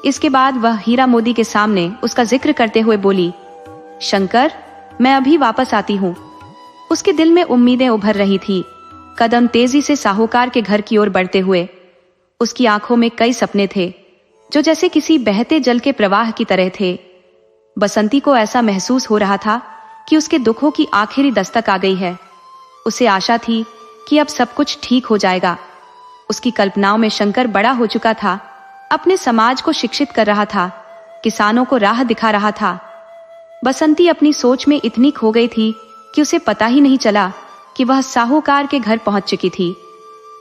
इसके बाद वह हीरा मोदी के सामने उसका जिक्र करते हुए बोली, शंकर मैं अभी वापस आती हूँ। उसके दिल में उम्मीदें उभर रही थी। कदम तेजी से साहूकार के घर की ओर बढ़ते हुए उसकी आंखों में कई सपने थे जो जैसे किसी बहते जल के प्रवाह की तरह थे। बसंती को ऐसा महसूस हो रहा था कि उसके दुखों की आखिरी दस्तक आ गई है। उसे आशा थी कि अब सब कुछ ठीक हो जाएगा। उसकी कल्पनाओं में शंकर बड़ा हो चुका था, अपने समाज को शिक्षित कर रहा था, किसानों को राह दिखा रहा था। बसंती अपनी सोच में इतनी खो गई थी कि उसे पता ही नहीं चला कि वह साहूकार के घर पहुंच चुकी थी।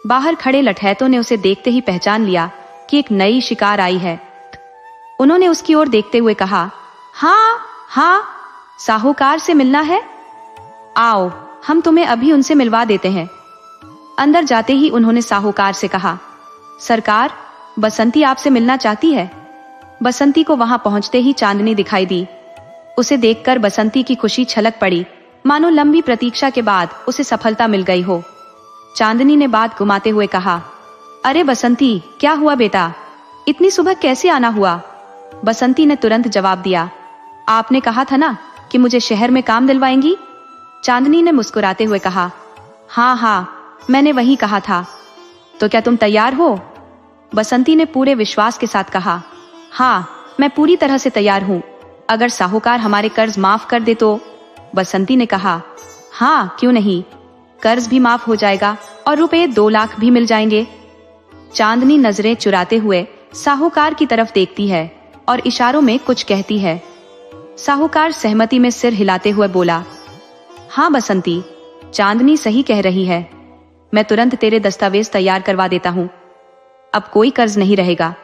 बाहर खड़े लठैतों ने उसे देखते ही पहचान लिया कि एक नई शिकार आई है। उन्होंने उसकी ओर देखते हुए कहा, हाँ साहूकार से मिलना है? आओ हम तुम्हें अभी उनसे मिलवा देते हैं। अंदर जाते ही उन्होंने साहूकार से कहा, सरकार बसंती आपसे मिलना चाहती है। बसंती को वहां पहुंचते ही चांदनी दिखाई दी। उसे देखकर बसंती की खुशी छलक पड़ी, मानो लंबी प्रतीक्षा के बाद उसे सफलता मिल गई हो। चांदनी ने बात घुमाते हुए कहा, अरे बसंती क्या हुआ बेटा, इतनी सुबह कैसे आना हुआ? बसंती ने तुरंत जवाब दिया, आपने कहा था ना कि मुझे शहर में काम दिलवाएंगी। चांदनी ने मुस्कुराते हुए कहा, हाँ मैंने वही कहा था। तो क्या तुम तैयार हो? बसंती ने पूरे विश्वास के साथ कहा, हाँ मैं पूरी तरह से तैयार हूँ। अगर साहूकार हमारे कर्ज माफ कर दे तो? बसंती ने कहा, हाँ क्यों नहीं, कर्ज भी माफ हो जाएगा और रुपए 2 लाख भी मिल जाएंगे। चांदनी नजरें चुराते हुए साहूकार की तरफ देखती है और इशारों में कुछ कहती है। साहूकार सहमति में सिर हिलाते हुए बोला, हाँ बसंती, चांदनी सही कह रही है, मैं तुरंत तेरे दस्तावेज तैयार करवा देता हूँ। अब कोई कर्ज नहीं रहेगा।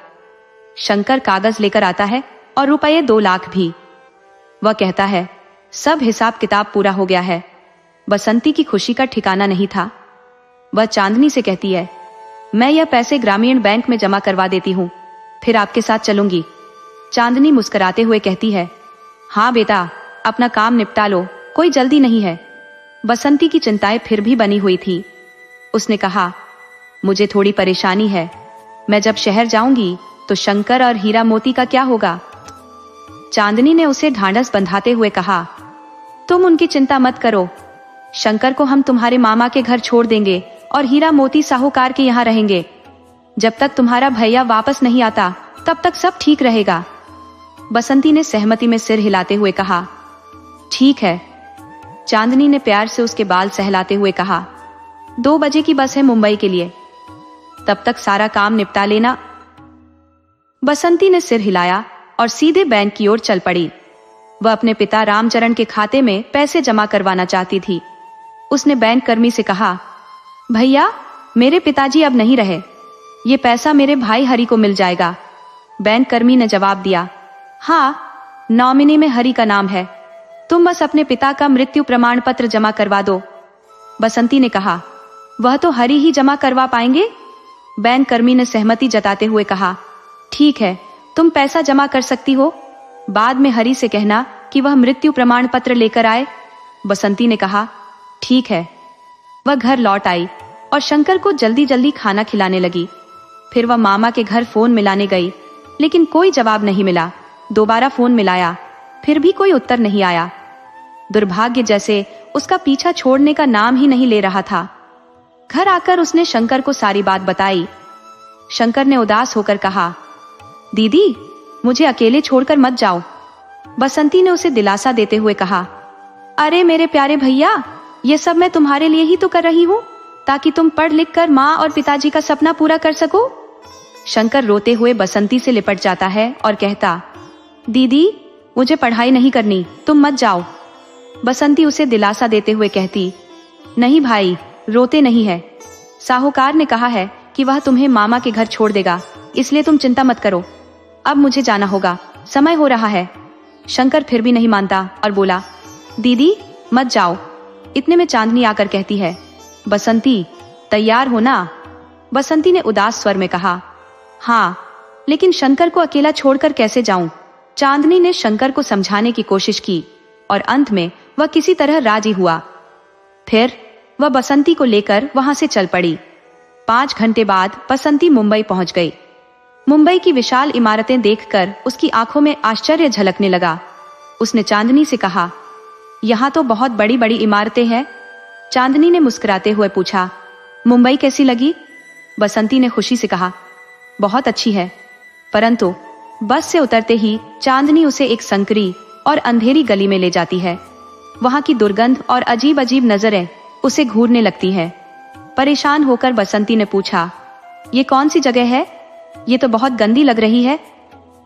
शंकर कागज लेकर आता है और रुपए 2 लाख भी। वह कहता है, सब हिसाब किताब पूरा हो गया है। बसंती की खुशी का ठिकाना नहीं था। वह चांदनी से कहती है, मैं यह पैसे ग्रामीण बैंक में जमा करवा देती हूँ, फिर आपके साथ चलूंगी। चांदनी मुस्कुराते हुए कहती है, हाँ बेटा अपना काम निपटा लो, कोई जल्दी नहीं है। बसंती की चिंताएं फिर भी बनी हुई थी। उसने कहा, मुझे थोड़ी परेशानी है, मैं जब शहर जाऊंगी तो शंकर और हीरा मोती का क्या होगा? चांदनी ने उसे ढांढस बंधाते हुए कहा, तुम उनकी चिंता मत करो, शंकर को हम तुम्हारे मामा के घर छोड़ देंगे और हीरा मोती साहूकार के यहाँ रहेंगे। जब तक तुम्हारा भैया वापस नहीं आता तब तक सब ठीक रहेगा। बसंती ने सहमति में सिर हिलाते हुए कहा, ठीक है। चांदनी ने प्यार से उसके बाल सहलाते हुए कहा, 2 बजे की बस है मुंबई के लिए, तब तक सारा काम निपटा लेना। बसंती ने सिर हिलाया और सीधे बैंक की ओर चल पड़ी। वह अपने पिता रामचरण के खाते में पैसे जमा करवाना चाहती थी। उसने बैंक कर्मी से कहा, भैया, मेरे पिताजी अब नहीं रहे, ये पैसा मेरे भाई हरि को मिल जाएगा। बैंक कर्मी ने जवाब दिया, हाँ, नॉमिनी में हरि का नाम है, तुम बस अपने पिता का मृत्यु प्रमाण पत्र जमा करवा दो। बसंती ने कहा, वह तो हरि ही जमा करवा पाएंगे। बैंक कर्मी ने सहमति जताते हुए कहा, ठीक है, तुम पैसा जमा कर सकती हो, बाद में हरि से कहना कि वह मृत्यु प्रमाण पत्र लेकर आए। बसंती ने कहा, ठीक है। वह घर लौट आई और शंकर को जल्दी जल्दी खाना खिलाने लगी। फिर वह मामा के घर फोन मिलाने गई, लेकिन कोई जवाब नहीं मिला। दोबारा फोन मिलाया, फिर भी कोई उत्तर नहीं आया। दुर्भाग्य जैसे उसका पीछा छोड़ने का नाम ही नहीं ले रहा था। घर आकर उसने शंकर को सारी बात बताई। शंकर ने उदास होकर कहा, दीदी, मुझे अकेले छोड़कर मत जाओ। बसंती ने उसे दिलासा देते हुए कहा, अरे मेरे प्यारे भैया, ये सब मैं तुम्हारे लिए ही तो कर रही हूँ, ताकि तुम पढ़ लिख कर माँ और पिताजी का सपना पूरा कर सको। शंकर रोते हुए बसंती से लिपट जाता है और कहता, दीदी, मुझे पढ़ाई नहीं करनी, तुम मत जाओ। बसंती उसे दिलासा देते हुए कहती, नहीं भाई, रोते नहीं है, साहूकार ने कहा है कि वह तुम्हें मामा के घर छोड़ देगा, इसलिए तुम चिंता मत करो। अब मुझे जाना होगा, समय हो रहा है। शंकर फिर भी नहीं मानता और बोला, दीदी मत जाओ। इतने में चांदनी आकर कहती है, बसंती, तैयार हो ना? बसंती ने उदास स्वर में कहा, हाँ, लेकिन शंकर को अकेला छोड़कर कैसे जाऊं? चांदनी ने शंकर को समझाने की कोशिश की और अंत में वह किसी तरह राजी हुआ। फिर वह बसंती को लेकर वहां से चल पड़ी। 5 घंटे बाद बसंती मुंबई पहुंच गई। मुंबई की विशाल इमारतें देखकर उसकी आंखों में आश्चर्य झलकने लगा। उसने चांदनी से कहा, यहाँ तो बहुत बड़ी बड़ी इमारतें हैं। चांदनी ने मुस्कुराते हुए पूछा, मुंबई कैसी लगी? बसंती ने खुशी से कहा, बहुत अच्छी है। परंतु बस से उतरते ही चांदनी उसे एक संकरी और अंधेरी गली में ले जाती है। वहां की दुर्गंध और अजीब अजीब नजरें उसे घूरने लगती है। परेशान होकर बसंती ने पूछा, ये कौन सी जगह है? ये तो बहुत गंदी लग रही है।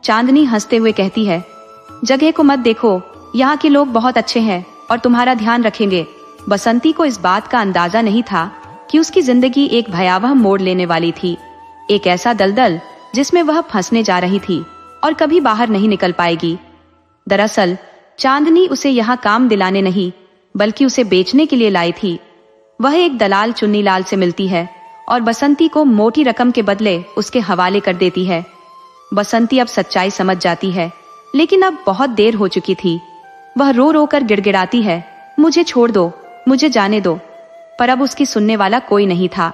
चांदनी हंसते हुए कहती है, जगह को मत देखो, यहाँ के लोग बहुत अच्छे हैं और तुम्हारा ध्यान रखेंगे। बसंती को इस बात का अंदाजा नहीं था कि उसकी जिंदगी एक भयावह मोड़ लेने वाली थी, एक ऐसा दलदल जिसमें वह फंसने जा रही थी और कभी बाहर नहीं निकल पाएगी। दरअसल चांदनी उसे यहाँ काम दिलाने नहीं, बल्कि उसे बेचने के लिए लाई थी। वह एक दलाल चुन्नीलाल से मिलती है और बसंती को मोटी रकम के बदले उसके हवाले कर देती है। बसंती अब सच्चाई समझ जाती है, लेकिन अब बहुत देर हो चुकी थी। वह रो रो कर गिड़गिड़ाती है, मुझे छोड़ दो, मुझे जाने दो। पर अब उसकी सुनने वाला कोई नहीं था।